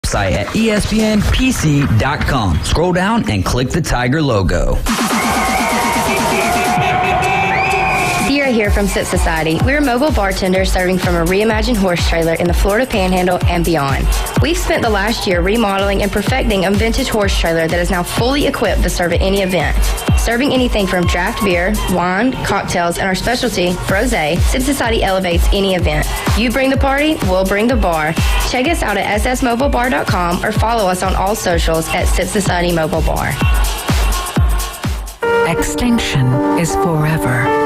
website at espnpc.com. Scroll down and click the Tiger logo. Sierra here from Sip Society. We're mobile bartenders serving from a reimagined horse trailer in the Florida Panhandle and beyond. We've spent the last year remodeling and perfecting a vintage horse trailer that is now fully equipped to serve at any event. Serving anything from draft beer, wine, cocktails, and our specialty, rosé, Sip Society elevates any event. You bring the party, we'll bring the bar. Check us out at ssmobilebar.com or follow us on all socials at Sip Society Mobile Bar. Extinction is forever.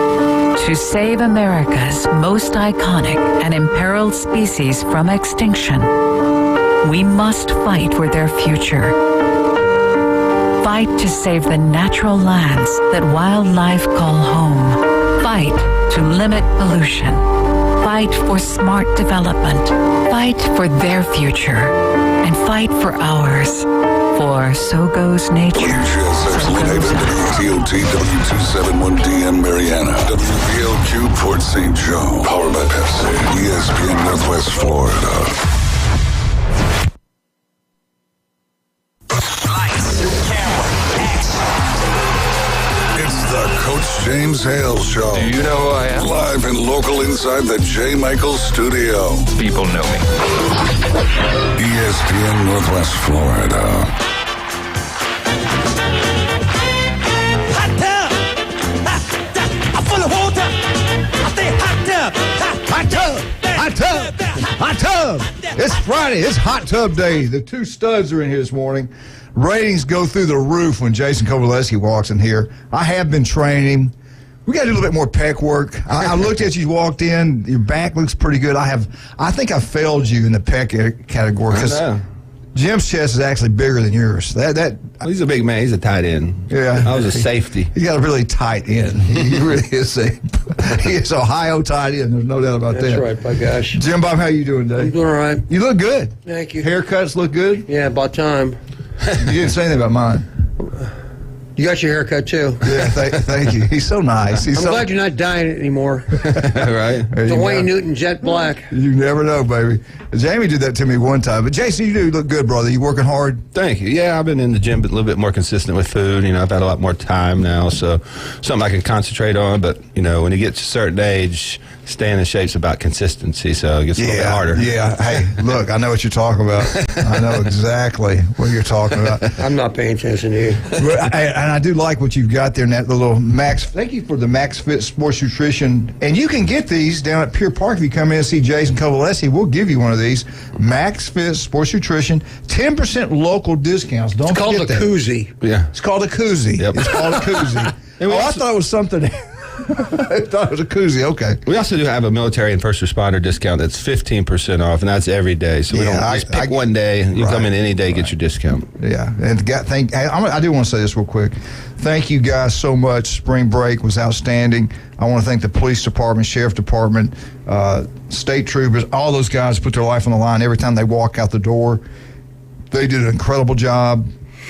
To save America's most iconic and imperiled species from extinction, we must fight for their future. Fight to save the natural lands that wildlife call home. Fight to limit pollution. Fight for smart development. Fight for their future. And fight for ours. For so goes nature. WGSX So Lynn goes Haven, us. TOT W271DN Mariana, WBLQ Port St. Joe, powered by Pepsi, ESPN Northwest Florida. It's the Coach James Hale Show. Do you know who I am? Live and local inside the J. Michael Studio. People know me. ESPN Northwest Florida. Hot tub! I'm full of water! I say hot tub! Hot tub! Hot tub! Hot tub! It's Friday. It's hot tub day. The two studs are in here this morning. Ratings go through the roof when Jason Kovaleski walks in here. I have been training him. We got to do a little bit more pec work. I looked at you walked in. Your back looks pretty good. I think I failed you in the pec category because Jim's chest is actually bigger than yours. Well, he's a big man. He's a tight end. Yeah. I was a safety. He's got a really tight end. He really is he is Ohio tight end. There's no doubt about that. That's right, my gosh. Jim Bob, how you doing today? I'm doing all right. You look good. Thank you. Haircuts look good. Yeah, about time. You didn't say anything about mine. You got your haircut, too. Yeah, thank you. He's so nice. I'm glad you're not dyeing it anymore. Right? The Wayne Newton jet black. You never know, baby. Jamie did that to me one time. But, Jason, you do look good, brother. You working hard? Thank you. Yeah, I've been in the gym, but a little bit more consistent with food. You know, I've had a lot more time now, so something I can concentrate on. But, you know, when you get to a certain age, staying in shape's about consistency, so it gets a little bit harder. Yeah. Hey, look, I know what you're talking about. I know exactly what you're talking about. I'm not paying attention to you. And I do like what you've got there in that little Max. Thank you for the Max Fit Sports Nutrition. And you can get these down at Pier Park. If you come in and see Jason Kovaleski, we'll give you one of these. Max Fit Sports Nutrition, 10% local discounts. Don't It's called a forget that. koozie. Yeah. It's called a koozie. Yep. It's called a koozie. I thought it was something. I thought it was a koozie. Okay. We also do have a military and first responder discount that's 15% off, and that's every day. So we don't just pick one day. You come in any day, get your discount. Yeah. And I do want to say this real quick. Thank you guys so much. Spring break was outstanding. I want to thank the police department, sheriff department, state troopers, all those guys put their life on the line every time they walk out the door. They did an incredible job.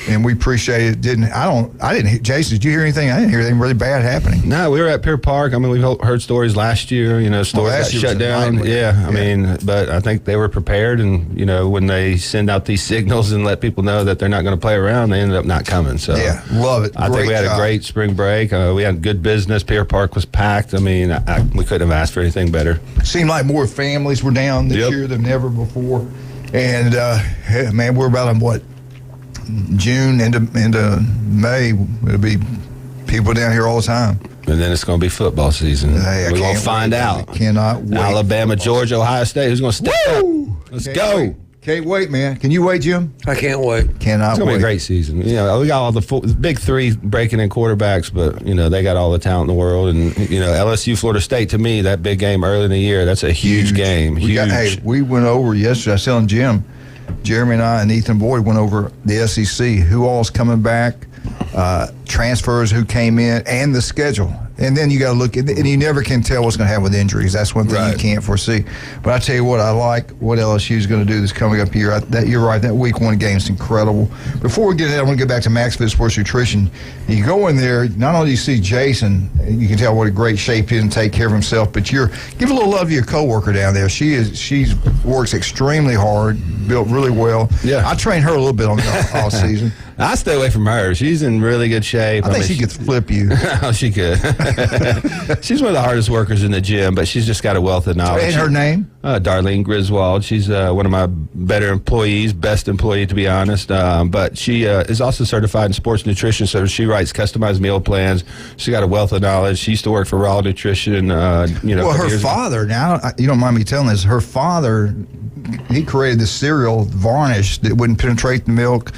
And we appreciate it. Jason, did you hear anything? I didn't hear anything really bad happening. No, we were at Pier Park. I mean, we've heard stories last year, stores got shut down. But I think they were prepared. And, when they send out these signals and let people know that they're not going to play around, they ended up not coming. So yeah, love it. I think we had a great spring break. We had good business. Pier Park was packed. I mean, we couldn't have asked for anything better. Seemed like more families were down this year than ever before. And, man, we're about on June into May. It'll be people down here all the time. And then it's going to be football season. We're going to find out. I cannot wait. Alabama, Georgia, Ohio State. Who's going to step up? Let's go. Can't wait, man. Can you wait, Jim? I can't wait. Cannot It's going to be a great season. We got all the big three breaking in quarterbacks, but, they got all the talent in the world. And, LSU, Florida State, to me, that big game early in the year, that's a huge game. We went over yesterday. I was telling Jim, Jeremy and I and Ethan Boyd went over the SEC, who all's coming back, transfers who came in, and the schedule. And then you got to look, and you never can tell what's going to happen with injuries. That's one thing you can't foresee. But I tell you what, I like what LSU is going to do this coming up here. You're right, that week 1 game is incredible. Before we get in, I want to get back to Max Fit Sports Nutrition. You go in there, not only do you see Jason, you can tell what a great shape he is and take care of himself, but give a little love to your coworker down there. She works extremely hard, built really well. Yeah, I trained her a little bit on all season. I stay away from her. She's in really good shape. I think she could flip you. Oh, she could. She's one of the hardest workers in the gym, but she's just got a wealth of knowledge. And her name? Darlene Griswold. She's one of my better employees, best employee to be honest. But she is also certified in sports nutrition, so she writes customized meal plans. She's got a wealth of knowledge. She used to work for Raw Nutrition. Well, her father, now, you don't mind me telling this, her father, he created this cereal varnish that wouldn't penetrate the milk.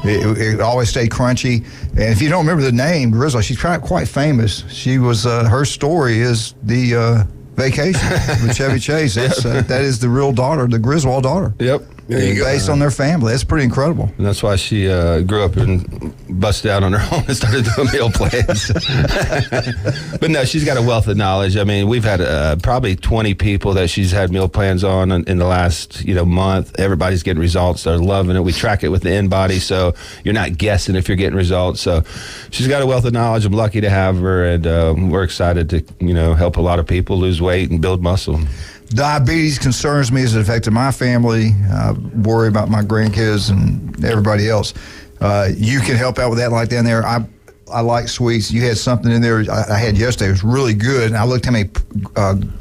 It always stayed crunchy. And if you don't remember the name, Griswold, she's quite famous. She was, her story is the Vacation with Chevy Chase. That is the real daughter, the Griswold daughter. Yep. Based on their family. That's pretty incredible. And that's why she grew up and busted out on her own and started doing meal plans. But no, she's got a wealth of knowledge. I mean, we've had probably 20 people that she's had meal plans on in the last month. Everybody's getting results. They're loving it. We track it with the InBody, so you're not guessing if you're getting results. So she's got a wealth of knowledge. I'm lucky to have her, and we're excited to help a lot of people lose weight and build muscle. Diabetes concerns me as it affected my family. I worry about my grandkids and everybody else. You can help out with that like down there. I like sweets. You had something in there I had yesterday. It was really good. And I looked how many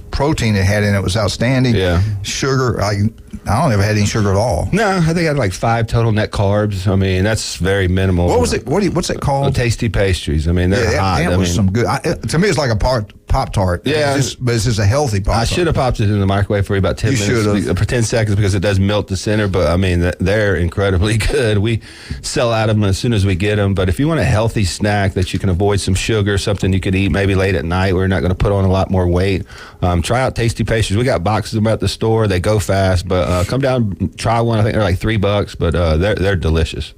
protein it had in it. It was outstanding. Yeah. Sugar, I don't ever had any sugar at all. No, I think I had like 5 total net carbs. I mean, that's very minimal. What was it? What's it called? Tasty pastries. I mean, they're hot. That was some good. To me, it's like a Pop-Tart. Yeah. But it's just a healthy Pop-Tart. I should have popped it in the microwave for about 10 minutes. For 10 seconds because it does melt the center. But, I mean, they're incredibly good. We sell out of them as soon as we get them. But if you want a healthy snack that you can avoid some sugar, something you could eat maybe late at night where you're not going to put on a lot more weight, try out Tasty Pastries. We got boxes of them at the store. They go fast. But come down, try one. I think they're like $3, but they're delicious.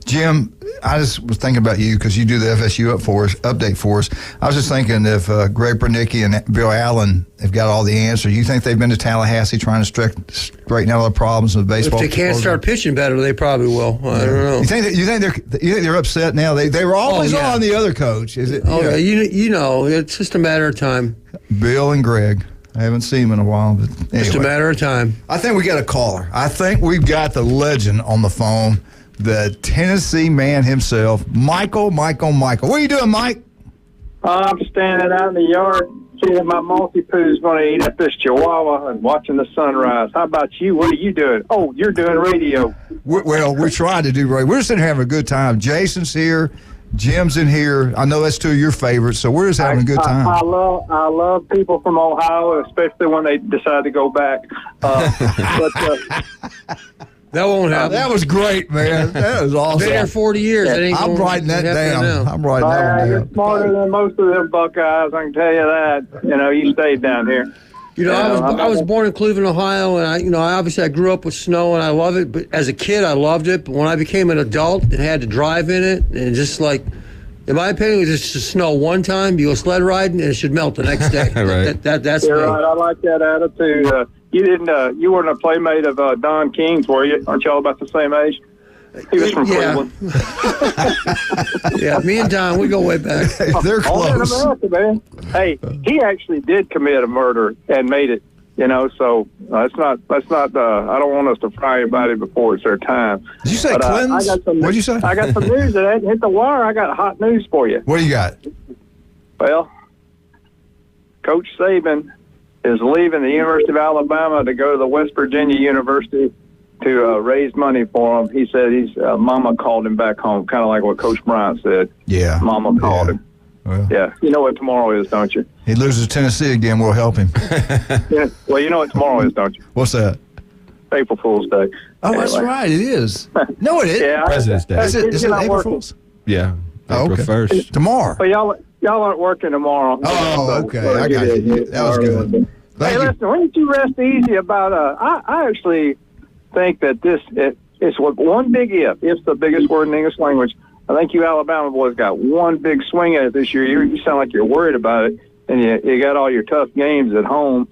Jim, I just was thinking about you because you do the FSU update for us. I was just thinking if Greg Bernicki and Bill Allen have got all the answers, you think they've been to Tallahassee trying to straighten out all the problems with baseball? If they can't start pitching better, they probably will. I don't know. You think they're upset now? They were always on the other coach. Is it? Oh, yeah. It's just a matter of time. Bill and Greg. I haven't seen him in a while, but anyway. Just a matter of time. I think we got a caller. I think we've got the legend on the phone. The Tennessee man himself, Michael. What are you doing, Mike? I'm standing out in the yard, seeing my multi-poo's going to eat up this chihuahua and watching the sunrise. How about you? What are you doing? Oh, you're doing radio. We're trying to do radio. We're just sitting here having a good time. Jason's here. Jim's in here. I know that's 2 of your favorites, so we're just having a good time. I love people from Ohio, especially when they decide to go back. That won't happen. That was great, man. That was awesome. Been here 40 years. I'm writing that down. I'm writing that down. You're smarter than most of them Buckeyes, I can tell you that. You stayed down here. I was born in Cleveland, Ohio, and I grew up with snow, and I love it. But as a kid, I loved it. But when I became an adult and had to drive in it, and just like, in my opinion, it was just snow one time. You go sled riding, and it should melt the next day. Right. That's You're me. right. I like that attitude. You weren't a playmate of Don King's, were you? Aren't y'all about the same age? He was from Cleveland. Yeah, me and Don, we go way back. They're close. All in America, man. Hey, he actually did commit a murder and made it. So that's not. I don't want us to fry anybody before it's their time. Did you say Clinton's? What'd you say? I got some news that hadn't hit the wire. I got hot news for you. What do you got? Well, Coach Saban is leaving the University of Alabama to go to the West Virginia University to raise money for him. He said Mama called him back home, kind of like what Coach Bryant said. Yeah. Mama called him. Well, yeah. You know what tomorrow is, don't you? He loses to Tennessee again. We'll help him. Yeah. Well, you know what tomorrow is, don't you? What's that? April Fool's Day. Oh, anyway. That's right. It is. No, it isn't. Yeah, President's Day. Is it April Fool's? Yeah. April 1st. Tomorrow. Well, y'all aren't working tomorrow. Oh, okay. I got you. That was good. Hey, listen, why don't you rest easy about I actually think that it's one big if. It's the biggest word in the English language. I think you Alabama boys got one big swing at it this year. You sound like you're worried about it, and you got all your tough games at home,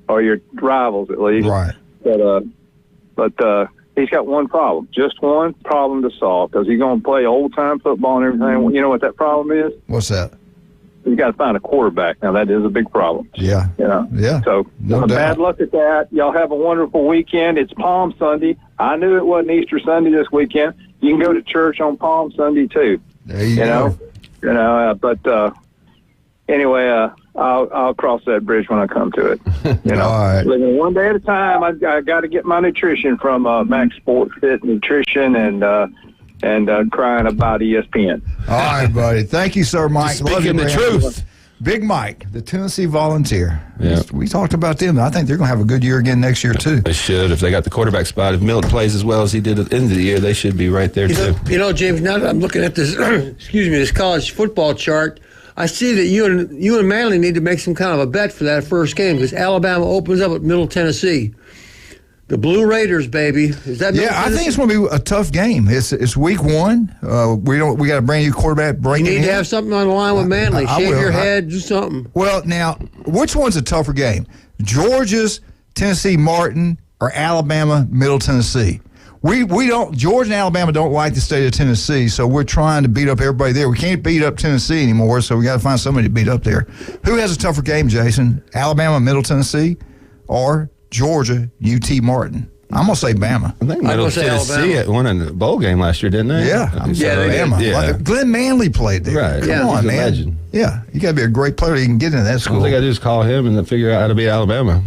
or your rivals at least. Right. But he's got one problem, just one problem to solve, because he's going to play old-time football and everything. You know what that problem is? What's that? You got to find a quarterback. Now, that is a big problem. Yeah. Yeah. So, bad luck at that. Y'all have a wonderful weekend. It's Palm Sunday. I knew it wasn't Easter Sunday this weekend. You can go to church on Palm Sunday, too. There you go. Anyway, I'll cross that bridge when I come to it. All right. Living one day at a time. I got to get my nutrition from Max Sport Fit Nutrition and crying about ESPN. All right, buddy. Thank you, sir, Mike. Speaking the truth. Big Mike, the Tennessee Volunteer. Yeah. We talked about them. I think they're going to have a good year again next year, too. They should. If they got the quarterback spot, if Milton plays as well as he did at the end of the year, they should be right there, too. James, now that I'm looking at this, this college football chart, I see that you and Manley need to make some kind of a bet for that first game, because Alabama opens up at Middle Tennessee. The Blue Raiders, baby. Is that? Yeah, I think it's going to be a tough game. It's week one. We got a brand new quarterback breaking. You need to have something on the line with Manley. Shave your head, do something. Well, now, which one's a tougher game? Georgia's Tennessee Martin or Alabama Middle Tennessee? We don't. Georgia and Alabama don't like the state of Tennessee, so we're trying to beat up everybody there. We can't beat up Tennessee anymore, so we got to find somebody to beat up there. Who has a tougher game, Jason? Alabama Middle Tennessee or Georgia, UT Martin? I'm going to say Bama. I think Middle Tennessee won in the bowl game last year, didn't they? Yeah. Bama. Yeah. Glenn Manley played there. Right. Come on, man. Legend. Yeah. You got to be a great player. You can get into that school. All they got to do is call him and then figure out how to beat Alabama.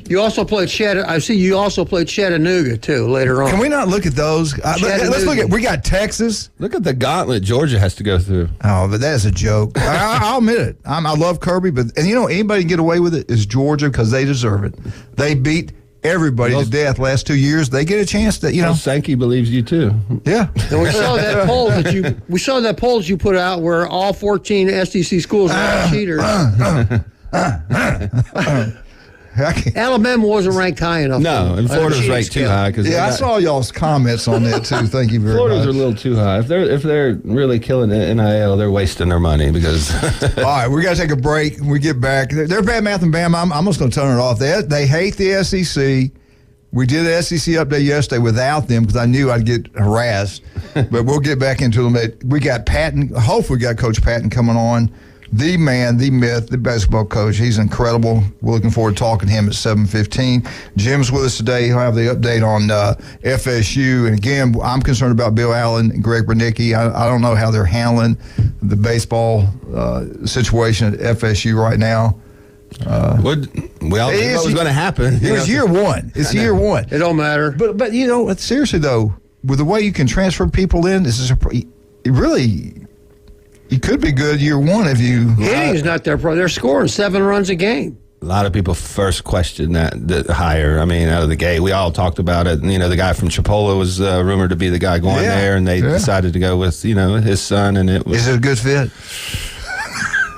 You also played I see you also played Chattanooga, too, later on. Can we not look at those? Let's look at, we got Texas. Look at the gauntlet Georgia has to go through. Oh, but that is a joke. I'll admit it. I love Kirby, but anybody can get away with it is Georgia because they deserve it. They beat everybody to death last 2 years. They get a chance to, Sankey believes you, too. Yeah. And we saw that poll that you put out where all 14 SEC schools are cheaters. Alabama wasn't ranked high enough. No, and Florida's ranked too high. I saw y'all's comments on that too. Thank you very Florida's much. Florida's a little too high. If they're really killing the NIL, they're wasting their money because. All right, we got to take a break. When we get back, they're bad math and Bama. I'm just going to turn it off. They hate the SEC. We did an SEC update yesterday without them because I knew I'd get harassed. But we'll get back into them. We got Patton. Hopefully, we got Coach Patton coming on. The man, the myth, the basketball coach. He's incredible. We're looking forward to talking to him at 7:15. Jim's with us today. He'll have the update on FSU. And again, I'm concerned about Bill Allen and Greg Bernicki. I don't know how they're handling the baseball situation at FSU right now. We all knew what was going to happen. It was year one. It's year one. It don't matter. But seriously though, with the way you can transfer people in, this is really. You could be good year one if you. Hitting's not their pro. They're scoring 7 runs a game. A lot of people first questioned the hire. I mean, out of the gate, we all talked about it. The guy from Chipola was rumored to be the guy going there, and they decided to go with his son. And it was. Is it a good fit?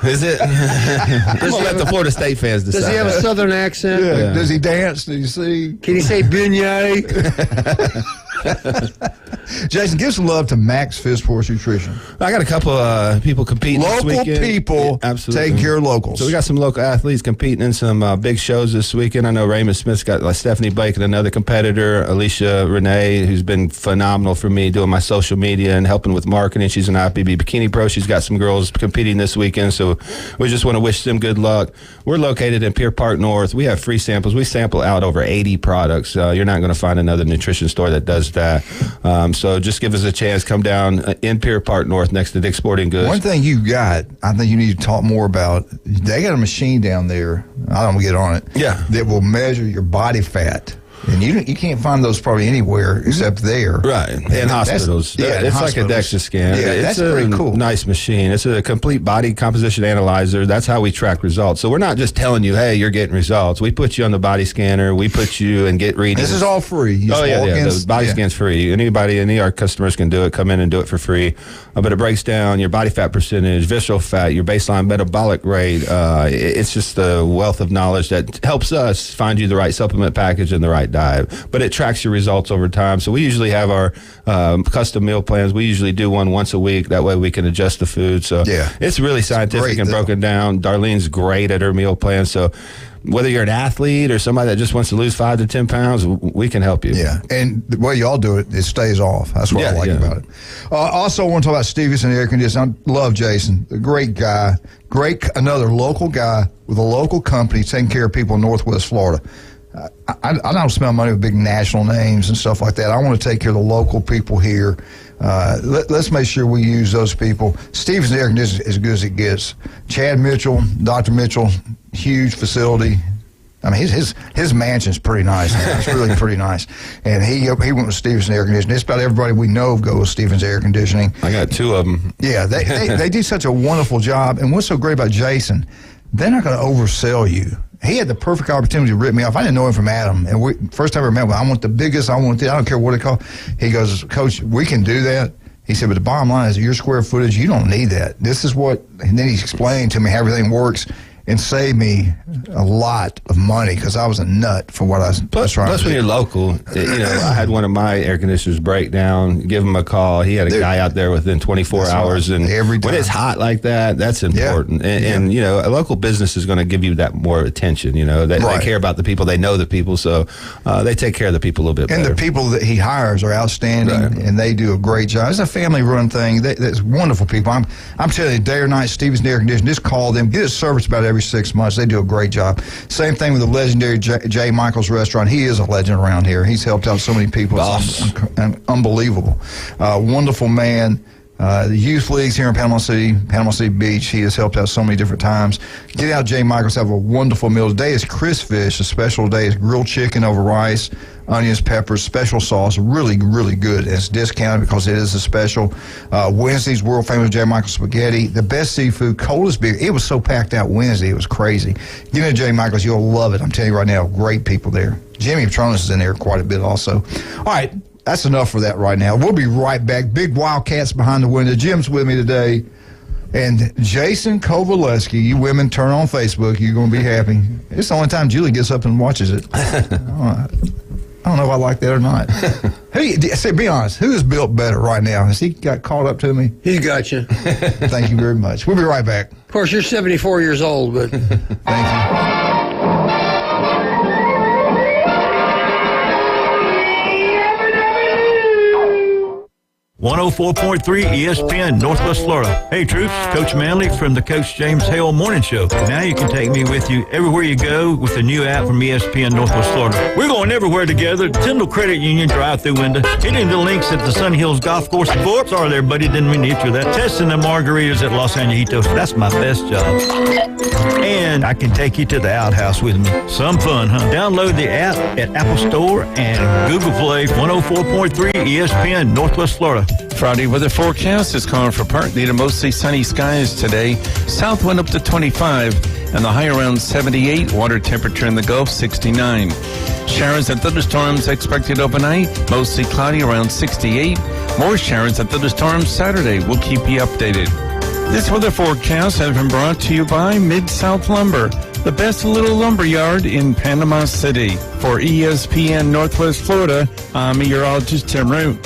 Is it? I'm gonna let the Florida State fans decide. Does he have a southern accent? Yeah. Does he dance? Do you see? Can he say beignet? Jason, give some love to Max Fist Sports Nutrition. I got a couple people competing this weekend. Local people taking care of locals. So we got some local athletes competing in some big shows this weekend. I know Raymond Smith's got Stephanie Blake and another competitor, Alicia Renee, who's been phenomenal for me doing my social media and helping with marketing. She's an IPB bikini pro. She's got some girls competing this weekend, so we just want to wish them good luck. We're located in Pier Park North. We have free samples. We sample out over 80 products. You're not going to find another nutrition store that does that. So just give us a chance. Come down in Pier Park North next to Dick's Sporting Goods. One thing you got, I think you need to talk more about, they got a machine down there, I don't get on it, that will measure your body fat. And you can't find those probably anywhere except there. Right. In hospitals. It's like a DEXA scan. Yeah, it's that's pretty cool. Nice machine. It's a complete body composition analyzer. That's how we track results. So we're not just telling you, hey, you're getting results. We put you on the body scanner. We put you and get readings. This is all free. The body scan's free. Any of our customers can do it. Come in and do it for free. But it breaks down your body fat percentage, visceral fat, your baseline metabolic rate. It's just a wealth of knowledge that helps us find you the right supplement package and the right diet. diet, but it tracks your results over time. So we usually have our custom meal plans. We usually do one once a week. That way we can adjust the food. So it's really scientific and broken down. Darlene's great at her meal plan. So whether you're an athlete or somebody that just wants to lose 5 to 10 pounds, we can help you. Yeah, and the way y'all do it, it stays off. That's what I like about it. Also, I want to talk about Stevenson Air Conditioning. I love Jason, a great guy, another local guy with a local company taking care of people in Northwest Florida. I don't spend money with big national names and stuff like that. I want to take care of the local people here. Let's make sure we use those people. Stevenson Air Conditioning is as good as it gets. Chad Mitchell, Dr. Mitchell, huge facility. I mean, his mansion's pretty nice. It's really pretty nice. And he went with Stevenson Air Conditioning. It's about everybody we know go with Stevenson Air Conditioning. I got 2 of them. Yeah, they do such a wonderful job. And what's so great about Jason, they're not going to oversell you. He had the perfect opportunity to rip me off. I didn't know him from Adam. And first time I met him, I want the biggest, I don't care what it costs. He goes, Coach, we can do that. He said, but the bottom line is your square footage, you don't need that. This is what, and then he explained to me how everything works and saved me a lot of money because I was a nut for what I was trying to do. Plus, when you're local, I had one of my air conditioners break down, give him a call. He had a guy out there within 24 hours. And when it's hot like that, that's important. And a local business is going to give you that more attention. They care about the people. They know the people. So they take care of the people a little bit better. And the people that he hires are outstanding, and they do a great job. It's a family-run thing. That's wonderful people. I'm telling you, day or night, Stevenson Air Conditioning, just call them. Get a service about every 6 months. They do a great job. Same thing with the legendary J. Michael's restaurant. He is a legend around here. He's helped out so many people. It's unbelievable. Wonderful man. The youth leagues here in Panama City Beach, he has helped out so many different times. Get out, J. Michael's, have a wonderful meal. Today is Chris Fish. A special day is grilled chicken over rice, onions, peppers, special sauce. Really, really good. It's discounted because it is a special. Wednesday's world famous J. Michael's spaghetti. The best seafood, coldest beer. It was so packed out Wednesday. It was crazy. Get into J. Michael's. You'll love it. I'm telling you right now, great people there. Jimmy Petronas is in there quite a bit also. All right. That's enough for that right now. We'll be right back. Big Wildcats behind the window. Jim's with me today. And Jason Kovaleski, you women turn on Facebook. You're going to be happy. It's the only time Julie gets up and watches it. I don't know if I like that or not. Be honest. Who is built better right now? Has he got caught up to me? He's got you. Thank you very much. We'll be right back. Of course, you're 74 years old, but... Thank you. 104.3 ESPN, Northwest Florida. Hey, troops, Coach Manley from the Coach James Hale Morning Show. Now you can take me with you everywhere you go with the new app from ESPN Northwest Florida. We're going everywhere together. Tyndall Credit Union drive-through window. Hitting the links at the Sun Hills Golf Course before. Sorry there, buddy, didn't mean to hit you that. Testing the margaritas at Los Angeles. That's my best job. And I can take you to the outhouse with me. Some fun, huh? Download the app at Apple Store and Google Play. 104.3 ESPN, Northwest Florida. Friday weather forecast is calling for partly to mostly sunny skies today. South wind up to 25 and the high around 78. Water temperature in the Gulf 69. Showers and thunderstorms expected overnight. Mostly cloudy around 68. More showers and thunderstorms Saturday. We'll keep you updated. This weather forecast has been brought to you by Mid-South Lumber, the best little lumber yard in Panama City. For ESPN Northwest Florida, I'm meteorologist Tim Root.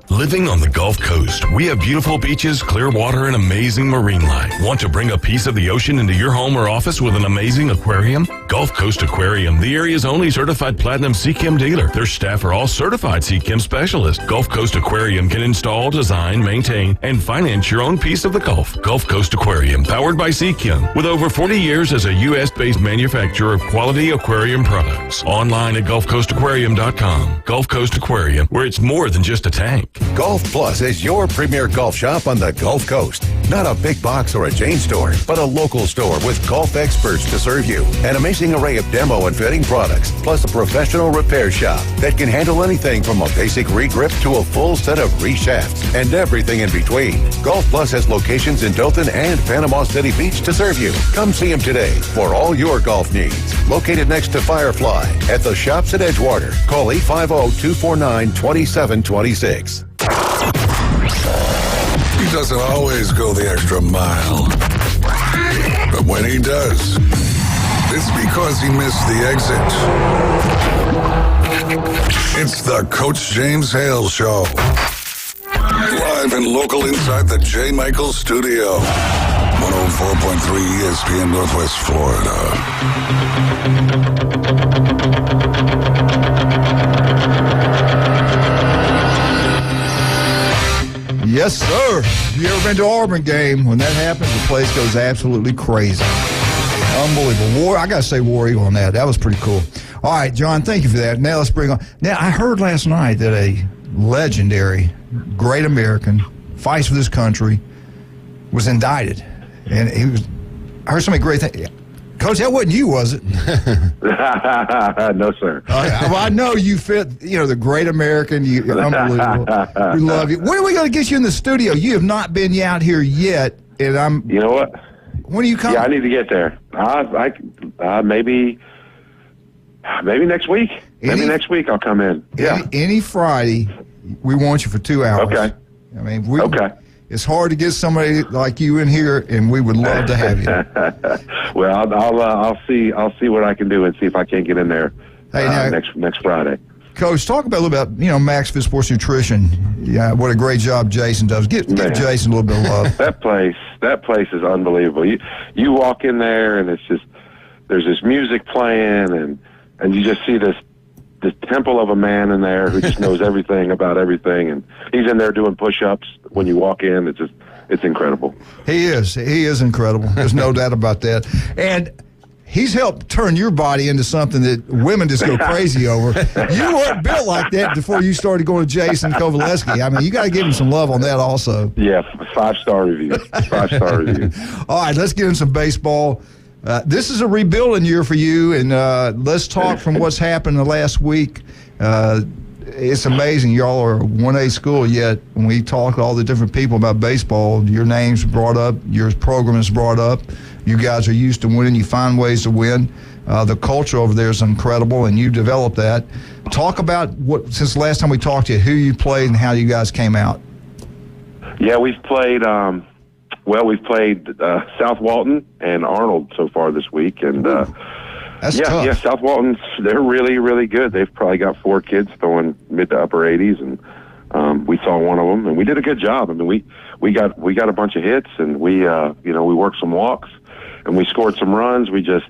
Living on the Gulf Coast, we have beautiful beaches, clear water, and amazing marine life. Want to bring a piece of the ocean into your home or office with an amazing aquarium? Gulf Coast Aquarium, the area's only certified platinum CCHEM dealer. Their staff are all certified CCHEM specialists. Gulf Coast Aquarium can install, design, maintain, and finance your own piece of the Gulf. Gulf Coast Aquarium, powered by CCHEM, with over 40 years as a U.S.-based manufacturer of quality aquarium products. Online at GulfCoastAquarium.com. Gulf Coast Aquarium, where it's more than just a tank. Golf Plus is your premier golf shop on the Gulf Coast. Not a big box or a chain store, but a local store with golf experts to serve you. An amazing array of demo and fitting products, plus a professional repair shop that can handle anything from a basic re-grip to a full set of re-shafts and everything in between. Golf Plus has locations in Dothan and Panama City Beach to serve you. Come see them today for all your golf needs. Located next to Firefly at the shops at Edgewater. Call 850-249-2726. He doesn't always go the extra mile. But when he does, it's because he missed the exit. It's the Coach James Hale Show. Live and local inside the J. Michael Studio. 104.3 ESPN Northwest Florida. Yes, sir. You ever been to an Auburn game? When that happens, the place goes absolutely crazy. Unbelievable. I got to say War Eagle on that. That was pretty cool. All right, John, thank you for that. Now let's bring on. Now, I heard last night that a legendary, great American, fights for this country, was indicted. And I heard so many great things. Coach, that wasn't you, was it? No, sir. Well, I know you fit, the great American. You're unbelievable. We love you. When are we going to get you in the studio? You have not been out here yet, and You know what? When are you coming? Yeah, I need to get there. Maybe next week. Maybe next week I'll come in. Yeah. Any Friday, we want you for 2 hours. Okay. I mean, it's hard to get somebody like you in here, and we would love to have you. Well, I'll see what I can do and see if I can't get in there next Friday. Coach, talk a little about Max Fit Sports Nutrition. Yeah, what a great job Jason does. Give Jason a little bit of love. That place is unbelievable. You walk in there and it's just there's this music playing and you just see this temple of a man in there who just knows everything about everything, and he's in there doing push-ups when you walk in. It's incredible. He is incredible. There's no doubt about that. And he's helped turn your body into something that women just go crazy over. You weren't built like that before you started going to Jason Kovaleski. I mean, you got to give him some love on that also. Yeah, 5-star review. 5-star review. All right, let's get in some baseball. This is a rebuilding year for you, and let's talk from what's happened the last week. It's amazing. Y'all are a 1A school, yet when we talk to all the different people about baseball, your name's brought up, your program is brought up. You guys are used to winning. You find ways to win. The culture over there is incredible, and you developed that. Talk about since the last time we talked to you, who you played and how you guys came out. Yeah, we've played South Walton and Arnold so far this week, and that's tough. Yeah, South Walton's, they're really, really good. They've probably got 4 kids throwing mid to upper 80s, and we saw one of them, and we did a good job. I mean, we got a bunch of hits, and we worked some walks, and we scored some runs. We just,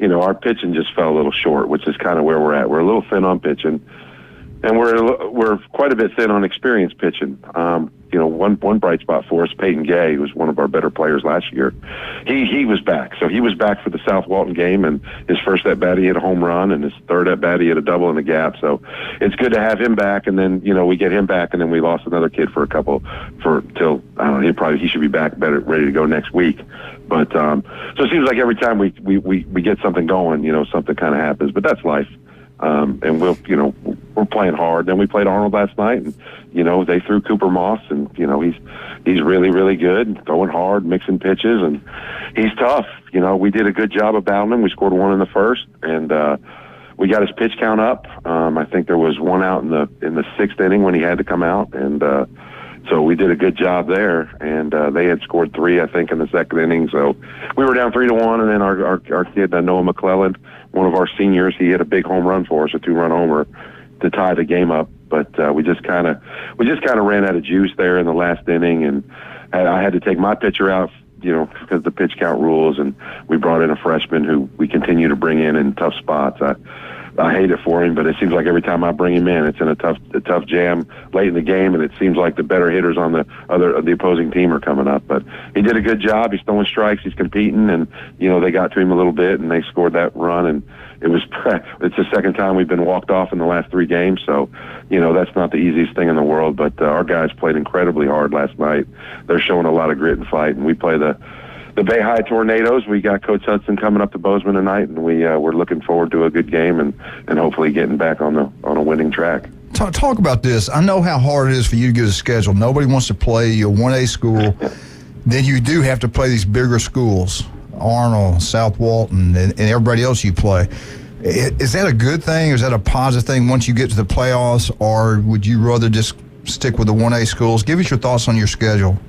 our pitching just fell a little short, which is kind of where we're at. We're a little thin on pitching, and we're quite a bit thin on experienced pitching. One bright spot for us, Peyton Gay, who was one of our better players last year. He was back. So he was back for the South Walton game, and his first at-bat he hit a home run, and his third at-bat he hit a double in the gap. So it's good to have him back, and then, we get him back, and then we lost another kid till, I don't know, he should be back better, ready to go next week. But, so it seems like every time we get something going, something kind of happens, but that's life. And we're playing hard. Then we played Arnold last night, and they threw Cooper Moss, and he's really, really good, throwing hard, mixing pitches, and he's tough. We did a good job of battling him. We scored 1 in the first, and we got his pitch count up. I think there was 1 out in the 6th inning when he had to come out, and so we did a good job there. And they had scored 3, I think, in the 2nd inning. So we were down 3-1, and then our kid Noah McClellan, one of our seniors, he hit a big home run for us, a 2-run homer, to tie the game up. But we just kind of ran out of juice there in the last inning, and I had to take my pitcher out, because of the pitch count rules, and we brought in a freshman who we continue to bring in tough spots. I hate it for him, but it seems like every time I bring him in, it's in a tough jam late in the game, and it seems like the better hitters on the opposing team are coming up. But he did a good job. He's throwing strikes. He's competing, and they got to him a little bit, and they scored that run. And it's the second time we've been walked off in the last 3 games, so that's not the easiest thing in the world. But our guys played incredibly hard last night. They're showing a lot of grit and fight, and we play the Bay High Tornadoes. We got Coach Hudson coming up to Bozeman tonight, and we're looking forward to a good game and hopefully getting back on a winning track. Talk about this. I know how hard it is for you to get a schedule. Nobody wants to play your 1A school. Then you do have to play these bigger schools, Arnold, South Walton, and everybody else you play. Is that a good thing, or is that a positive thing once you get to the playoffs, or would you rather just stick with the 1A schools? Give us your thoughts on your schedule.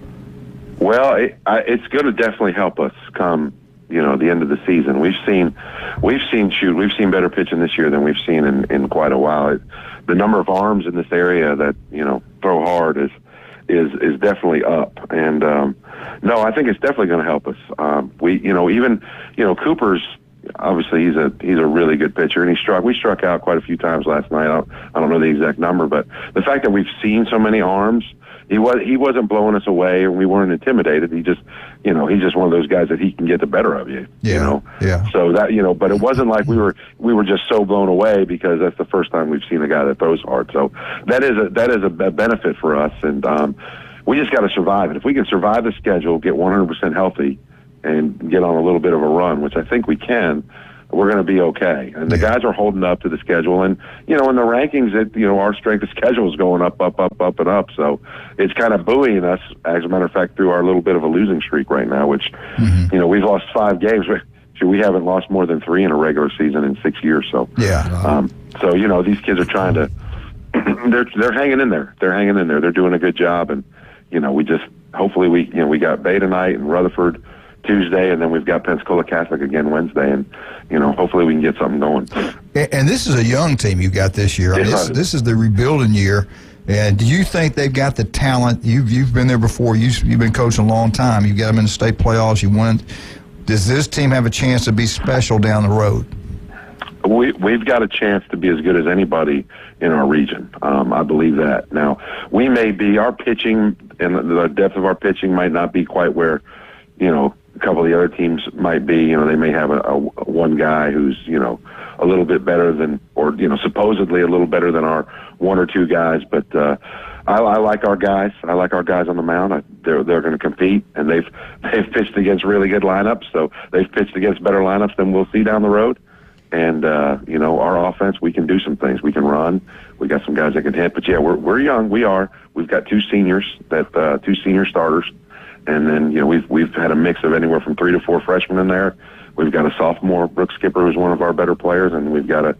Well, it's going to definitely help us come, the end of the season. We've seen better pitching this year than we've seen in quite a while. The number of arms in this area that throw hard is definitely up, and no, I think it's definitely going to help us. Cooper's obviously he's a really good pitcher, and we struck out quite a few times last night. I don't know the exact number, but the fact that we've seen so many arms, he wasn't blowing us away, and we weren't intimidated. He just he's just one of those guys that he can get the better of you. Yeah. So that but it wasn't like we were just so blown away because that's the first time we've seen a guy that throws hard. So that is a benefit for us, and we just got to survive it. If we can survive the schedule, get 100% healthy, and get on a little bit of a run, which I think we can, we're going to be okay. And the guys are holding up to the schedule. And, in the rankings, our strength of schedule is going up, and up. So it's kind of buoying us, as a matter of fact, through our little bit of a losing streak right now, which, we've lost 5 games. We haven't lost more than 3 in a regular season in 6 years. So, these kids are trying to, they're hanging in there. They're hanging in there. They're doing a good job. And, hopefully we got Bay tonight and Rutherford Tuesday, and then we've got Pensacola Catholic again Wednesday, and hopefully we can get something going. And this is a young team you got this year. This is the rebuilding year. And do you think they've got the talent? You've been there before. You've been coaching a long time. You got them in the state playoffs. You won. Does this team have a chance to be special down the road? We've got a chance to be as good as anybody in our region. I believe that. Now, we may be, our pitching and the depth of our pitching might not be quite where, a couple of the other teams might be. They may have a one guy who's, a little bit better than, or, supposedly a little better than our 1 or 2 guys. But I like our guys. I like our guys on the mound. They're going to compete, and they've pitched against really good lineups. So they've pitched against better lineups than we'll see down the road. And, our offense, we can do some things. We can run. We got some guys that can hit. But, yeah, we're young. We are. We've got 2 seniors, 2 senior starters. And then, we've had a mix of anywhere from 3 to 4 freshmen in there. We've got a sophomore, Brooke Skipper, who's one of our better players, and we've got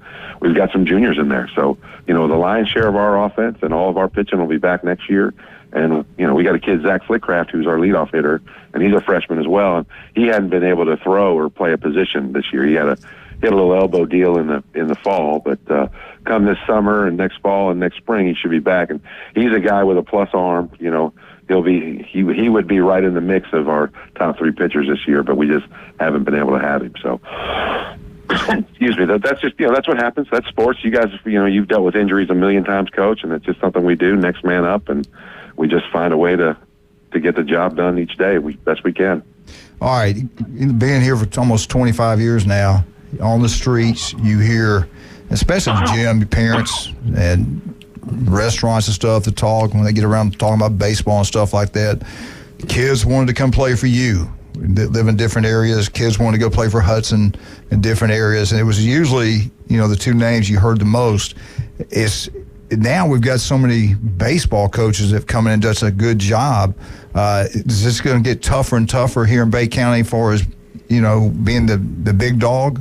some juniors in there. So, the lion's share of our offense and all of our pitching will be back next year. And, we got a kid, Zach Flickcraft, who's our leadoff hitter, and he's a freshman as well. And he hadn't been able to throw or play a position this year. He had a little elbow deal in the fall, but come this summer and next fall and next spring, he should be back. And he's a guy with a plus arm. He would be right in the mix of our top 3 pitchers this year, but we just haven't been able to have him. So, excuse me. That's just that's what happens. That's sports. You guys, you've dealt with injuries a million times, Coach, and it's just something we do. Next man up, and we just find a way to get the job done each day. Best we can. All right, being here for almost 25 years now, on the streets, you hear, especially the gym, your parents and restaurants and stuff that talk when they get around talking about baseball and stuff like that. Kids wanted to come play for you. They live in different areas. Kids wanted to go play for Hudson in different areas, and it was usually the 2 names you heard the most. Now we've got so many baseball coaches that have come in and done a good job. Is this going to get tougher and tougher here in Bay County as far as being the big dog?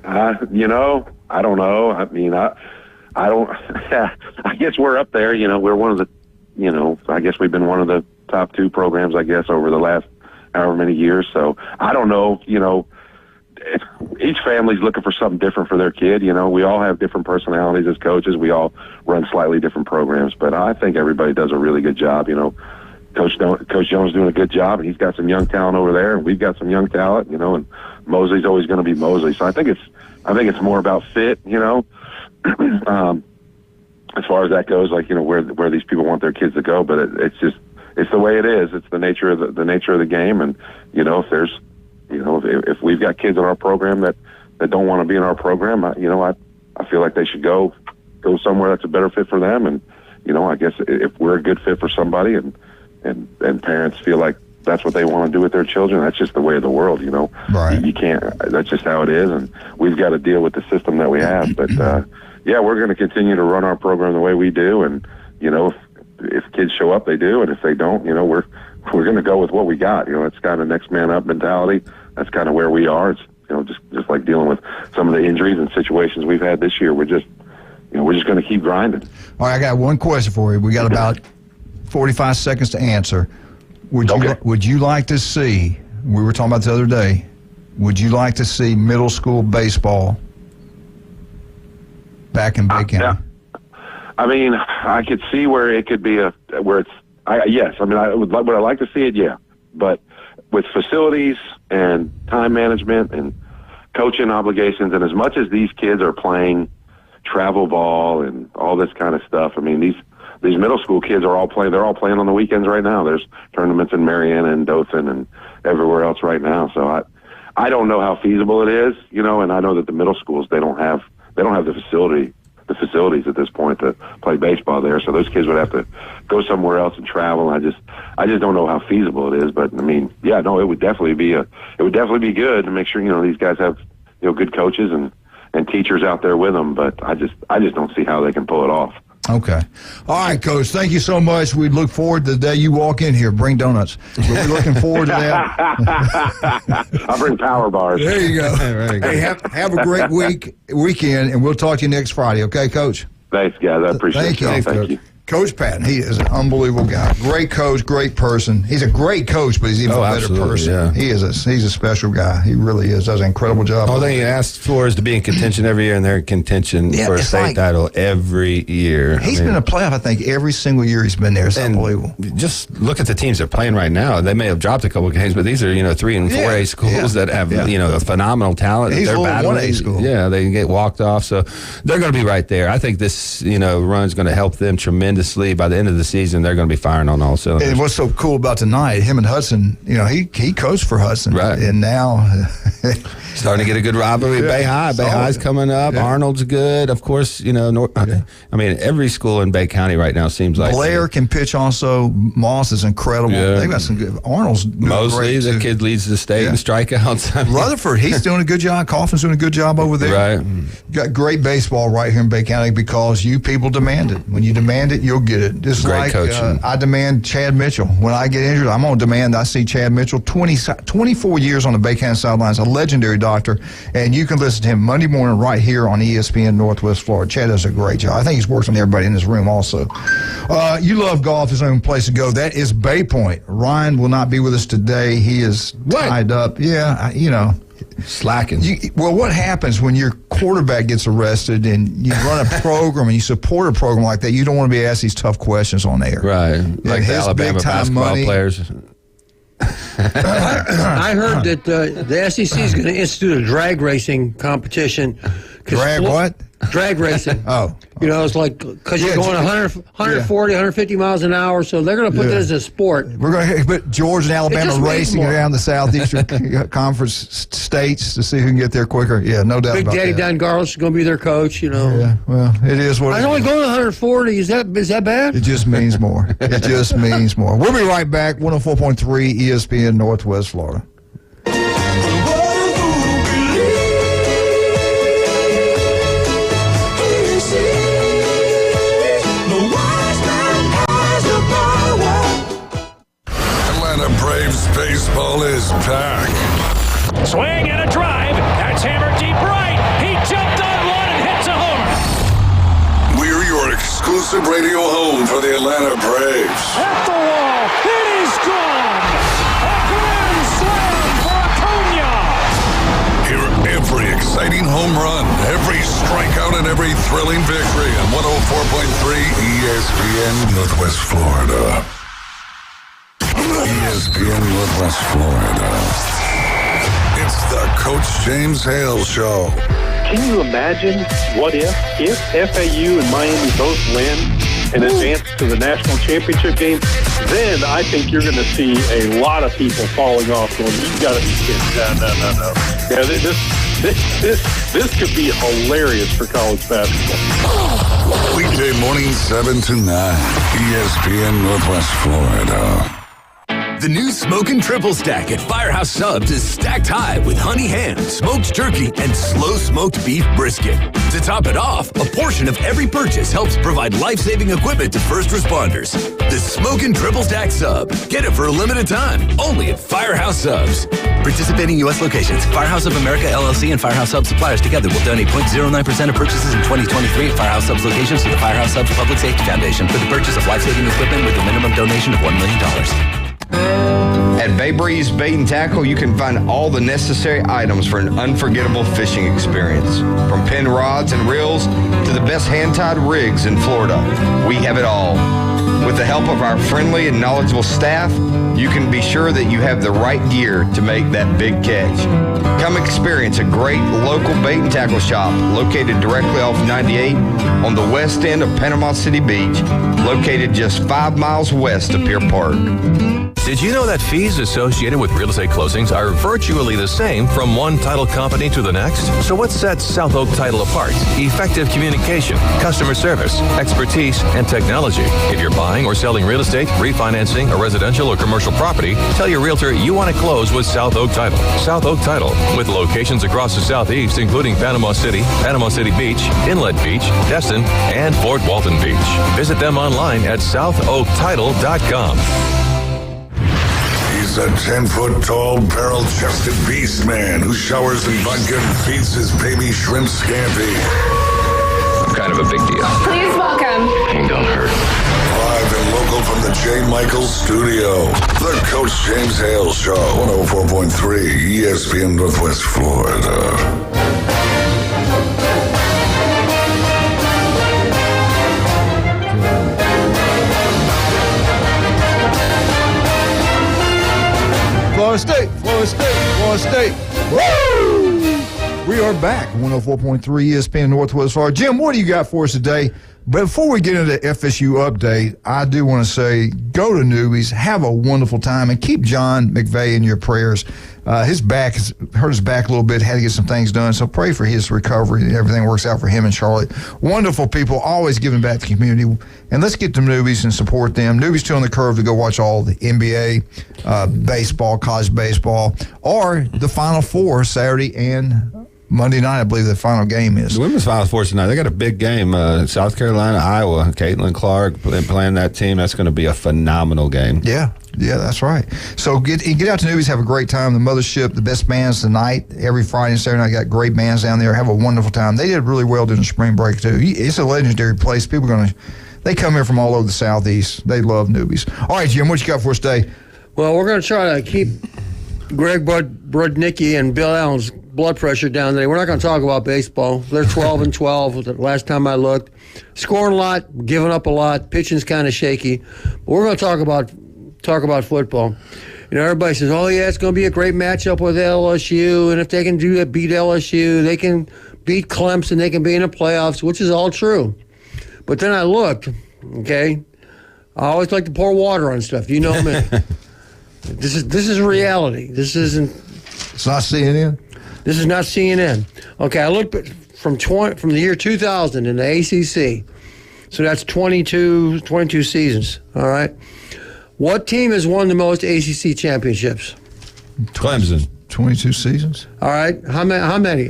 I don't know. I mean, I don't. I guess we're up there. We're one of the. I guess we've been one of the top 2 programs. I guess over the last however many years. So I don't know. Each family's looking for something different for their kid. We all have different personalities as coaches. We all run slightly different programs, but I think everybody does a really good job. Coach Jones doing a good job, and he's got some young talent over there, and we've got some young talent. And Mosley's always going to be Mosley. So I think it's more about fit. As far as that goes, where these people want their kids to go, but it's the way it is. It's the nature of the game, and if there's if we've got kids in our program that don't want to be in our program, I feel like they should go somewhere that's a better fit for them, and I guess if we're a good fit for somebody, and parents feel like that's what they want to do with their children, that's just the way of the world. Right? You can't. That's just how it is, and we've got to deal with the system that we have, but. Yeah, we're going to continue to run our program the way we do, and if kids show up, they do, and if they don't, we're going to go with what we got. It's kind of next man up mentality. That's kind of where we are. It's just like dealing with some of the injuries and situations we've had this year. We're just going to keep grinding. All right, I got one question for you. We got about 45 seconds to answer. Would you like to see? We were talking about the other day. would you like to see middle school baseball back in Bay County? I mean, I could see where it could be yes. I mean, would I like to see it? Yeah. But with facilities and time management and coaching obligations, and as much as these kids are playing travel ball and all this kind of stuff, I mean, these middle school kids are all playing. They're all playing on the weekends right now. There's tournaments in Marianna and Dothan and everywhere else right now. So I don't know how feasible it is, and I know that the middle schools, they don't have the facilities at this point to play baseball there. So those kids would have to go somewhere else and travel. I just don't know how feasible it is. But I mean, yeah, no, it would definitely be good to make sure, these guys have, good coaches and teachers out there with them. But I just don't see how they can pull it off. Okay. All right, Coach. Thank you so much. We look forward to the day you walk in here. Bring donuts. We're looking forward to that. I'll bring power bars. There you go. Hey, have a great weekend, and we'll talk to you next Friday. Okay, Coach? Thanks, guys. I appreciate it. Thank you. Coach Patton, he is an unbelievable guy. Great coach, great person. He's a great coach, but he's even a better person. Yeah. He's a special guy. He really is. Does an incredible job. All they asked for is to be in contention every year, and they're in contention for a state title every year. He's been in a playoff, I think, every single year he's been there. It's unbelievable. Just look at the teams they're playing right now. They may have dropped a couple of games, but these are 3 and 4A schools that have a phenomenal talent. He's they're a battling. 1A school. Yeah, they can get walked off, so they're going to be right there. I think this run's going to help them tremendously. By the end of the season, they're going to be firing on all cylinders. And what's so cool about tonight, him and Hudson, he coached for Hudson. Right. And now starting to get a good rivalry. Bay High's coming up. Yeah. Arnold's good. Of course, every school in Bay County right now seems like Blair can pitch also. Moss is incredible. Yeah. They've got some good. Arnold's Mosley, the kid leads the state in strikeouts. Rutherford, he's doing a good job. Coffin's doing a good job over there. Right. Got great baseball right here in Bay County because you people demand it. When you demand it, you'll get it. Just great coaching. I demand Chad Mitchell. When I get injured, I'm going to demand I see Chad Mitchell. 24 years on the Bay County sidelines, a legendary doctor, and you can listen to him Monday morning right here on ESPN Northwest Florida. Chad does a great job. I think he's worked on everybody in this room also. You love golf. There's no place to go. That is Bay Point. Ryan will not be with us today. He is tied up. Yeah, slacking. What happens when your quarterback gets arrested and you run a program and you support a program like that? You don't want to be asked these tough questions on air. Right. Like the Alabama basketball players. I heard that the SEC is going to institute a drag racing competition. What? Drag racing. Oh. It's like, because you're going 140, 150 miles an hour, so they're going to put this as a sport. We're going to put Georgia and Alabama racing around the Southeastern Conference states to see who can get there quicker. Yeah, no doubt about that. Big Daddy Don Garlis is going to be their coach, Yeah, well, it is what it is. I was only going 140. Is that bad? It just means more. It just means more. We'll be right back. 104.3 ESPN Northwest Florida. Baseball is back. Swing and a drive. That's hammered deep right. He jumped on one and hits a homer. We're your exclusive radio home for the Atlanta Braves. At the wall. It is gone. A grand slam for Acuna. Hear every exciting home run, every strikeout, and every thrilling victory on 104.3 ESPN Northwest Florida. ESPN Northwest Florida. It's the Coach James Hale Show. Can you imagine what if FAU and Miami both win and advance to the national championship game? Then I think you're going to see a lot of people falling off going, you've got to be kidding. No. Yeah, this could be hilarious for college basketball. Weekday morning 7 to 9, ESPN Northwest Florida. The new Smokin' Triple Stack at Firehouse Subs is stacked high with honey ham, smoked turkey, and slow-smoked beef brisket. To top it off, a portion of every purchase helps provide life-saving equipment to first responders. The Smokin' Triple Stack Sub. Get it for a limited time, only at Firehouse Subs. Participating U.S. locations. Firehouse of America, LLC, and Firehouse Subs suppliers together will donate 0.09% of purchases in 2023 at Firehouse Subs locations to the Firehouse Subs Public Safety Foundation for the purchase of life-saving equipment with a minimum donation of $1 million. At Bay Breeze Bait and Tackle, you can find all the necessary items for an unforgettable fishing experience. From pin rods and reels to the best hand-tied rigs in Florida, we have it all. With the help of our friendly and knowledgeable staff, you can be sure that you have the right gear to make that big catch. Come experience a great local bait and tackle shop located directly off 98 on the west end of Panama City Beach, located just 5 miles west of Pier Park. Did you know that fees associated with real estate closings are virtually the same from one title company to the next? So what sets South Oak Title apart? Effective communication, customer service, expertise, and technology. If you're buying or selling real estate, refinancing a residential or commercial property, tell your realtor you want to close with South Oak Title. South Oak Title, with locations across the Southeast, including Panama City Beach, Inlet Beach, Destin, and Fort Walton Beach. Visit them online at southoaktitle.com. He's a 10-foot-tall, barrel-chested beast man who showers in vodka and feeds his baby shrimp scampi. I'm kind of a big deal. Please welcome. Ain't gonna hurt. Live and local from the J. Michaels studio, the Coach James Hale Show, 104.3 ESPN Northwest Florida. Florida State. Woo! We are back, 104.3 ESPN Northwest Florida. Jim, what do you got for us today? But before we get into the FSU update, I do want to say, go to Newbies, have a wonderful time, and keep John McVeigh in your prayers. His back has hurt his back a little bit, had to get some things done, so pray for his recovery and everything works out for him and Charlotte. Wonderful people, always giving back to the community. And let's get to Newbies and support them. Newbies too on the curve to go watch all the NBA, baseball, college baseball, or the Final Four Saturday and Monday night, I believe the final game is. The women's Final Four tonight. They got a big game. South Carolina, Iowa. Caitlin Clark playing that team. That's going to be a phenomenal game. Yeah, that's right. So get out to Newbies, have a great time. The Mothership, the best bands tonight. Every Friday and Saturday night, got great bands down there. Have a wonderful time. They did really well during the spring break, too. It's a legendary place. People are going to, they come here from all over the Southeast. They love Newbies. All right, Jim, what you got for us today? Well, we're going to try to keep Greg Brudnicki and Bill Allen's blood pressure down there. We're not going to talk about baseball. They're 12-12 the last time I looked. Scoring a lot, giving up a lot, pitching's kind of shaky. But we're going to talk about football. You know, everybody says, oh, yeah, it's going to be a great matchup with LSU, and if they can beat LSU, they can beat Clemson, they can be in the playoffs, which is all true. But then I looked, okay? I always like to pour water on stuff. You know me. This is reality. This isn't. It's not CNN? This is not CNN. Okay, I looked from the year 2000 in the ACC. So that's 22 seasons, all right? What team has won the most ACC championships? Clemson. 22 seasons? All right, how many?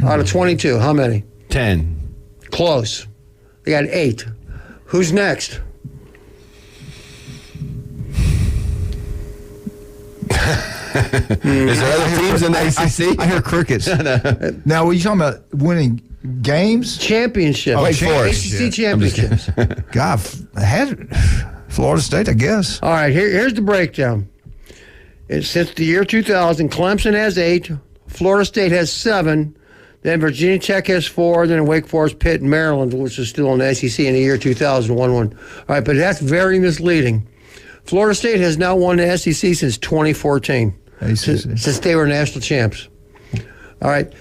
Out of 22, how many? 10. Close. They got 8. Who's next? Is there other teams in the ACC? I hear crickets. Now, were you talking about winning games? Championships. Oh, ACC championships. God, had Florida State, I guess. All right, here's the breakdown. Since the year 2000, Clemson has 8, Florida State has 7, then Virginia Tech has 4, then Wake Forest, Pitt, and Maryland, which is still in the SEC in the year 2000, won one. All right, but that's very misleading. Florida State has now won the SEC since 2014, since they were national champs. All right.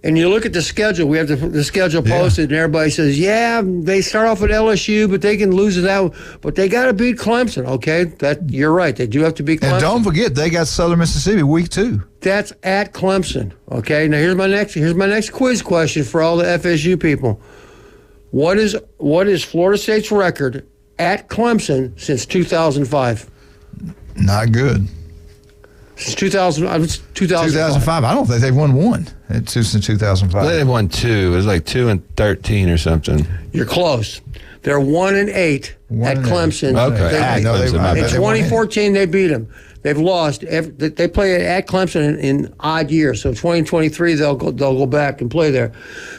And you look at the schedule. We have the schedule posted, and everybody says, yeah, they start off with LSU, but they can lose it out. But they got to beat Clemson, okay? You're right. They do have to beat Clemson. And don't forget, they got Southern Mississippi week 2. That's at Clemson, okay? Now, here's my next quiz question for all the FSU people. What is Florida State's record at Clemson since 2005? Not good. Since 2005. I don't think they've won one since 2005. They've won 2. It was like 2-13 or something. You're close. They're 1-8 at Clemson. Okay. In 2014, they beat them. They've lost. They play at Clemson in odd years. So 2023, they'll go back and play there.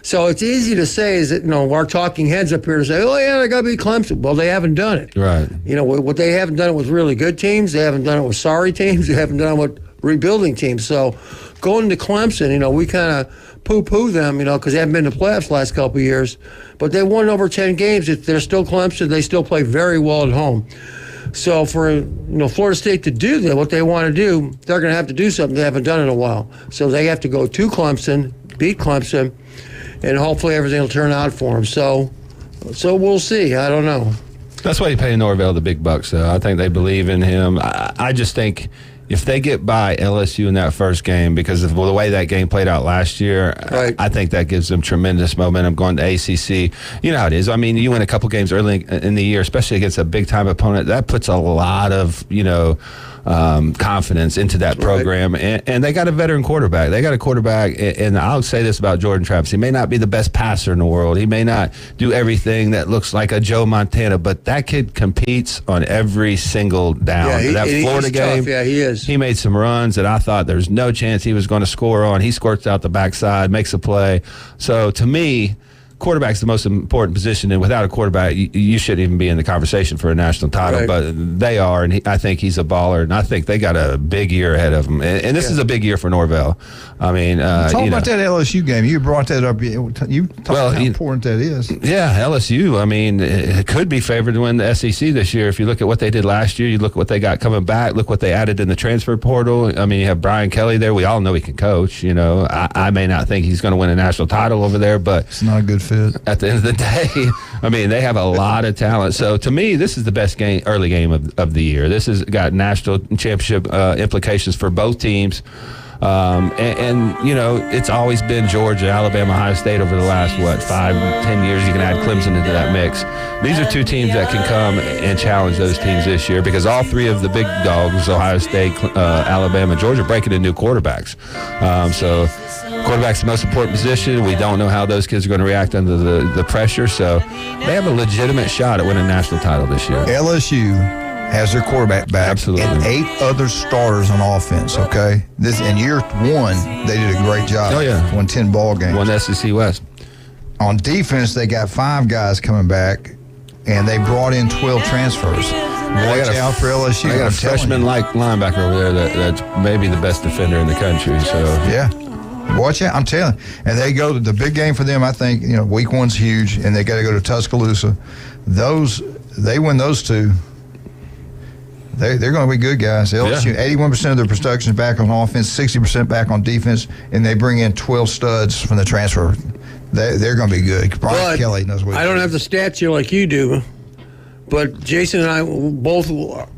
So it's easy to say is that, our talking heads up here to say, oh, yeah, they got to beat Clemson. Well, they haven't done it. Right. What they haven't done it with really good teams. They haven't done it with sorry teams. They haven't done it with rebuilding teams. So going to Clemson, we kind of poo-poo them, because they haven't been to the playoffs the last couple of years. But they won over 10 games. They're still Clemson. They still play very well at home. So for Florida State to do that, what they want to do, they're going to have to do something they haven't done in a while. So they have to go to Clemson, beat Clemson, and hopefully everything will turn out for them. So we'll see. I don't know. That's why you pay Norvell the big bucks, though. I think they believe in him. I just think if they get by LSU in that first game, because of the way that game played out last year, right, I think that gives them tremendous momentum going to ACC. You know how it is. I mean, you win a couple games early in the year, especially against a big-time opponent. That puts a lot of, confidence into that program. Right. And they got a veteran quarterback. They got a quarterback, and I'll say this about Jordan Travis. He may not be the best passer in the world. He may not do everything that looks like a Joe Montana, but that kid competes on every single down. Yeah, that Florida game, tough. Yeah, he is. He made some runs that I thought there's no chance he was going to score on. He squirts out the backside, makes a play. So to me, quarterback's the most important position, and without a quarterback, you shouldn't even be in the conversation for a national title. Right. But they are, and I think he's a baller, and I think they got a big year ahead of them. And this is a big year for Norvell. I mean, talk about that LSU game. You brought that up. You talked about how important that is. Yeah, LSU. I mean, it could be favored to win the SEC this year. If you look at what they did last year, you look at what they got coming back. Look what they added in the transfer portal. I mean, you have Brian Kelly there. We all know he can coach. I may not think he's going to win a national title over there, but it's not a good fit. At the end of the day, I mean, they have a lot of talent. So to me, this is the best early game of the year. This has got national championship implications for both teams. It's always been Georgia, Alabama, Ohio State over the last, 5-10 years. You can add Clemson into that mix. These are two teams that can come and challenge those teams this year, because all three of the big dogs, Ohio State, Alabama, Georgia, breaking in new quarterbacks. So quarterback's the most important position. We don't know how those kids are going to react under the pressure. So they have a legitimate shot at winning a national title this year. LSU has their quarterback back. Absolutely. And 8 other starters on offense, okay? In year 1, they did a great job. Oh, yeah. Won 10 ball games. Won SEC West. On defense, they got 5 guys coming back, and they brought in 12 transfers. Watch out for LSU. They got a freshman-like linebacker over there that's maybe the best defender in the country. So yeah. Watch out. I'm telling you. And they go to the big game for them, I think, week 1's huge, and they got to go to Tuscaloosa. They win those 2. They're going to be good guys. LSU, 81% of their production is back on offense, 60% back on defense, and they bring in 12 studs from the transfer. They're going to be good. Brian Kelly knows what. I don't have the stats here like you do, but Jason and I both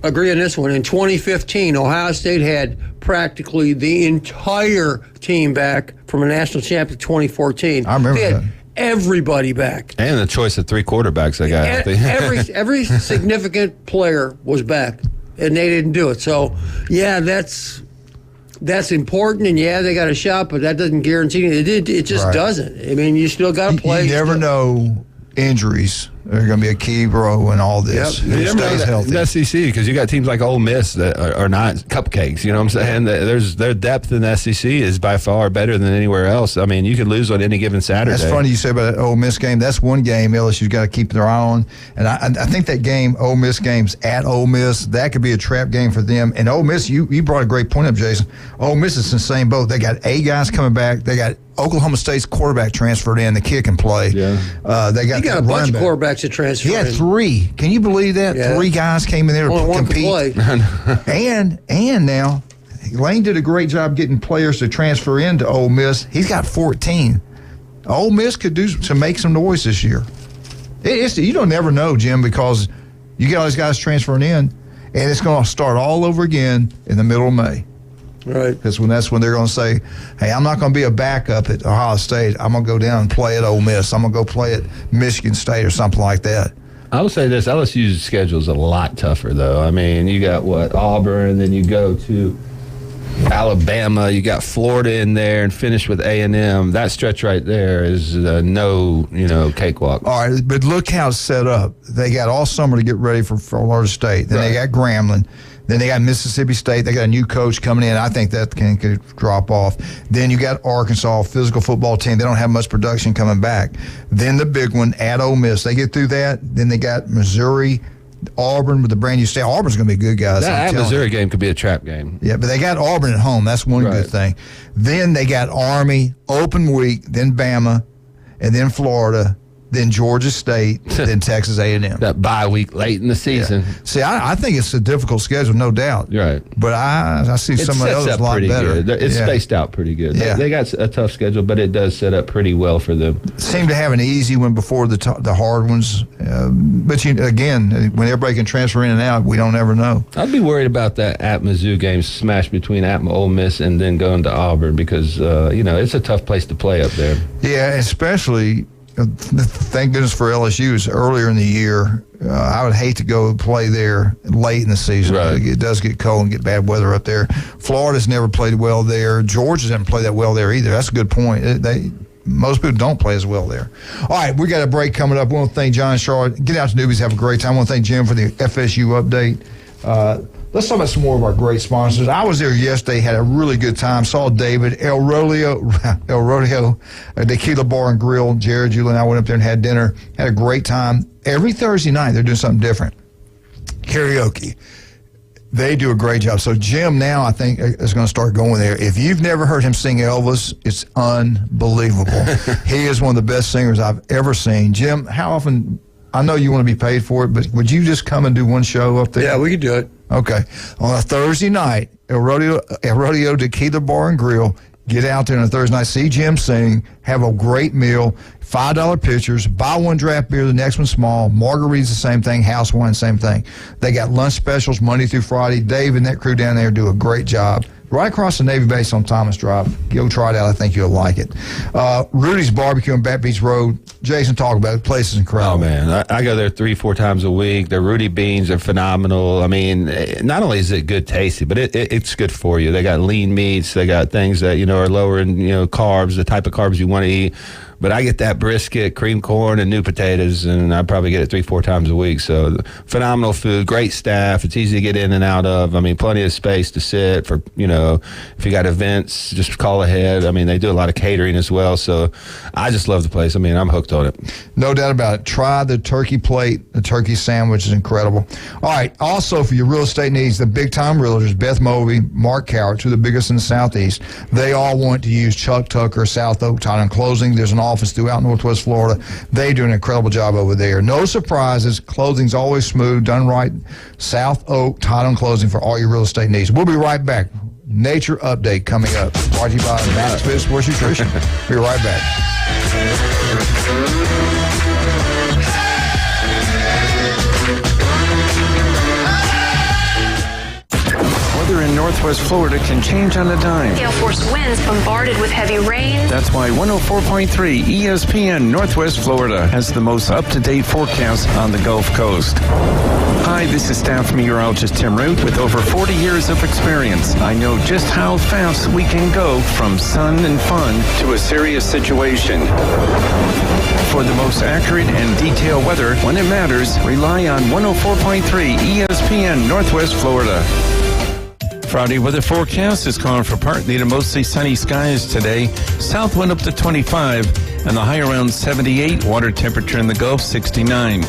agree on this one. In 2015, Ohio State had practically the entire team back from a national champion. 2014, I remember that. Everybody back, and the choice of 3 quarterbacks they got. every significant player was back, and they didn't do it. So, yeah, that's important, and yeah, they got a shot, but that doesn't guarantee it. It just doesn't. I mean, you still got to play. You never know injuries. They're going to be a key role in all this. Yep. Who stays healthy? The SEC, because you got teams like Ole Miss that are not cupcakes. You know what I'm saying? Their depth in the SEC is by far better than anywhere else. I mean, you could lose on any given Saturday. That's funny you say about that Ole Miss game. That's one game LSU's got to keep their eye on. And I think that game, Ole Miss games at Ole Miss, that could be a trap game for them. And Ole Miss, you brought a great point up, Jason. Ole Miss is in the same boat. They got 8 guys coming back. They got Oklahoma State's quarterback transferred in. The kid can play. Yeah. They got a bunch of quarterbacks that transferred in. He had 3. Can you believe that? Yeah. 3 guys came in there to compete. and now, Lane did a great job getting players to transfer into Ole Miss. He's got 14. Ole Miss could do to make some noise this year. You don't never know, Jim, because you get all these guys transferring in, and it's going to start all over again in the middle of May. Right. That's when they're going to say, hey, I'm not going to be a backup at Ohio State. I'm going to go down and play at Ole Miss. I'm going to go play at Michigan State or something like that. I would say this, LSU's schedule is a lot tougher, though. I mean, you got, Auburn, then you go to Alabama, you got Florida in there, and finish with A&M. That stretch right there is no cakewalk. All right, but look how it's set up. They got all summer to get ready for Florida State. Then they got Grambling. Then they got Mississippi State. They got a new coach coming in. I think that could drop off. Then you got Arkansas, physical football team. They don't have much production coming back. Then the big one at Ole Miss. They get through that. Then they got Missouri, Auburn with the brand new state. Auburn's going to be good, guys. That Missouri game could be a trap game. Yeah, but they got Auburn at home. That's one good thing. Then they got Army, open week, then Bama, and then Florida, then Georgia State, then Texas A&M. That bye week late in the season. Yeah. See, I think it's a difficult schedule, no doubt. Right. But I see some of the others a lot better. Good. It's spaced out pretty good. Yeah. They got a tough schedule, but it does set up pretty well for them. Seem to have an easy one before the hard ones. But again, when everybody can transfer in and out, we don't ever know. I'd be worried about that at Mizzou game smash between at Ole Miss and then going to Auburn because, it's a tough place to play up there. Yeah, especially... Thank goodness for LSU. Earlier in the year, I would hate to go play there late in the season. Right. It does get cold and get bad weather up there. Florida's never played well there. Georgia doesn't play that well there either. That's a good point. Most people don't play as well there. All right, we got a break coming up. We want to thank John Charlotte. Get out to Newbies. Have a great time. I want to thank Jim for the FSU update. Let's talk about some more of our great sponsors. I was there yesterday, had a really good time. Saw David, El Rodeo, Tequila Bar and Grill. Jared, Julie, and I went up there and had dinner. Had a great time. Every Thursday night, they're doing something different. Karaoke. They do a great job. So Jim now, I think, is going to start going there. If you've never heard him sing Elvis, it's unbelievable. He is one of the best singers I've ever seen. Jim, how often... I know you want to be paid for it, but would you just come and do one show up there? Yeah, we could do it. Okay. On a Thursday night, El Rodeo Tequila Bar and Grill, get out there on a Thursday night, see Jim sing, have a great meal, $5 pitchers, buy one draft beer, the next one small, margaritas the same thing, house wine same thing. They got lunch specials Monday through Friday. Dave and that crew down there do a great job. Right across the Navy base on Thomas Drive. Go try it out. I think you'll like it. Rudy's Barbecue on Back Beach Road. Jason, talk about it. The place is incredible. Oh, man. I go there 3-4 times a week. Their Rudy beans are phenomenal. I mean, not only is it good tasty, but it's good for you. They got lean meats. They got things that, are lower in, carbs, the type of carbs you want to eat. But I get that brisket, cream corn, and new potatoes, and I probably get it 3-4 times a week. So phenomenal food, great staff. It's easy to get in and out of. I mean, plenty of space to sit for, if you got events, just call ahead. I mean, they do a lot of catering as well. So I just love the place. I mean, I'm hooked on it. No doubt about it. Try the turkey plate. The turkey sandwich is incredible. All right. Also, for your real estate needs, the big-time realtors, Beth Movey, Mark Cowart, two of the biggest in the Southeast, they all want to use Chuck Tucker, South Oak Title and Closing. There's an office throughout Northwest Florida. They do an incredible job over there. No surprises. Closing's always smooth, done right. South Oak Title and Closing for all your real estate needs. We'll be right back. Nature Update coming up. Brought to you by Max Fit Sports Nutrition. Be right back. Weather in Northwest Florida can change on a dime. Gale force winds bombarded with heavy rain. That's why 104.3 ESPN Northwest Florida has the most up-to-date forecast on the Gulf Coast. Hi, this is staff meteorologist Tim Root with over 40 years of experience. I know just how fast we can go from sun and fun to a serious situation. For the most accurate and detailed weather when it matters, rely on 104.3 ESPN Northwest Florida. Friday weather forecast is calling for partly to mostly sunny skies today. South wind up to 25 and the high around 78. Water temperature in the Gulf 69.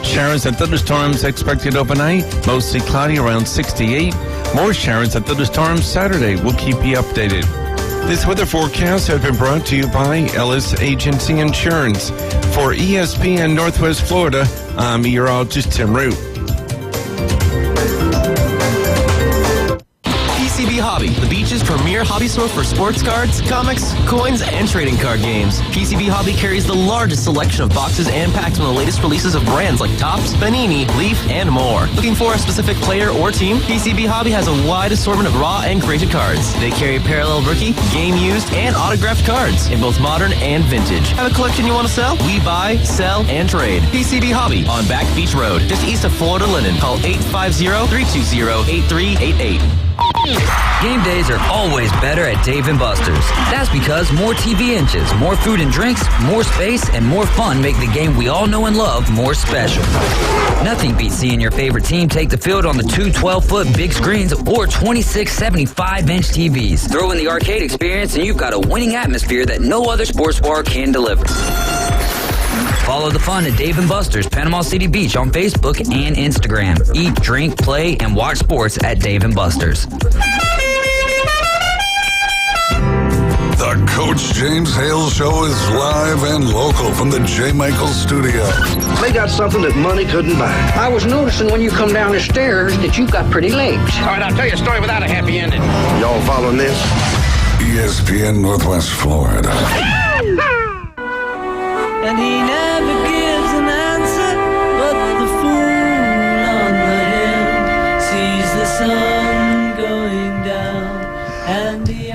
Showers and thunderstorms expected overnight. Mostly cloudy around 68. More showers and thunderstorms Saturday. We'll keep you updated. This weather forecast has been brought to you by Ellis Agency Insurance. For ESPN Northwest Florida, I'm meteorologist Tim Root. PCB Hobby, the beach's premier hobby store for sports cards, comics, coins, and trading card games. PCB Hobby carries the largest selection of boxes and packs from the latest releases of brands like Topps, Panini, Leaf, and more. Looking for a specific player or team? PCB Hobby has a wide assortment of raw and graded cards. They carry parallel rookie, game used, and autographed cards in both modern and vintage. Have a collection you want to sell? We buy, sell, and trade. PCB Hobby on Back Beach Road, just east of Florida Linen. Call 850-320-8388. Game days are always better at Dave & Buster's. That's because more TV inches, more food and drinks, more space, and more fun make the game we all know and love more special. Nothing beats seeing your favorite team take the field on the two 12-foot big screens or 26 75-inch TVs. Throw in the arcade experience and you've got a winning atmosphere that no other sports bar can deliver. Follow the fun at Dave & Buster's Panama City Beach on Facebook and Instagram. Eat, drink, play, and watch sports at Dave & Buster's. The Coach James Hale Show is live and local from the J. Michael Studio. They got something that money couldn't buy. I was noticing when you come down the stairs that you've got pretty legs. All right, I'll tell you a story without a happy ending. Y'all following this? ESPN Northwest Florida. And he never gives an answer, but the fool on the hill sees the sun going down and the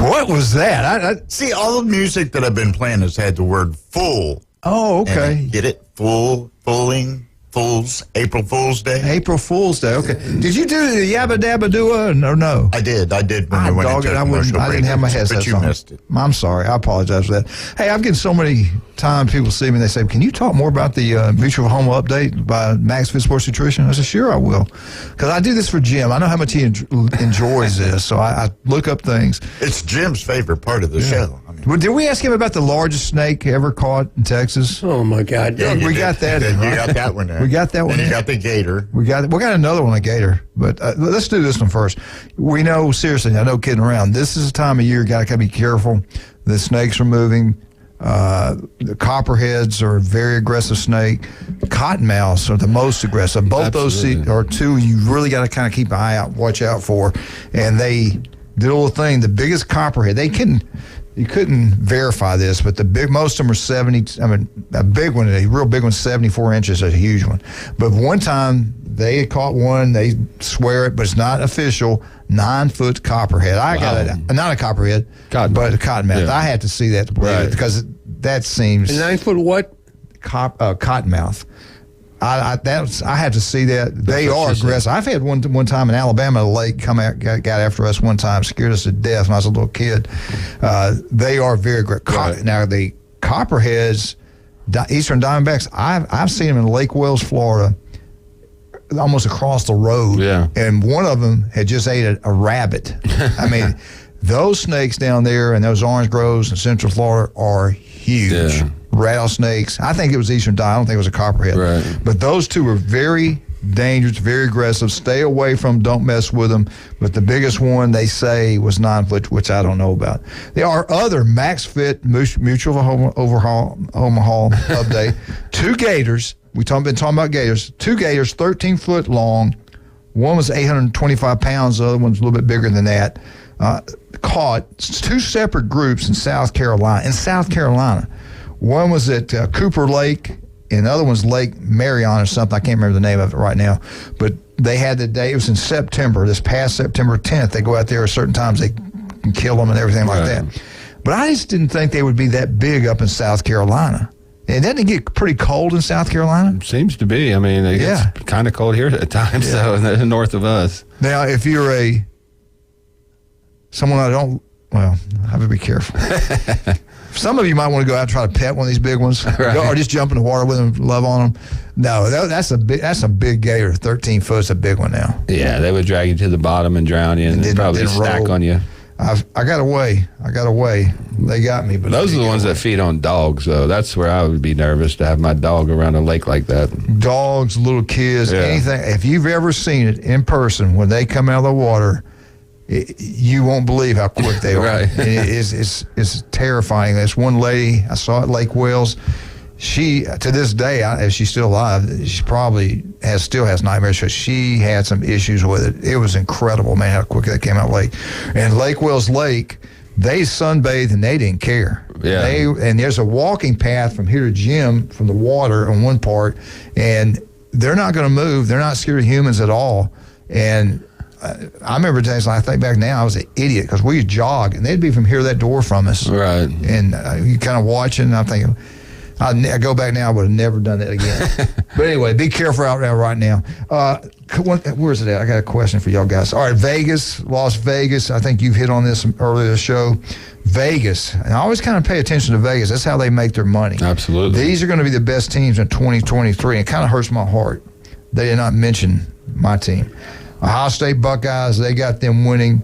What was that? See, all the music that I've been playing has had the word fool. Oh, okay. Get it? Fool, fooling, fools, April Fool's Day. April Fool's Day, okay. Did you do the Yabba Dabba Dua or no? I did when we went into commercial I break. didn't have my headset on. But you missed it. I'm sorry. I apologize for that. Hey, I'm getting so many times people see me and they say, can you talk more about the Mutual Home Update by Max Fit Sports Nutrition? I said, sure I will. Because I do this for Jim. I know how much he enjoys this, so I look up things. It's Jim's favorite part of the show. Well, did we ask him about the largest snake ever caught in Texas? Oh, my God. Yeah, we got that. You got that one there. We got that one. And you got the gator. We got another one, a gator. But let's do this one first. We know, seriously, I know kidding around, this is a time of year you got to be careful. The snakes are moving. The copperheads are a very aggressive snake. Cottonmouths are the most aggressive. Both those are two you really got to kind of keep an eye out, watch out for. And they did a little thing. The biggest copperhead, you couldn't verify this, but most of them are 70. I mean, a big one, a real big one, 74 inches, is a huge one. But one time they had caught one. They swear it, but it's not official. 9-foot copperhead. I got it. Not a copperhead, but a cottonmouth. Yeah. I had to see that to believe it because that seems. A 9-foot what? Cottonmouth. I had to see that. They are aggressive. I've had one time in Alabama, a lake got after us one time, scared us to death when I was a little kid. They are very aggressive. Right. Now, the copperheads, Eastern Diamondbacks, I've seen them in Lake Wales, Florida, almost across the road. Yeah. And one of them had just ate a rabbit. I mean, those snakes down there in those orange groves in Central Florida are huge. Yeah. Rattlesnakes. I think it was Eastern Diamond. I don't think it was a copperhead. Right. But those two were very dangerous, very aggressive. Stay away from them. Don't mess with them. But the biggest one they say was 9-foot, which I don't know about. There are other Max Fit Mutual Overhaul update. 2 gators. We've been talking about gators. 2 gators, 13 foot long. One was 825 pounds. The other one's a little bit bigger than that. Caught 2 separate groups in South Carolina. One was at Cooper Lake, and the other one's Lake Marion or something. I can't remember the name of it right now. But they had the day, it was in September, this past September 10th. They go out there at certain times, they can kill them and everything like that. But I just didn't think they would be that big up in South Carolina. And doesn't it get pretty cold in South Carolina? Seems to be. I mean, it gets kind of cold here at times, so north of us. Now, if you're someone I have to be careful. Some of you might want to go out and try to pet one of these big ones, or just jump in the water with them, love on them. No, that's a big gator. 13 foot is a big one now. Yeah, they would drag you to the bottom and drown you, and probably stack on you. I got away. They got me. But those are the ones that feed on dogs, though. That's where I would be nervous to have my dog around a lake like that. Dogs, little kids, anything. If you've ever seen it in person, when they come out of the water, you won't believe how quick they are. Right. It's terrifying. There's one lady I saw at Lake Wales. She, to this day, if she's still alive, she probably still has nightmares. So she had some issues with it. It was incredible, man, how quick they came out lake. And Lake Wales Lake, they sunbathed and they didn't care. Yeah. And there's a walking path from here to Jim from the water on one part, and they're not going to move. They're not scared of humans at all. And I remember days, I think back now, I was an idiot because we jog and they'd be from here, that door from us. Right. And you kind of watching, and I'm thinking, I go back now, I would have never done that again. But anyway, be careful out there right now. Where's it at? I got a question for y'all guys. All right, Vegas, Las Vegas. I think you've hit on this earlier in the show. Vegas. And I always kind of pay attention to Vegas. That's how they make their money. Absolutely. These are going to be the best teams in 2023. It kind of hurts my heart. They did not mention my team. Ohio State Buckeyes, they got them winning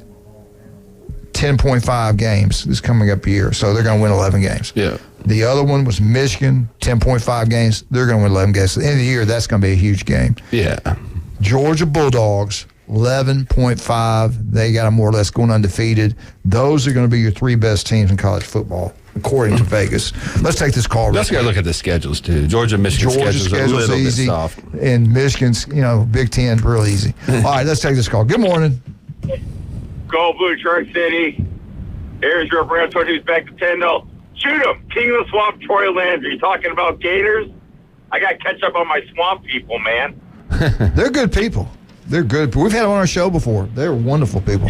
10.5 games this coming up year. So they're going to win 11 games. Yeah. The other one was Michigan, 10.5 games. They're going to win 11 games. At the end of the year, that's going to be a huge game. Yeah. Georgia Bulldogs, 11.5. They got them more or less going undefeated. Those are going to be your three best teams in college football, according to Vegas. Let's take this call. Let's go look at the schedules, too. Michigan schedules are a little easy, bit soft. And Michigan's, Big Ten, real easy. All right, let's take this call. Good morning. Go Blue Shark City. Here's your brand who's back to 10-0. Shoot him. King of the Swamp, Troy Landry. Talking about Gators? I got to catch up on my swamp people, man. They're good people. They're good. We've had them on our show before. They're wonderful people.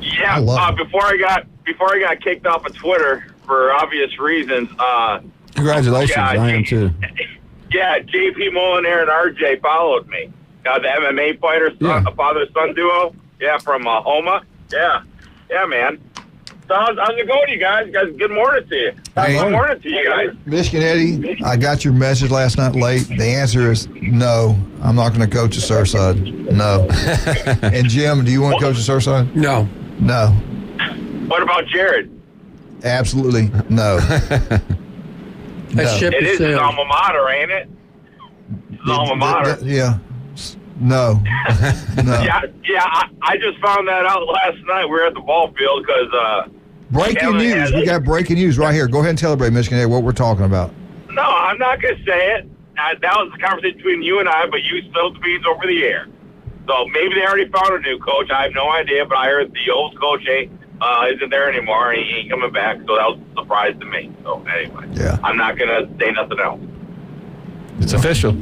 Yeah. Before I got kicked off of Twitter for obvious reasons. Congratulations. I am too. Yeah, JP Molinare and RJ followed me. The MMA fighter, father-son duo. Yeah, from Homa. Yeah, man. So how's it going to you guys? Good morning to you. Good morning to you guys. Michigan Eddie, I got your message last night late. The answer is no. I'm not going to coach at Surfside. No. And Jim, do you want to coach at Surfside? No. No. What about Jared? Absolutely no. It is his alma mater, ain't it? His alma mater. Yeah. No. No. Yeah. I just found that out last night. We were at the ball field because breaking news. We got breaking news right here. Go ahead and tell everybody, Michigan, what we're talking about. No, I'm not going to say it. That was the conversation between you and I, but you spilled the beans over the air. So maybe they already found a new coach. I have no idea, but I heard the old coach isn't there anymore, and he ain't coming back. So that was a surprise to me. So anyway, I'm not going to say nothing else. It's official.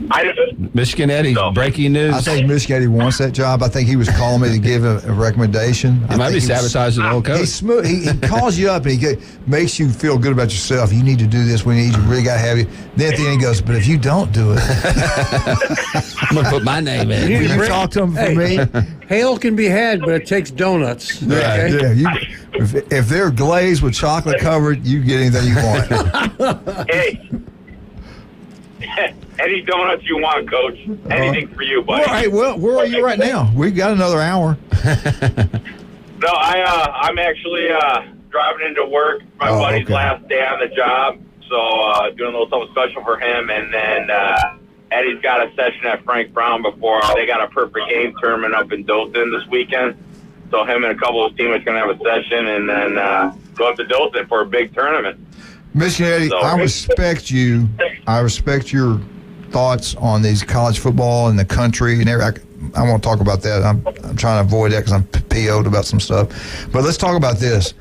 Michigan Eddie, breaking news. I think Michigan Eddie wants that job. I think he was calling me to give a recommendation. He might be sabotaging the whole coach. He's smooth. He calls you up and he makes you feel good about yourself. You need to do this. We need you. Really got to have you. Then at the end he goes, but if you don't do it, I'm going to put my name in. You talk to him for me. Hale can be had, but it takes donuts. Yeah, okay? yeah. If they're glazed with chocolate covered, you get anything you want. Hey. Any donuts you want, Coach. Anything for you, buddy. All right, well, where are you right now? We've got another hour. No, I'm actually driving into work. My buddy's last day on the job, so doing a little something special for him. And then Eddie's got a session at Frank Brown before they got a perfect game tournament up in Dothan this weekend. So him and a couple of teammates going to have a session and then go up to Dothan for a big tournament. Michigan Eddie, I respect you. I respect your thoughts on these college football and the country and everything. I won't talk about that. I'm trying to avoid that because I'm PO'd about some stuff. But let's talk about this.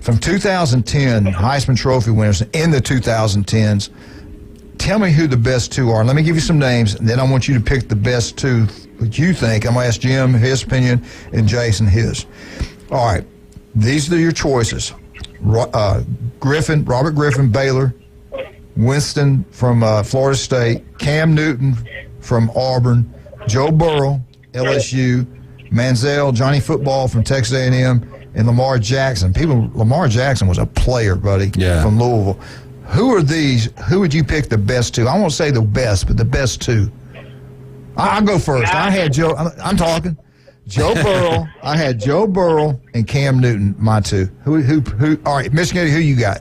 From 2010, Heisman Trophy winners in the 2010s, tell me who the best two are. Let me give you some names, and then I want you to pick the best two that you think. I'm going to ask Jim his opinion and Jason his. All right. These are your choices. Robert Griffin, Baylor. Winston from Florida State. Cam Newton from Auburn. Joe Burrow, LSU. Manziel, Johnny Football from Texas A&M. And Lamar Jackson. Lamar Jackson was a player, buddy, from Louisville. Who are these? Who would you pick the best two? I won't say the best, but the best two. I'll go first. I had Joe. I'm talking. Joe Burrow. I had Joe Burrow and Cam Newton, my two. Who? All right, Michigan, who you got?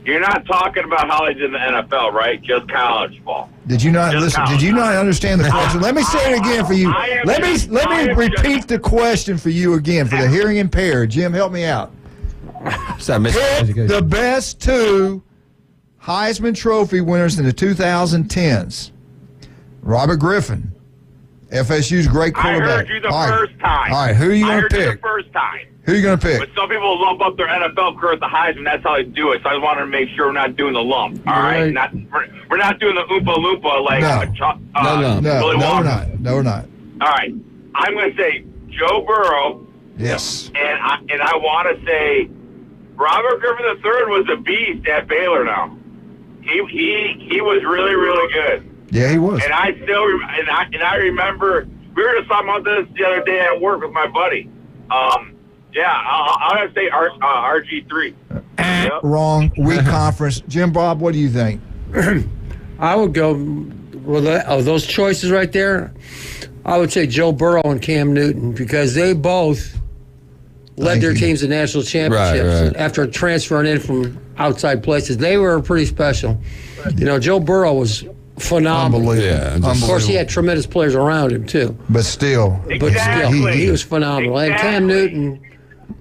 You're not talking about how they did in the NFL, right? Just college ball. Did you not listen? Did you not understand the question? Let me say it again for you. Let me repeat the question for you again for the hearing impaired. Jim, help me out. Pick the best two Heisman Trophy winners in the 2010s. Robert Griffin, FSU's great quarterback. I heard you the first time. All right, who are you going to pick? I heard you the first time. Who are you going to pick? But some people lump up their NFL career at the Heisman. That's how they do it. So I just wanted to make sure we're not doing the lump. All right? We're not doing the Oompa Loompa like No, we're not. All right. I'm going to say Joe Burrow. Yes. And I want to say Robert Griffin III was a beast at Baylor now. He was really, really good. Yeah, he was. And I still I remember we were just talking about this the other day at work with my buddy. I'll have to say RG3. Yep. Wrong. Weak conference. Jim Bob, what do you think? I would go with those choices right there. I would say Joe Burrow and Cam Newton because they both led their teams to national championships after transferring in from outside places. They were pretty special. You know, Joe Burrow was phenomenal. Unbelievable. Of course, he had tremendous players around him too. But still, he was phenomenal. And Cam Newton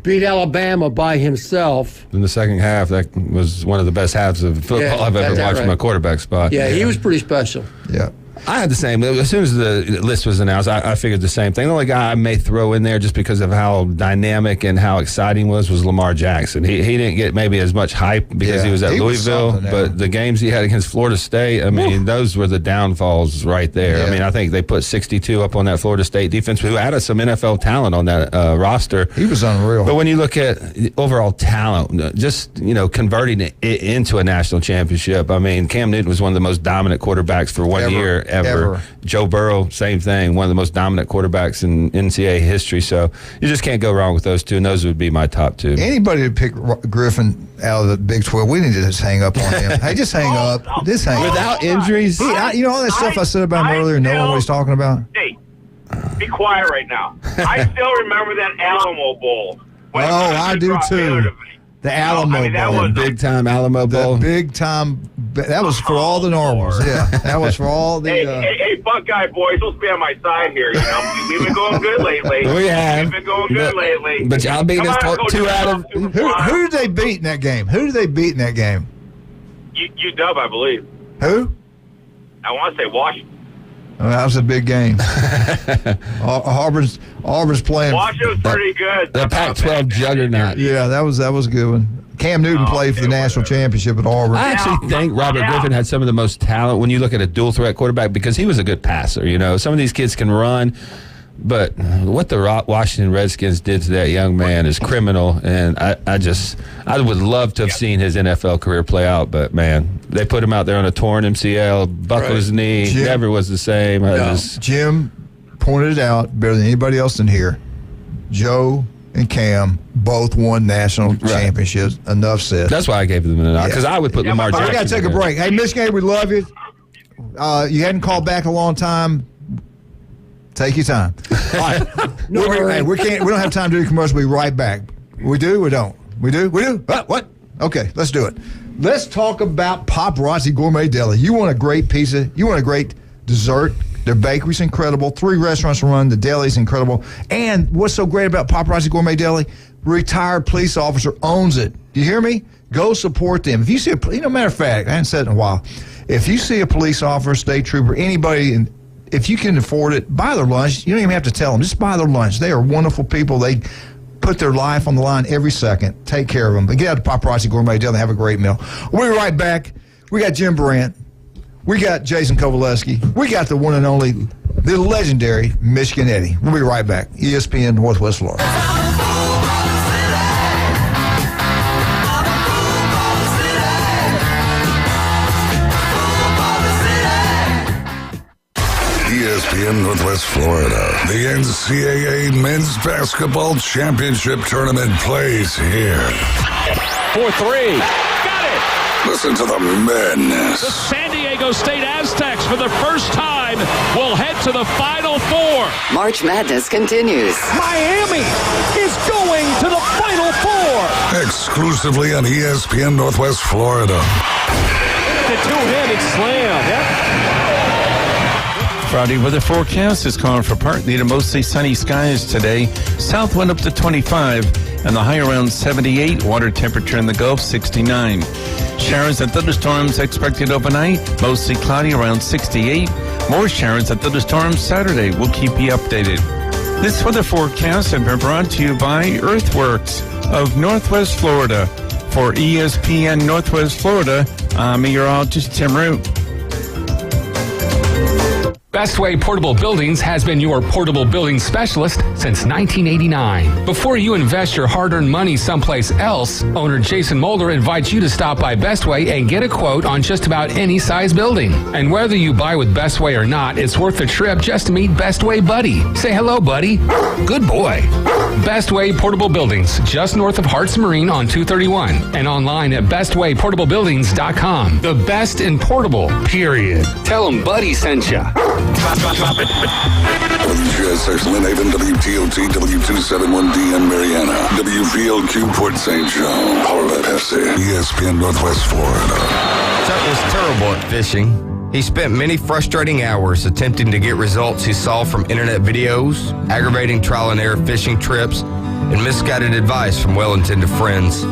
beat Alabama by himself. In the second half, that was one of the best halves of football I've ever watched from a quarterback spot. Yeah, he was pretty special. Yeah. I had the same. As soon as the list was announced, I figured the same thing. The only guy I may throw in there just because of how dynamic and how exciting was Lamar Jackson. He didn't get maybe as much hype because he was at Louisville, but the games he had against Florida State, I mean, those were the downfalls right there. Yeah. I mean, I think they put 62 up on that Florida State defense, who added some NFL talent on that roster. He was unreal. But when you look at overall talent, just, converting it into a national championship, I mean, Cam Newton was one of the most dominant quarterbacks for 1 year ever. Joe Burrow, same thing, one of the most dominant quarterbacks in NCAA history. So you just can't go wrong with those two, and those would be my top two. Anybody to pick Griffin out of the Big 12, we need to just hang up on him. Hey, just hang up. Just hang Without injuries? All that stuff I said about him earlier, knowing what he's talking about? Hey, be quiet right now. I still remember that Alamo Bowl. I do too. The Alamo Bowl. The big-time Alamo Bowl. The big-time. That was for all the normals. Yeah, that was for all the. Hey, Buckeye boys, supposed to be on my side here. We've been going good lately. We have. We've been going good lately. But y'all beat us 2 out of. Who did they beat in that game? UW, I believe. Who? I want to say Washington. That was a big game. Auburn's playing. Washington's pretty good. The Pac-12 juggernaut. Yeah, that was a good one. Cam Newton played for the national championship at Auburn. I actually think Robert Griffin had some of the most talent when you look at a dual threat quarterback because he was a good passer. Some of these kids can run, but what the Washington Redskins did to that young man is criminal. And I would love to have seen his NFL career play out, but man, they put him out there on a torn MCL, buckled his knee, never was the same. Jim pointed it out better than anybody else in here. Joe and Cam both won national championships. Enough said. That's why I gave them an because I would put Lamar Jackson. We got to take a break. Hey, Michigan, we love you. You hadn't called back a long time. Take your time. All right. We don't have time to do the commercial. We'll be right back. We do? We don't? We do? What? Okay, let's do it. Let's talk about Paparazzi Gourmet Deli. You want a great pizza? You want a great dessert? Their bakery's incredible. 3 restaurants run. The deli's incredible. And what's so great about Paparazzi Gourmet Deli? Retired police officer owns it. Do you hear me? Go support them. If you see matter of fact, I haven't said it in a while. If you see a police officer, state trooper, anybody, and if you can afford it, buy their lunch. You don't even have to tell them. Just buy their lunch. They are wonderful people. They put their life on the line every second. Take care of them. But get out to Paparazzi Gourmet Deli and have a great meal. We'll be right back. We got Jim Brandt. We got Jason Kovaleski. We got the one and only, the legendary Michigan Eddie. We'll be right back. ESPN Northwest Florida. ESPN Northwest Florida. The NCAA Men's Basketball Championship Tournament plays here. 4-3. Got it! Listen to the madness. The San Diego State Aztecs, for the first time, will head to the Final Four. March Madness continues. Miami is going to the Final Four. Exclusively on ESPN Northwest Florida. The two-handed slam. Yep. Friday weather forecast is calling for partly to mostly sunny skies today. South wind up to 25 and the high around 78. Water temperature in the Gulf 69. Showers and thunderstorms expected overnight. Mostly cloudy around 68. More showers and thunderstorms Saturday. We'll keep you updated. This weather forecast has been brought to you by Earthworks of Northwest Florida. For ESPN Northwest Florida, I'm meteorologist Tim Root. Bestway Portable Buildings has been your portable building specialist since 1989. Before you invest your hard-earned money someplace else, owner Jason Mulder invites you to stop by Bestway and get a quote on just about any size building. And whether you buy with Bestway or not, it's worth the trip just to meet Bestway Buddy. Say hello, buddy. Good boy. Bestway Portable Buildings, just north of Harts Marine on 231, and online at bestwayportablebuildings.com. The best in portable, period. Tell them Buddy sent ya. WGSX Lynn Haven, WTOT, W271DN Mariana, WVLQ Port St. John, powered by Pepsi, ESPN Northwest Florida. Chuck was terrible at fishing. He spent many frustrating hours attempting to get results he saw from internet videos, aggravating trial and error fishing trips, and misguided advice from well-intended friends.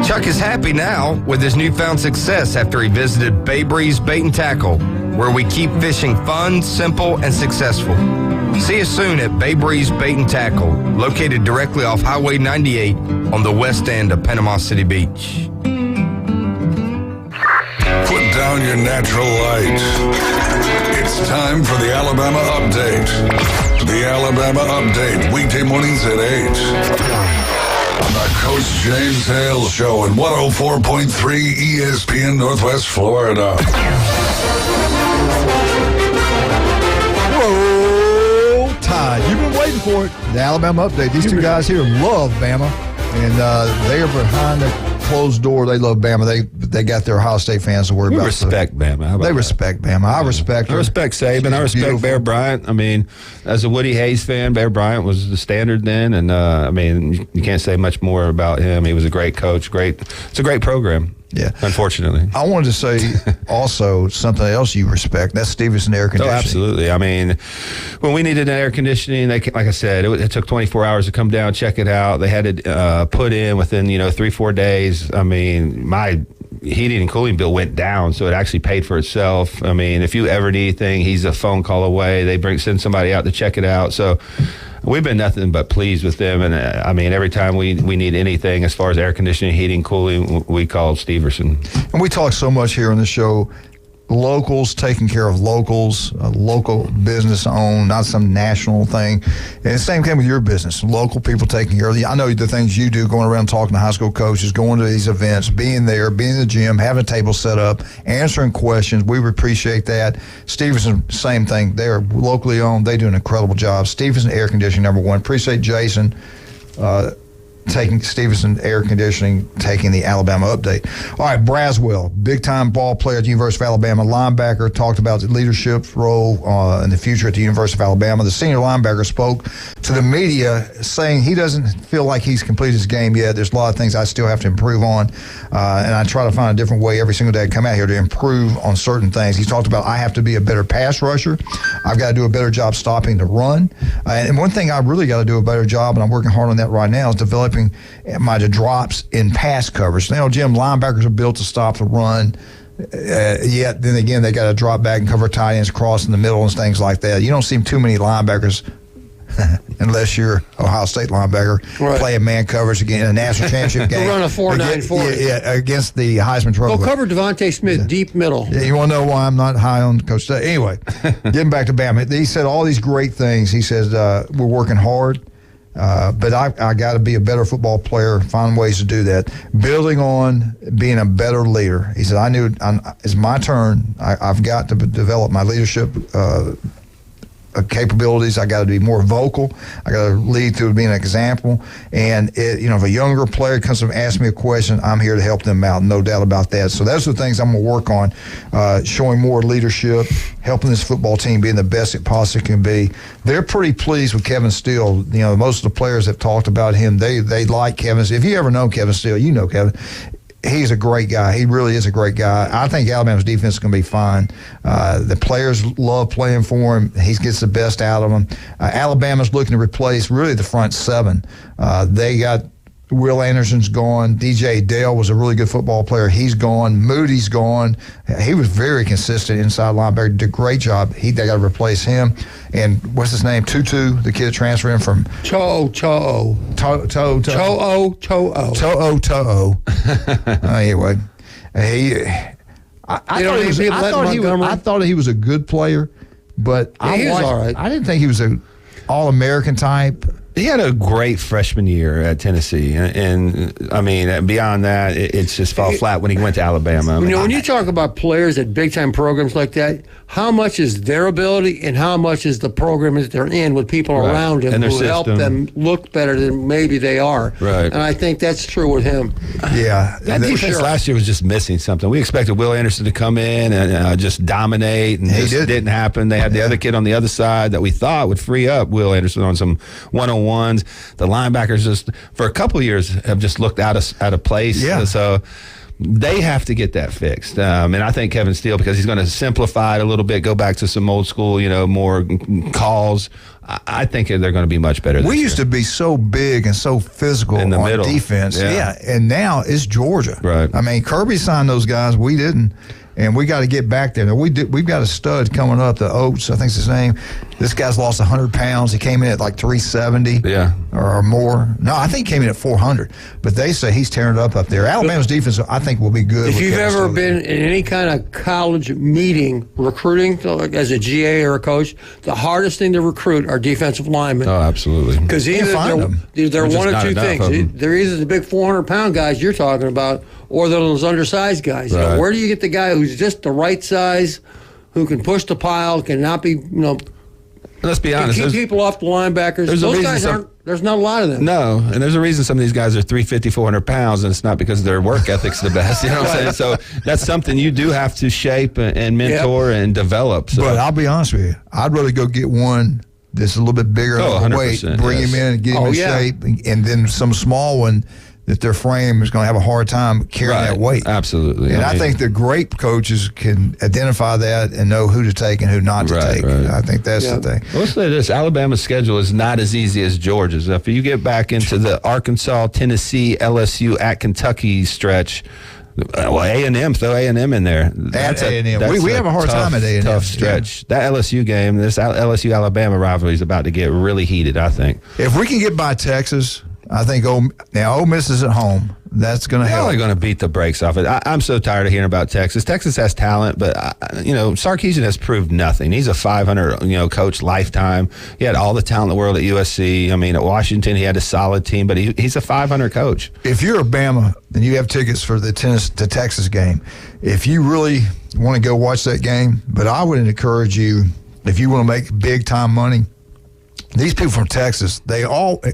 Chuck is happy now with his newfound success after he visited Bay Breeze Bait and Tackle, where we keep fishing fun, simple, and successful. See us soon at Bay Breeze Bait and Tackle, located directly off Highway 98 on the west end of Panama City Beach. Put down your natural light. It's time for the Alabama Update. The Alabama Update, weekday mornings at 8. On the Coach James Hale Show at 104.3 ESPN Northwest Florida. Whoa, Tide. You've been waiting for it. The Alabama Update. These two guys here love Bama, and they are behind the closed door. They love Bama. They got their Ohio State fans to worry about. We respect Bama. They respect Bama. I respect her. I respect Saban. I respect beautiful. Bear Bryant. I mean, as a Woody Hayes fan, Bear Bryant was the standard then, and I mean, you can't say much more about him. He was a great coach. It's a great program. Yeah. Unfortunately. I wanted to say also something else you respect. That's Stevenson Air Conditioning. Oh, absolutely. I mean, when we needed an air conditioning, like I said, it took 24 hours to come down, check it out. They had it put in within, 3-4 days. I mean, my heating and cooling bill went down, so it actually paid for itself. I mean, if you ever need anything, he's a phone call away. They send somebody out to check it out. So we've been nothing but pleased with them. And I mean, every time we need anything as far as air conditioning, heating, cooling, we call Steverson. And we talk so much here on the show, locals taking care of locals, local business owned, not some national thing. And the same thing with your business, local people taking care of you. I know the things you do, going around talking to high school coaches, going to these events, being there, being in the gym, having a table set up, answering questions. We appreciate that. Stevenson, same thing. They're locally owned. They do an incredible job. Stevenson Air Conditioning, number one. Appreciate Jason taking Stevenson Air Conditioning, taking the Alabama Update. All right, Braswell, big-time ball player at the University of Alabama, linebacker, talked about the leadership role in the future at the University of Alabama. The senior linebacker spoke to the media saying he doesn't feel like he's completed his game yet. There's a lot of things I still have to improve on, and I try to find a different way every single day to come out here to improve on certain things. He talked about, I have to be a better pass rusher. I've got to do a better job stopping the run. And one thing I really got to do a better job, and I'm working hard on that right now, is developing my drops in pass coverage. Jim, linebackers are built to stop the run. Yet then again, they got to drop back and cover tight ends, cross in the middle, and things like that. You don't see too many linebackers, unless you're Ohio State linebacker, playing man coverage again in a national championship game. Run a 4.940. Against the Heisman Trophy. Go cover Devontae Smith deep middle. Yeah, you want to know why I'm not high on Coach State? Anyway, getting back to Bama, he said all these great things. He says we're working hard. But I got to be a better football player, find ways to do that. Building on being a better leader. He said, it's my turn. I've got to develop my leadership capabilities. I got to be more vocal. I got to lead through being an example. And if a younger player comes up and asks me a question, I'm here to help them out. No doubt about that. So those are the things I'm going to work on, showing more leadership, helping this football team being the best it possibly can be. They're pretty pleased with Kevin Steele. Most of the players have talked about him. They like Kevin. If you ever know Kevin Steele, you know Kevin. He's a great guy. He really is a great guy. I think Alabama's defense is going to be fine. The players love playing for him. He gets the best out of them. Alabama's looking to replace really the front seven. They got Will Anderson's gone. DJ Dale was a really good football player. He's gone. Moody's gone. He was very consistent inside linebacker. Did a great job. They got to replace him. And what's his name? Tutu, the kid transferring from To'o. Anyway, I thought he was a good player, but he was all right. I didn't think he was an All-American type. He had a great freshman year at Tennessee, and I mean, beyond that, it's just fall flat when he went to Alabama. When you talk about players at big-time programs like that, how much is their ability and how much is the program that they're in with people around them who help them look better than maybe they are? Right. And I think that's true with him. Yeah. That defense last year was just missing something. We expected Will Anderson to come in and just dominate, and it didn't happen. They had the other kid on the other side that we thought would free up Will Anderson on some one-on-ones. The linebackers just for a couple of years have just looked out of place. Yeah. So they have to get that fixed. And I think Kevin Steele, because he's going to simplify it a little bit, go back to some old school, more calls. I think they're going to be much better. We used to be so big and so physical in the on middle. Defense. Yeah. And now it's Georgia. Right. I mean, Kirby signed those guys. We didn't. And we got to get back there. Now, we've got a stud coming up, the Oates, I think's his name. This guy's lost 100 pounds. He came in at like 370 or more. No, I think he came in at 400. But they say he's tearing it up there. Alabama's defense, I think, will be good. If you've ever been in any kind of college meeting, recruiting as a GA or a coach, the hardest thing to recruit are defensive linemen. Oh, absolutely. Because either they're one of two things. They're either the big 400-pound guys you're talking about, or they're those undersized guys. Right. Where do you get the guy who's just the right size, who can push the pile, cannot be, let's be honest, keep people off the linebackers? Those guys aren't. There's not a lot of them. No, and there's a reason some of these guys are 350, 400 pounds, and it's not because their work ethic's the best. You know what I'm saying? So that's something you do have to shape and mentor and develop. So. But I'll be honest with you, I'd rather go get one that's a little bit bigger weight, bring him in and get him in shape, and then some small one that their frame is going to have a hard time carrying that weight. Absolutely. And I think the great coaches can identify that and know who to take and who not to take. Right. I think that's the thing. Well, let's say this. Alabama's schedule is not as easy as Georgia's. If you get back into the Arkansas, Tennessee, LSU, at Kentucky stretch, well, A&M, throw A&M in there. That's A&M. We have a hard time at A&M. Tough stretch. Yeah. That LSU game, this LSU-Alabama rivalry is about to get really heated, I think. If we can get by Texas, I think Ole Miss is at home. That's going to help. They're going to beat the brakes off it. I'm so tired of hearing about Texas. Texas has talent, but Sarkisian has proved nothing. He's a 500 coach lifetime. He had all the talent in the world at USC. I mean, at Washington, he had a solid team, but he's a 500 coach. If you're a Bama and you have tickets for the Texas game, if you really want to go watch that game, but I would encourage you, if you want to make big time money. These people from Texas,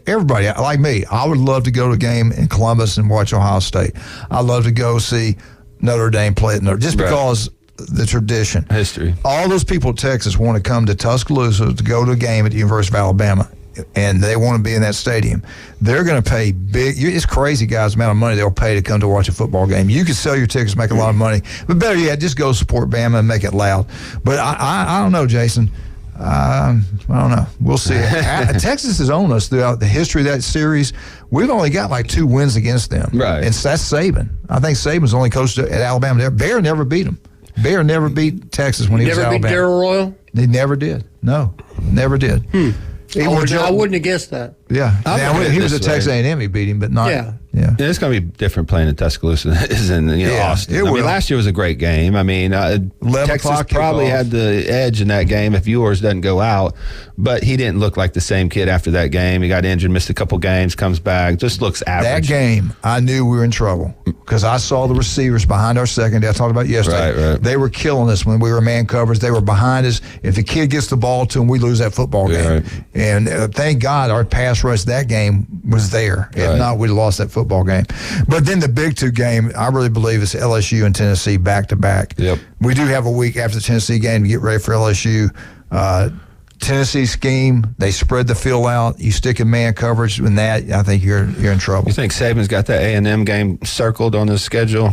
everybody like me, I would love to go to a game in Columbus and watch Ohio State. I'd love to go see Notre Dame play at Notre Dame, just because the tradition. History. All those people in Texas want to come to Tuscaloosa to go to a game at the University of Alabama, and they want to be in that stadium. They're going to pay big. It's crazy, guys, the amount of money they'll pay to come to watch a football game. You can sell your tickets, make a lot of money, but better yet, just go support Bama and make it loud. But I don't know, Jason. I don't know. We'll see. Texas has owned us throughout the history of that series. We've only got like 2 wins against them. Right. And that's Saban. I think Saban's only coached at Alabama. Bear never beat them. Bear never beat Texas when he was at Alabama. Never beat Darrell Royal? He never did. No, never did. I wouldn't have guessed that. Yeah. Now, he was at Texas A&M. He beat him, but not. Yeah. It's going to be different playing in Tuscaloosa than it is in Austin. I mean, last year was a great game. I mean, Texas probably had the edge in that game if yours doesn't go out, but he didn't look like the same kid after that game. He got injured, missed a couple games, comes back, just looks average. That game, I knew we were in trouble because I saw the receivers behind our secondary. I talked about yesterday. Right. They were killing us when we were man coverage. They were behind us. If the kid gets the ball to him, we lose that football game. Right. And thank God our pass rush that game was there. If not, we'd have lost that football game. But then the big 2 game, I really believe it's LSU and Tennessee back-to-back. Yep. We do have a week after the Tennessee game to get ready for LSU. Tennessee scheme, they spread the field out. You stick in man coverage in that, I think you're in trouble. You think Saban's got that A&M game circled on his schedule?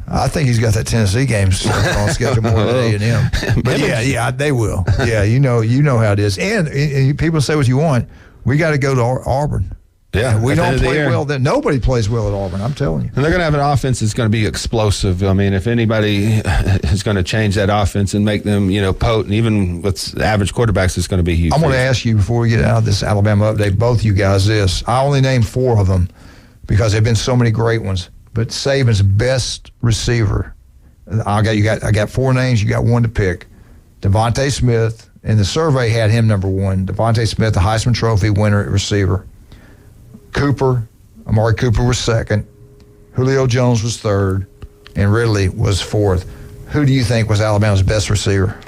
I think he's got that Tennessee game on schedule more than A&M. But yeah, they will. Yeah, you know how it is. And people say what you want. We got to go to Auburn. Yeah, we don't play well there. Nobody plays well at Auburn, I'm telling you. And they're going to have an offense that's going to be explosive. I mean, if anybody is going to change that offense and make them, potent, even with average quarterbacks, it's going to be huge. I'm going to ask you before we get out of this Alabama update, both you guys this. I only named 4 of them because there have been so many great ones. But Saban's best receiver, I got 4 names. You got 1 to pick. Devontae Smith and the survey had him number one. Devontae Smith, the Heisman Trophy winner at receiver. Amari Cooper was second. Julio Jones was third, and Ridley was fourth. Who do you think was Alabama's best receiver?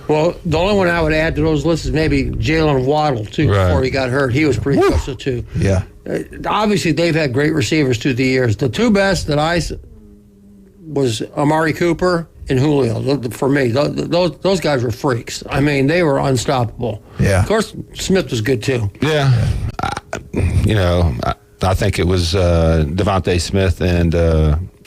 Well, the only one I would add to those lists is maybe Jalen Waddle, too, before he got hurt. He was pretty special, too. Yeah. Obviously, they've had great receivers through the years. The two best that was Amari Cooper and Julio. For me, those guys were freaks. I mean, they were unstoppable. Yeah. Of course, Smith was good, too. Yeah. I think it was Devontae Smith and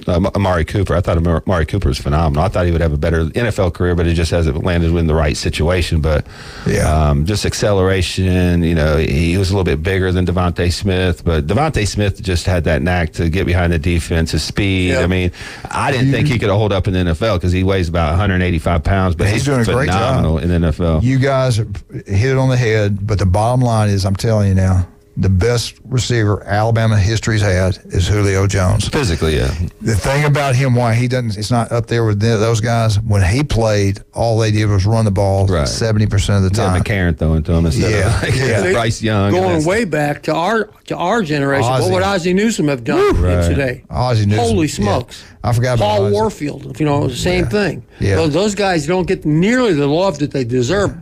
Amari Cooper. I thought Amari Cooper was phenomenal. I thought he would have a better NFL career, but it just hasn't landed in the right situation. But just acceleration, he was a little bit bigger than Devontae Smith, but Devontae Smith just had that knack to get behind the defense, his speed. Yep. I mean, I didn't think he could hold up in the NFL because he weighs about 185 pounds, but he's doing a great job in the NFL. You guys hit it on the head, but the bottom line is, I'm telling you now, the best receiver Alabama history's had is Julio Jones. Physically, yeah. The thing about him, why he doesn't, it's not up there with those guys. When he played, all they did was run the ball 70% of the time. Yeah, McCarron throwing to him instead of Bryce Young. Going way back to our generation, what would Ozzie Newsome have done today? Ozzie Newsome. Holy smokes. Yeah. I forgot about Paul Ozzie. Warfield, same thing. Yeah. Those guys don't get nearly the love that they deserve.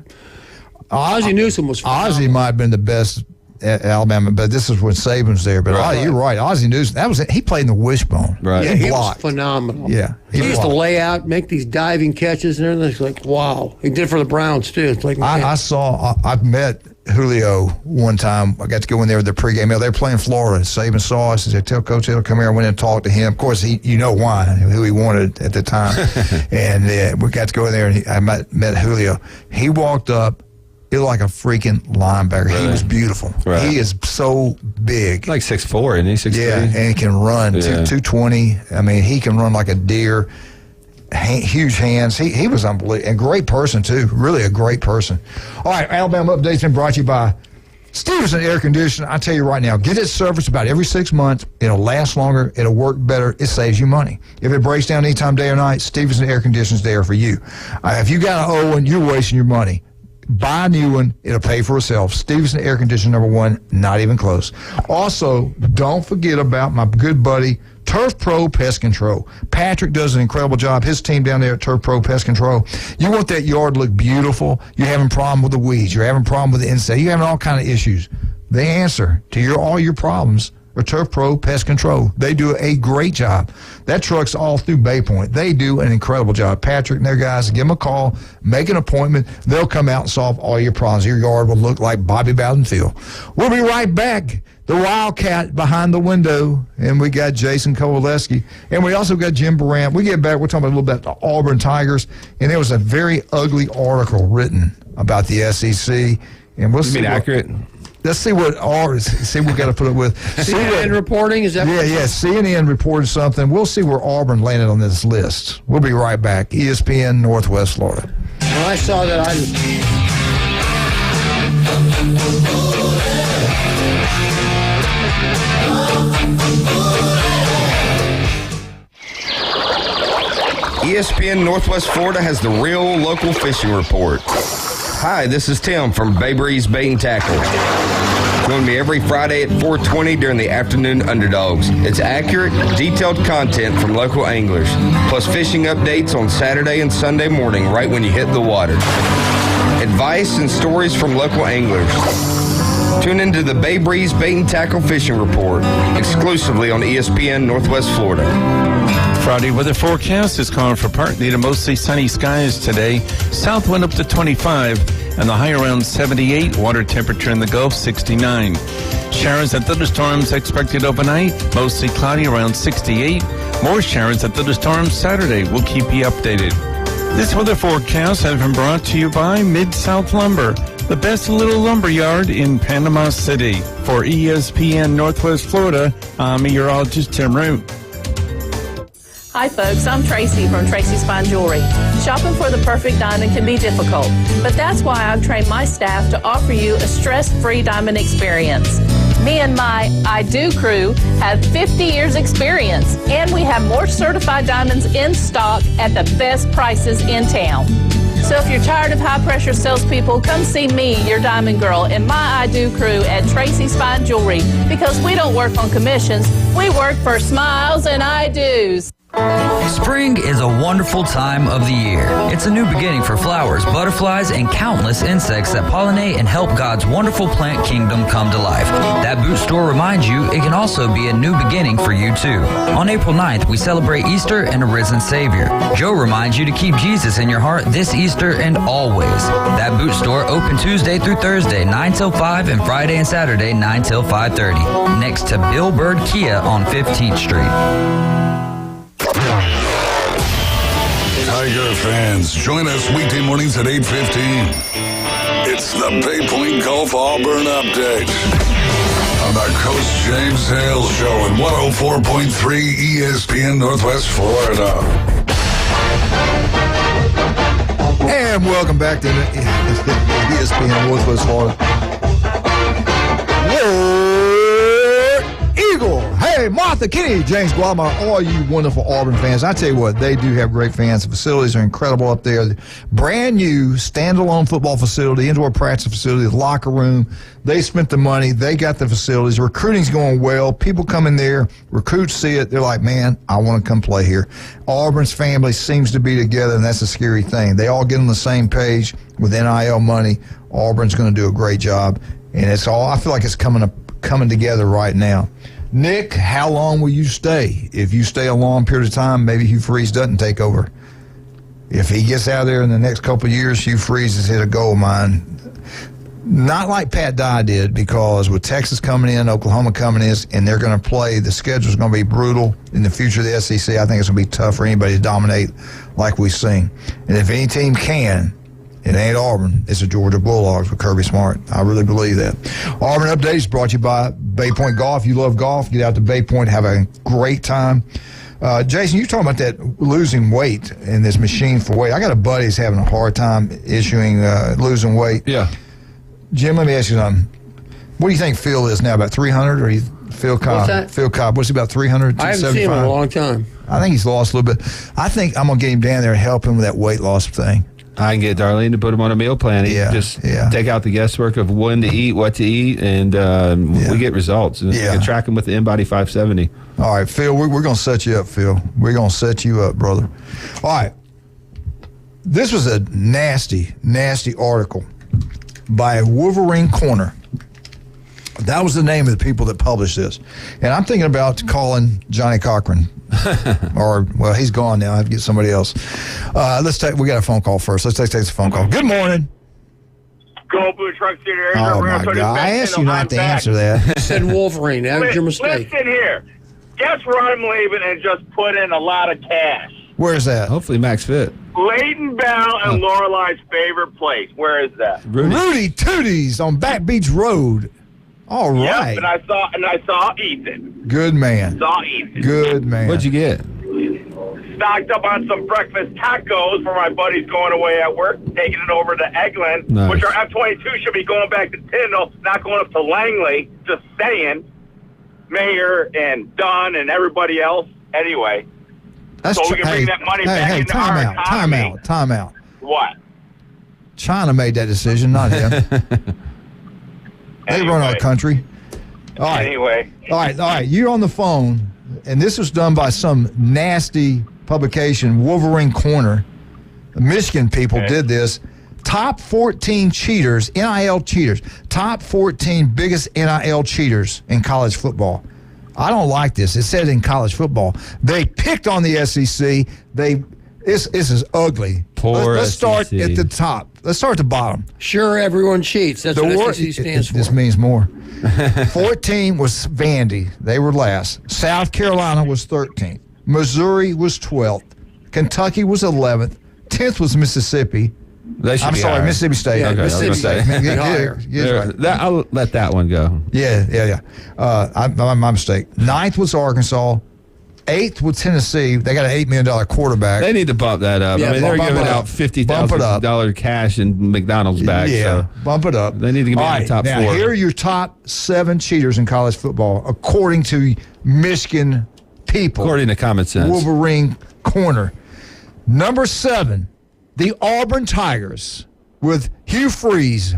Ozzie Newsome was phenomenal. Ozzie might have been the best at Alabama, but this is when Saban's there. But you're right, Ozzie Newsome. He played in the wishbone. Right, yeah, he was phenomenal. Yeah, he used to lay out, make these diving catches, and everything. It's like, wow. He did for the Browns too. It's like, I've met Julio one time. I got to go in there with their pregame meal. They were playing Florida. Saban saw us and said, "Tell Coach Hale, come here." I went in and talked to him. Of course, why, who he wanted at the time, and we got to go in there. And I met Julio. He walked up. He looked like a freaking linebacker. Right. He was beautiful. Right. He is so big. Like 6'4", isn't he? 6'3"? Yeah, and he can run 220. I mean, he can run like a deer. Huge hands. He was unbelievable. And great person, too. Really a great person. All right, Alabama Update's been brought to you by Stevenson Air Conditioning. I tell you right now, get it serviced about every 6 months. It'll last longer. It'll work better. It saves you money. If it breaks down anytime, day or night, Stevenson Air Conditioning's there for you. If you got an old one, you're wasting your money. Buy a new one. It'll pay for itself. Stevenson Air Conditioner #1, not even close. Also, don't forget about my good buddy, Turf Pro Pest Control. Patrick does an incredible job. His team down there at Turf Pro Pest Control. You want that yard to look beautiful. You're having a problem with the weeds. You're having a problem with the insect. You're having all kind of issues. The answer to all your problems are Turf Pro Pest Control. They do a great job. That truck's all through Bay Point. They do an incredible job. Patrick and their guys, give them a call, make an appointment. They'll come out and solve all your problems. Your yard will look like Bobby Bowden Field. We'll be right back. The Wildcat behind the window, and we got Jason Kowaleski, and we also got Jim Barant. We get back, we're talking a little bit about the Auburn Tigers, and there was a very ugly article written about the SEC. And we'll see. Accurate? Let's see what we got to put up with. CNN reporting, is that? Yeah. CNN reported something. We'll see where Auburn landed on this list. We'll be right back. ESPN, Northwest Florida. When I saw that, ESPN Northwest Florida has the real local fishing report. Hi, this is Tim from Bay Breeze Bait and Tackle. Join me every Friday at 4:20 during the afternoon Underdogs. It's accurate, detailed content from local anglers, plus fishing updates on Saturday and Sunday morning right when you hit the water. Advice and stories from local anglers. Tune into the Bay Breeze Bait and Tackle Fishing Report, exclusively on ESPN Northwest Florida. Friday weather forecast is calling for partly to mostly sunny skies today. South wind up to 25 and the high around 78. Water temperature in the Gulf 69. Showers and thunderstorms expected overnight. Mostly cloudy around 68. More showers and thunderstorms Saturday. We'll keep you updated. This weather forecast has been brought to you by Mid-South Lumber, the best little lumber yard in Panama City. For ESPN Northwest Florida, I'm meteorologist Tim Root. Hi folks, I'm Tracy from Tracy's Fine Jewelry. Shopping for the perfect diamond can be difficult, but that's why I've trained my staff to offer you a stress-free diamond experience. Me and my I Do crew have 50 years experience, and we have more certified diamonds in stock at the best prices in town. So if you're tired of high-pressure salespeople, come see me, your diamond girl, and my I Do crew at Tracy's Fine Jewelry, because we don't work on commissions. We work for smiles and I Do's. Spring is a wonderful time of the year. It's a new beginning for flowers, butterflies, and countless insects that pollinate and help God's wonderful plant kingdom come to life. That boot store reminds you it can also be a new beginning for you too. On April 9th, we celebrate Easter and a risen Savior. Joe reminds you to keep Jesus in your heart this Easter and always. That boot store open Tuesday through Thursday, 9 till 5, and Friday and Saturday, 9 till 5:30. Next to Bill Bird Kia on 15th Street. Tiger fans, join us weekday mornings at 8:15. It's the Bay Point Golf Auburn Update on the Coach James Hale Show at 104.3 ESPN Northwest Florida. And welcome back to ESPN Northwest Florida. Eagle. Hey, Martha, Kenny, James Guadamar, all you wonderful Auburn fans. I tell you what, they do have great fans. The facilities are incredible up there. Brand new standalone football facility, indoor practice facility, locker room. They spent the money. They got the facilities. Recruiting's going well. People come in there. Recruits see it. They're like, man, I want to come play here. Auburn's family seems to be together, and that's a scary thing. They all get on the same page with NIL money. Auburn's going to do a great job. And it's all, I feel like it's coming together right now. Nick, how long will you stay? If you stay a long period of time, maybe Hugh Freeze doesn't take over. If he gets out there in the next couple of years, Hugh Freeze has hit a gold mine. Not like Pat Dye did, because with Texas coming in, Oklahoma coming in, and they're going to play, the schedule's going to be brutal in the future of the SEC. I think it's going to be tough for anybody to dominate like we've seen. And if any team can, it ain't Auburn. It's the Georgia Bulldogs with Kirby Smart. I really believe that. Auburn Update is brought to you by Bay Point Golf. You love golf, get out to Bay Point, have a great time. Jason, you're talking about that losing weight in this machine for weight. I got a buddy who's having a hard time losing weight. Yeah. Jim, let me ask you something. What do you think Phil is now, about 300? Or Phil Cobb? What's that? Phil Cobb, what's he, about 300, I haven't seen him in a long time. I think he's lost a little bit. I think I'm going to get him down there and help him with that weight loss thing. I can get Darlene to put him on a meal plan. Just take out the guesswork of when to eat, what to eat, and we get results. And can track him with the InBody 570. All right, Phil, we're going to set you up, Phil. We're going to set you up, brother. All right. This was a nasty, nasty article by Wolverine Corner. That was the name of the people that published this. And I'm thinking about calling Johnny Cochran. Well, he's gone now. I have to get somebody else. We got a phone call first. Let's take this phone call. Good morning. Go Blue Truck City area. Oh, my God. I asked you not to answer that. You said Wolverine. That was your mistake. Listen here. Guess where I'm leaving and just put in a lot of cash? Where's that? Hopefully Max Fit. Leighton Bell and Lorelei's favorite place. Where is that? Rudy Tooties on Back Beach Road. All right. Yep, and I saw Ethan. Good man. Saw Ethan. Good man. What'd you get? Stocked up on some breakfast tacos for my buddies going away at work, taking it over to Eglin, Nice. which our F-22 should be going back to Tyndall, not going up to Langley, just saying. Mayor and Dunn and everybody else. Anyway, so we can bring that money back into our economy. Time out. What? China made that decision, not him. They run our country. All right. Anyway. All right. You're on the phone, and this was done by some nasty publication, Wolverine Corner. The Michigan people did this. Top 14 cheaters, NIL cheaters. Top 14 biggest NIL cheaters in college football. I don't like this. It said in college football. They picked on the SEC. This is ugly. Let's start at the top. Let's start at the bottom. Sure, everyone cheats. That's what SEC stands for. This means more. 14 was Vandy. They were last. South Carolina was 13th. Missouri was 12th. Kentucky was 11th. 10th was Mississippi. Mississippi State. Okay, Mississippi State. I'll let that one go. Yeah. My mistake. 9th was Arkansas. 8th with Tennessee. They got an $8 million quarterback. They need to bump that up. Yeah, they're giving out $50,000 cash in McDonald's bags. Yeah, so bump it up. They need to give me the top now, 4. Here are your top 7 cheaters in college football, according to Michigan people. According to common sense. Wolverine Corner. Number 7, The Auburn Tigers, with Hugh Freeze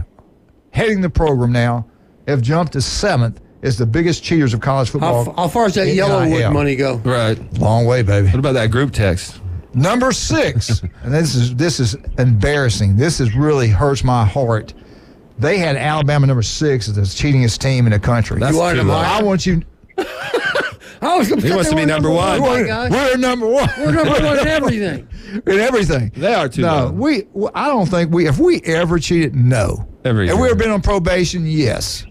heading the program now, have jumped to 7th as the biggest cheaters of college football. How far does that Yellowwood money go? Right. Long way, baby. What about that group text? Number 6, and this is embarrassing. This is really hurts my heart. They had Alabama number 6 as the cheatingest team in the country. That's too low. I want you. He wants to be number 1. We're number 1. We're number 1 in everything. In everything. They are too low. No, I don't think if we ever cheated, no. Every year. Have we ever been on probation? Yes.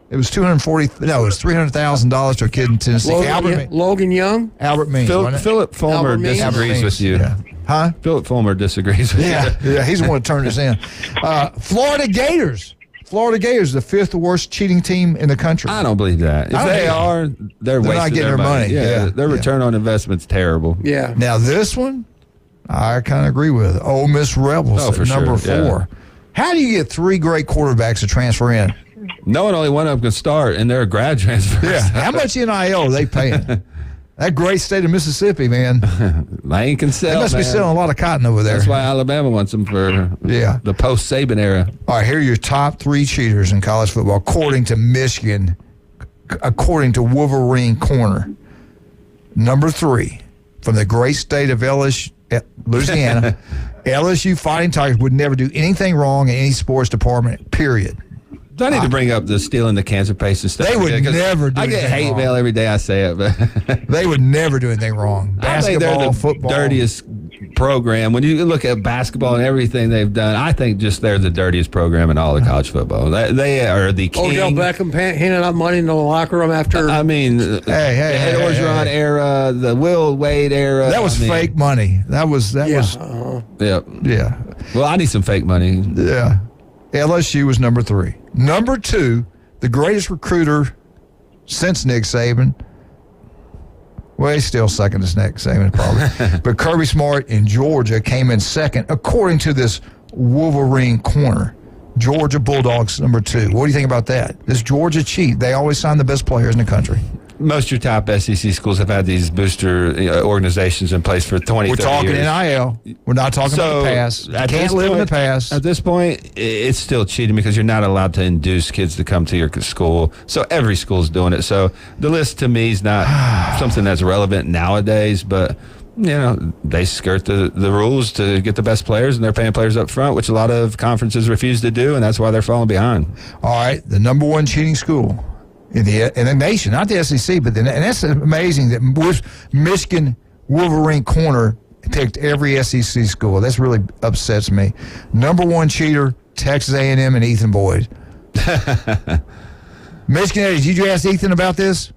It was $300,000 to a kid in Tennessee. Logan Young? Albert Means. Philip Fulmer disagrees with you. Huh? Philip Fulmer disagrees with you. Yeah, he's the one that turned us in. Florida Gators. Florida Gators, the 5th worst cheating team in the country. I don't believe that. If they are, they're wasting not getting their money. Yeah, their return on investment's terrible. Yeah. Now this one, I kind of agree with. Ole Miss Rebels at number 4. Yeah. How do you get 3 great quarterbacks to transfer in? Knowing only one of them can start, and they're a grad transfer. Yeah. How much NIL are they paying? That great state of Mississippi, man. Lane can sell. They must be selling a lot of cotton over there. That's why Alabama wants them for the post-Saban era. All right, here are your top 3 cheaters in college football, according to Michigan, according to Wolverine Corner. Number 3, from the great state of Louisiana, LSU Fighting Tigers would never do anything wrong in any sports department, period. Do I need to bring up the stealing the cancer paste and stuff? They would never do anything wrong. I get hate mail every day I say it, but they would never do anything wrong. Basketball, they're the football. dirtiest program. When you look at basketball and everything they've done, I think just they're the dirtiest program in all of college football. They are the king. Odell Beckham handing out money in the locker room after. I mean, the Ed Orgeron era, the Will Wade era. That was fake money. That was. Yep. Yeah. Well, I need some fake money. Yeah. LSU was number 3. Number 2, the greatest recruiter since Nick Saban. Well, he's still second to Nick Saban, probably. But Kirby Smart in Georgia came in second, according to this Wolverine Corner. Georgia Bulldogs, number 2. What do you think about that? This Georgia cheat. They always sign the best players in the country. Most of your top SEC schools have had these booster organizations in place for 20, We're 30 talking years. NIL. We're not talking about the past. You can't live in the past. At this point, it's still cheating because you're not allowed to induce kids to come to your school. So every school's doing it. So the list to me is not something that's relevant nowadays, but they skirt the rules to get the best players, and they're paying players up front, which a lot of conferences refuse to do, and that's why they're falling behind. All right, the number 1 cheating school in the nation, not the SEC, but and that's amazing that Michigan Wolverine Corner picked every SEC school. That's really upsets me. Number 1 cheater, Texas A&M and Ethan Boyd. Michigan, did you ask Ethan about this?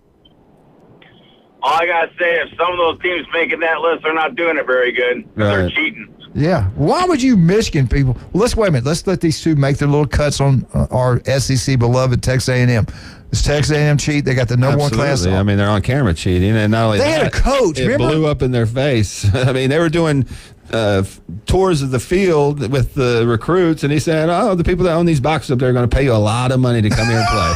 All I got to say, if some of those teams making that list are not doing it very good, they're cheating. Yeah. Why would you Michigan people? Well, let's wait a minute. Let's let these 2 make their little cuts on our SEC beloved Texas A&M. Does Texas A&M cheat? They got the number 1 class. I mean, they're on camera cheating, and not only they had a coach. It blew up in their face. I mean, they were doing tours of the field with the recruits, and he said, the people that own these boxes up there are going to pay you a lot of money to come here and play.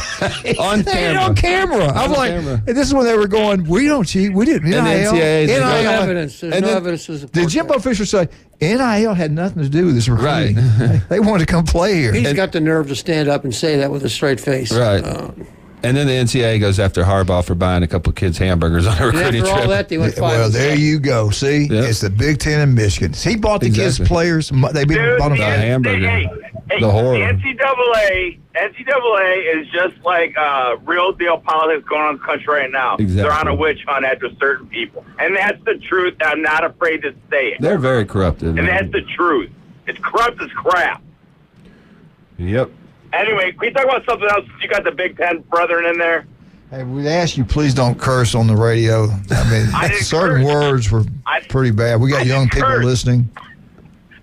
on camera. On camera. I'm like, and this is when they were going, we don't cheat. We didn't. And NIL. There's no evidence. There's no evidence to support Did Jimbo Fisher say, NIL had nothing to do with this recruiting? Right. They wanted to come play here. He's got the nerve to stand up and say that with a straight face. Right. And then the NCAA goes after Harbaugh for buying a couple of kids' hamburgers on a recruiting trip. All that, they went 5. Well, there you go. See, it's the Big Ten in Michigan. He bought the kids' players. They bought them the hamburger. The horror. The NCAA is just like real deal politics going on in the country right now. Exactly. They're on a witch hunt after certain people, and that's the truth. I'm not afraid to say it. They're very corrupted, and that's the truth. It's corrupt as crap. Yep. Anyway, can we talk about something else? You got the Big Ten brethren in there. Hey, we ask you please don't curse on the radio. I mean, certain words were pretty bad. We got young people listening.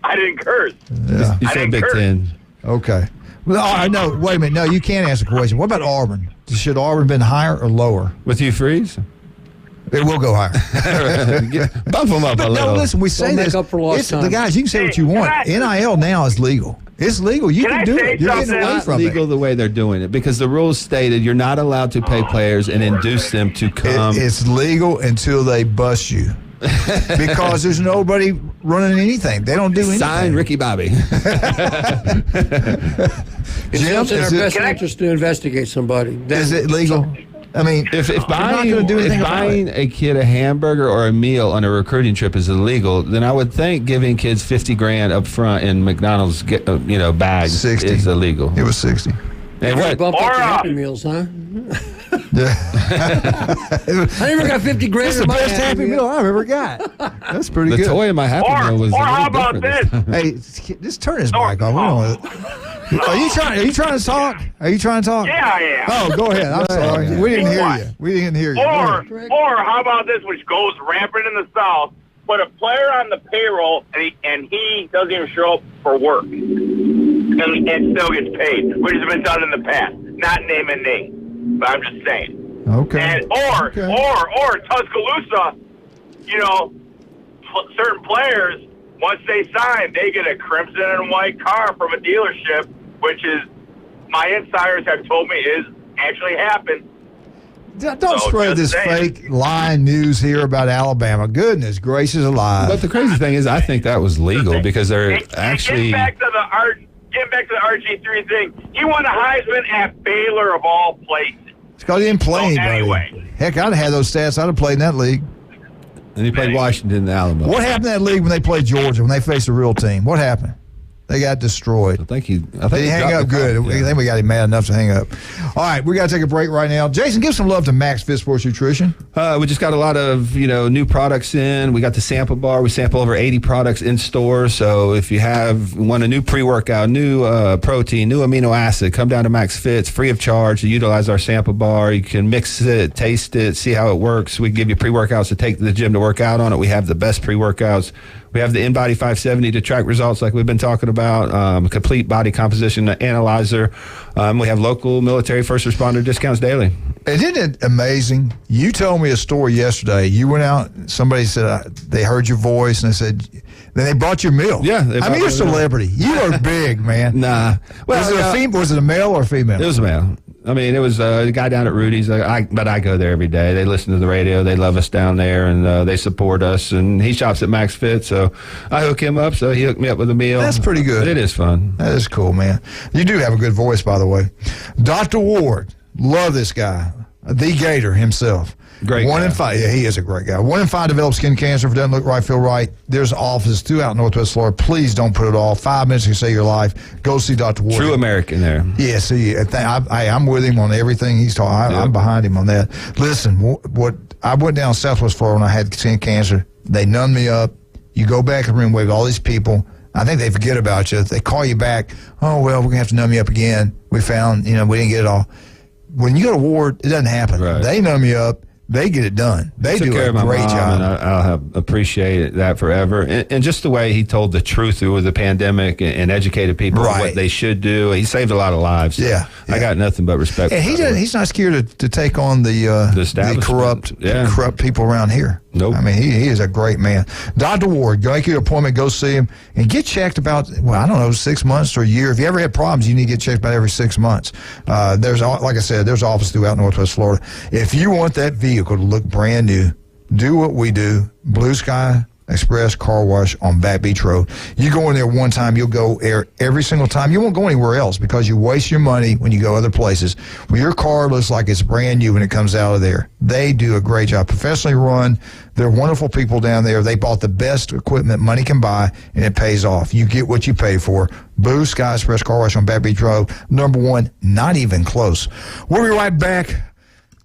I didn't curse. Yeah. You said Big Ten. Okay. Well, I know. Wait a minute. No, you can't ask a question. What about Auburn? Should Auburn been higher or lower? With you, Freeze? It will go higher. Bump them up a little. No, listen, we say this. The guys, you can say what you want. NIL now is legal. It's legal. You can do it. You're getting away from it. It's legal the way they're doing it because the rules stated you're not allowed to pay players and induce them to come. It's legal until they bust you. because there's nobody running anything. They don't do anything. Sign Ricky Bobby. It's in our best interest to investigate somebody. Is it legal? I mean, if buying a kid a hamburger or a meal on a recruiting trip is illegal, then I would think giving kids $50,000 up front in McDonald's bags is illegal. It was 60. And what? Bumped up the Happy Meals, huh? Yeah. I never got $50,000. That's the best Happy Meal I ever got. That's pretty good. The toy in my Happy Meal was. Or how about this? Hey, just turn his mic off. Are you trying to talk? Are you trying to talk? Yeah, I am. Oh, go ahead. I'm sorry. We didn't hear you. Or how about this, which goes rampant in the South? Put a player on the payroll and he doesn't even show up for work and still gets paid, which has been done in the past. Not name and name, but I'm just saying. Okay. And or Tuscaloosa, certain players, once they sign, they get a crimson and white car from a dealership, which is, my insiders have told me, is actually happened. Don't spread this fake lying news here about Alabama. Goodness gracious alive. But the crazy thing is, I think that was legal because they're actually. Getting back to the RG3 thing, he won a Heisman at Baylor of all places. It's because he didn't play anybody. Anyway. Heck, I'd have had those stats. I'd have played in that league. And he played Washington and Alabama. What happened in that league when they played Georgia, when they faced a real team? What happened? They got destroyed. I think he hang up good. I think we got him mad enough to hang up. All right, we got to take a break right now. Jason, give some love to Max Fit Sports Nutrition. We just got a lot of new products in. We got the sample bar. We sample over 80 products in store. So if you want a new pre-workout, new protein, new amino acid, come down to Max Fit. It's free of charge to utilize our sample bar. You can mix it, taste it, see how it works. We give you pre-workouts to take to the gym to work out on it. We have the best pre-workouts. We have the InBody 570 to track results like we've been talking about, complete body composition analyzer. We have local military first responder discounts daily. Isn't it amazing? You told me a story yesterday. You went out, somebody said they heard your voice, and they said, then they brought you a meal. Yeah. You're a celebrity. You are big, man. Nah. Well, was it a male or a female? It was a male. I mean, it was a guy down at Rudy's, but I go there every day. They listen to the radio. They love us down there, and they support us. And he shops at Max Fit, so I hook him up, so he hooked me up with a meal. That's pretty good. But it is fun. That is cool, man. You do have a good voice, by the way. Dr. Ward, love this guy. The Gator himself. Great 1 in 5. Yeah, he is a great guy. 1 in 5 develop skin cancer. If it doesn't look right, feel right. There's offices throughout Northwest Florida. Please don't put it off. 5 minutes can save your life. Go see Dr. Ward. True American there. Yeah, see, I'm with him on everything he's talking. I'm behind him on that. Listen, what I went down Southwest Florida when I had skin cancer. They numbed me up. You go back in the room with all these people. I think they forget about you. They call you back. Oh, well, we're going to have to numb you up again. We found, we didn't get it all. When you go to Ward, it doesn't happen. Right. They numb you up. They get it done. They do a great job. And I'll appreciate that forever. And just the way he told the truth through the pandemic and educated people on what they should do. He saved a lot of lives. Yeah. I got nothing but respect and for he's not scared to take on the corrupt people around here. Nope. I mean, he is a great man. Dr. Ward, go make your appointment, go see him, and get checked about, 6 months or a year. If you ever had problems, you need to get checked about every 6 months. There's, like I said, there's office throughout Northwest Florida. If you want that vehicle to look brand new, do what we do. Blue Sky Express Car Wash on Back Beach Road. You go in there one time, you'll go every single time. You won't go anywhere else because you waste your money when you go other places. Well, your car looks like it's brand new when it comes out of there. They do a great job. Professionally run. They're wonderful people down there. They bought the best equipment money can buy, and it pays off. You get what you pay for. Blue Sky Express Car Wash on Back Beach Road. Number 1, not even close. We'll be right back.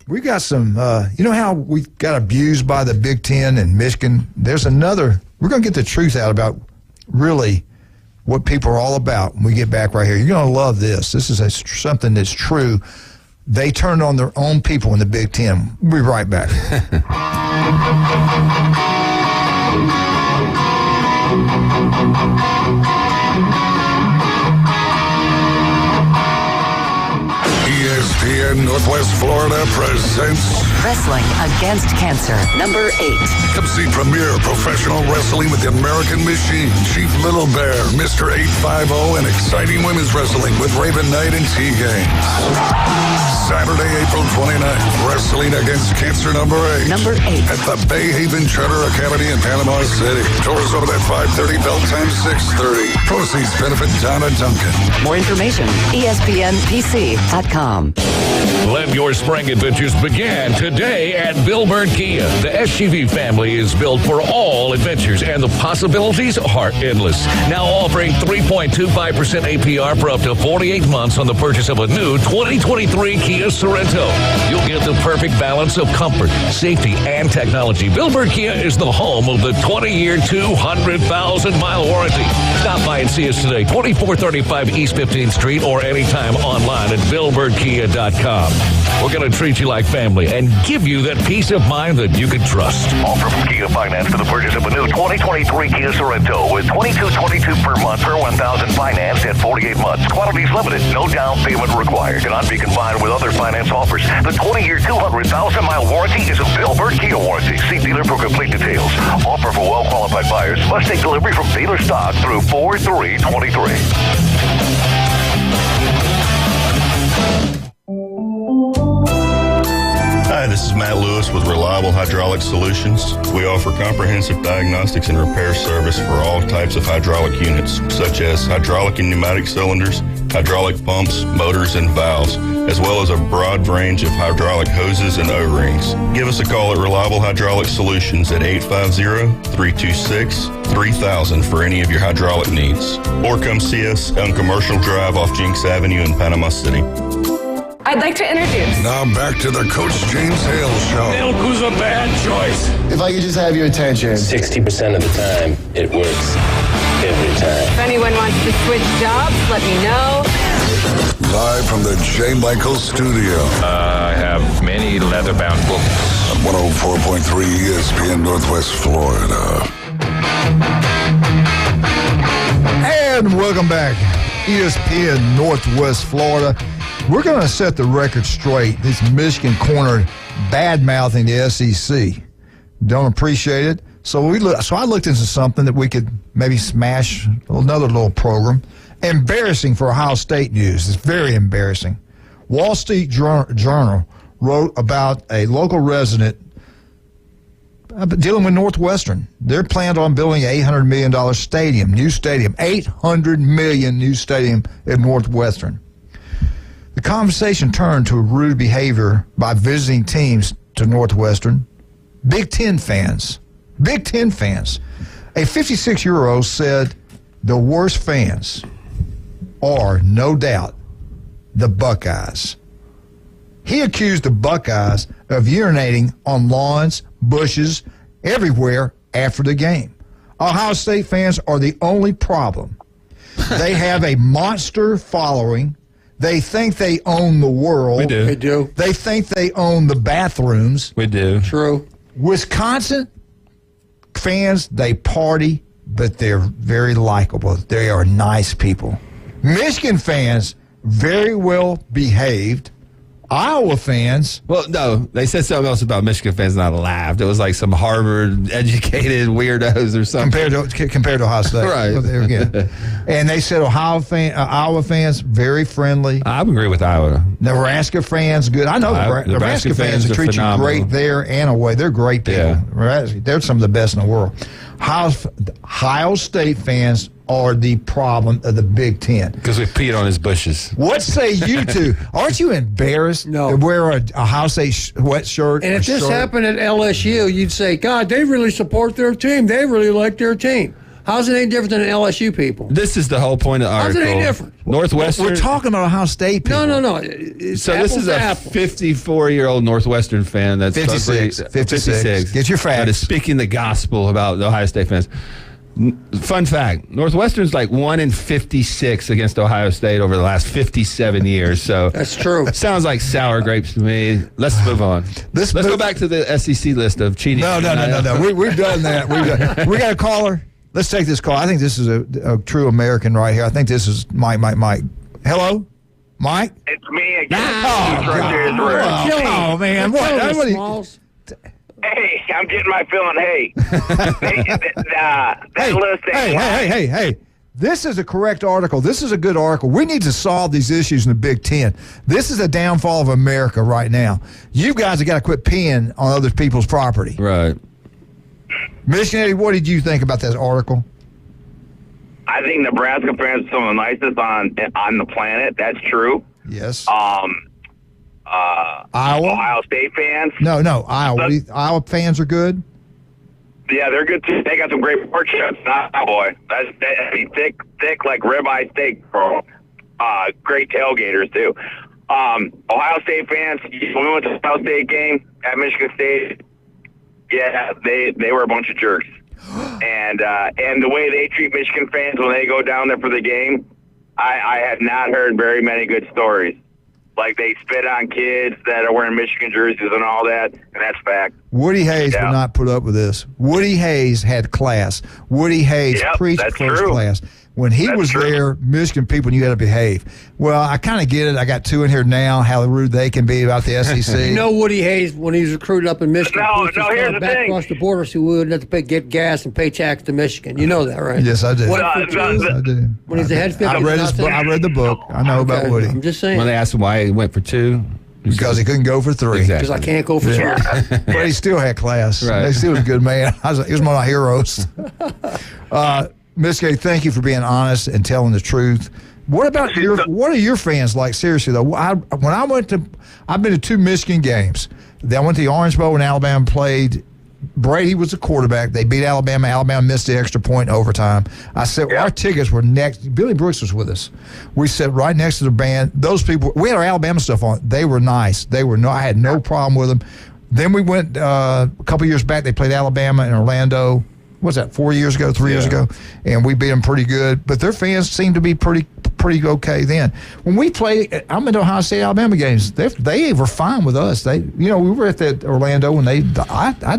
We got some, you know how we got abused by the Big Ten and Michigan? There's another, we're going to get the truth out about really what people are all about when we get back right here. You're going to love this. This is something that's true. They turned on their own people in the Big Ten. We'll be right back. ESPN Northwest Florida presents Wrestling Against Cancer, number 8. Come see premier professional wrestling with the American Machine, Chief Little Bear, Mr. 850, and exciting women's wrestling with Raven Knight and T-Games. Saturday, April 29th, Wrestling Against Cancer, number 8. Number 8. At the Bay Haven Charter Academy in Panama City. Doors open at 5:30, bell time 6:30. Proceeds benefit Donna Duncan. More information, ESPNPC.com. Let your spring adventures begin today at Bill Byrd Kia. The SUV family is built for all adventures, and the possibilities are endless. Now offering 3.25% APR for up to 48 months on the purchase of a new 2023 Kia Sorento. You'll get the perfect balance of comfort, safety, and technology. Bill Byrd Kia is the home of the 20-year, 200,000-mile warranty. Stop by and see us today, 2435 East 15th Street, or anytime online at BillByrdKia.com. We're going to treat you like family and give you that peace of mind that you can trust. Offer from Kia Finance for the purchase of a new 2023 Kia Sorento with $22.22 per month per $1,000 financed at 48 months. Quantities limited. No down payment required. Cannot be combined with other finance offers. The 20-year, 200,000-mile warranty is a Bill Byrd Kia warranty. See dealer for complete details. Offer for well-qualified buyers. Must take delivery from dealer stock through 4/3/23. Hi, this is Matt Lewis with Reliable Hydraulic Solutions. We offer comprehensive diagnostics and repair service for all types of hydraulic units, such as hydraulic and pneumatic cylinders, hydraulic pumps, motors, and valves, as well as a broad range of hydraulic hoses and O-rings. Give us a call at Reliable Hydraulic Solutions at 850-326-3000 for any of your hydraulic needs. Or come see us on Commercial Drive off Jinx Avenue in Panama City. I'd like to introduce. Now back to the Coach James Hale Show. Milk was a bad choice. If I could just have your attention. 60% of the time, it works every time. If anyone wants to switch jobs, let me know. Live from the J. Michael Studio. I have many leather-bound books. 104.3 ESPN Northwest Florida. And welcome back. ESPN Northwest Florida. We're going to set the record straight. This Michigan corner bad-mouthing the SEC. Don't appreciate it. So I looked into something that we could maybe smash another little program. Embarrassing for Ohio State news. It's very embarrassing. Wall Street Journal wrote about a local resident dealing with Northwestern. They're planned on building an $800 million stadium, new stadium, $800 million new stadium at Northwestern. The conversation turned to rude behavior by visiting teams to Northwestern. Big Ten fans. A 56-year-old said the worst fans are, no doubt, the Buckeyes. He accused the Buckeyes of urinating on lawns, bushes, everywhere after the game. Ohio State fans are the only problem. They have a monster following. They think they own the world. We do. They do. They think they own the bathrooms. We do. True. Wisconsin fans, they party, but they're very likable. They are nice people. Michigan fans, very well behaved. Iowa fans. Well, no, they said something else about Michigan fans, and I laughed. It was like some Harvard-educated weirdos or something. Compared to Ohio State. Right. Well, there again. And they said Iowa fans, very friendly. I agree with Iowa. Nebraska fans, good. I know Nebraska fans treat phenomenal. you great there and away. They're great people. Yeah. They're some of the best in the world. Ohio State fans are the problem of the Big Ten. Because we peed on his bushes. What say you two? Aren't you embarrassed to wear a Ohio State sweatshirt? And if this happened at LSU, you'd say, God, they really support their team. They really like their team. How's it any different than LSU people? This is the whole point of the article. How's it any different? Northwestern. We're talking about Ohio State people. No. So this is a 54-year-old Northwestern fan that's 56. Get your facts. That is speaking the gospel about the Ohio State fans. Fun fact, Northwestern's like 1-56 against Ohio State over the last 57 years. So that's true. Sounds like sour grapes to me. Let's move on. Let's go back to the SEC list of cheating. No. We've done that. We got a caller. Let's take this call. I think this is a true American right here. I think this is Mike. Hello? Mike? It's me again. Oh, man. What? Hey, I'm getting my feeling. Hey, Hey. This is a correct article. This is a good article. We need to solve these issues in the Big Ten. This is a downfall of America right now. You guys have got to quit peeing on other people's property. Right. Michigan Eddie, what did you think about that article? I think Nebraska fans are some of the nicest on the planet. That's true. Yes. Iowa? Ohio State fans? No, Iowa. Iowa fans are good? Yeah, they're good too. They got some great pork chops. Oh, boy. That's thick like ribeye steak, bro. Great tailgaters, too. Ohio State fans, we went to the Ohio State game at Michigan State. Yeah, they were a bunch of jerks. And the way they treat Michigan fans when they go down there for the game, I have not heard very many good stories. Like they spit on kids that are wearing Michigan jerseys and all that, and that's fact. Woody Hayes would not put up with this. Woody Hayes had class. Woody Hayes preached first class. When he was there, Michigan people knew how to behave. Well, I kind of get it. I got two in here now, how rude they can be about the SEC. You know Woody Hayes, when he was recruited up in Michigan, here's the back thing. across the border so we wouldn't have to get gas and pay tax to Michigan. You know that, right? Yes, I do. I do. When he's the head 50 I read the book. I know about Woody. I'm just saying. When they asked him why he went for 2. Because he couldn't go for 3. Because I can't go for 2. But he still had class. Right. He still was a good man. He was one of my heroes. Miss Gay, thank you for being honest and telling the truth. What about what are your fans like? Seriously though, I've been to 2 Michigan games. I went to the Orange Bowl when Alabama played. Brady was the quarterback. They beat Alabama. Alabama missed the extra point in overtime. I said our tickets were next. Billy Brooks was with us. We sat right next to the band. Those people. We had our Alabama stuff on. They were nice. I had no problem with them. Then we went a couple years back. They played Alabama in Orlando. What's that, 4 years ago, 3 years ago? And we beat them pretty good. But their fans seemed to be pretty okay then. When we played, I'm in Ohio State Alabama games. They were fine with us. We were at that Orlando when I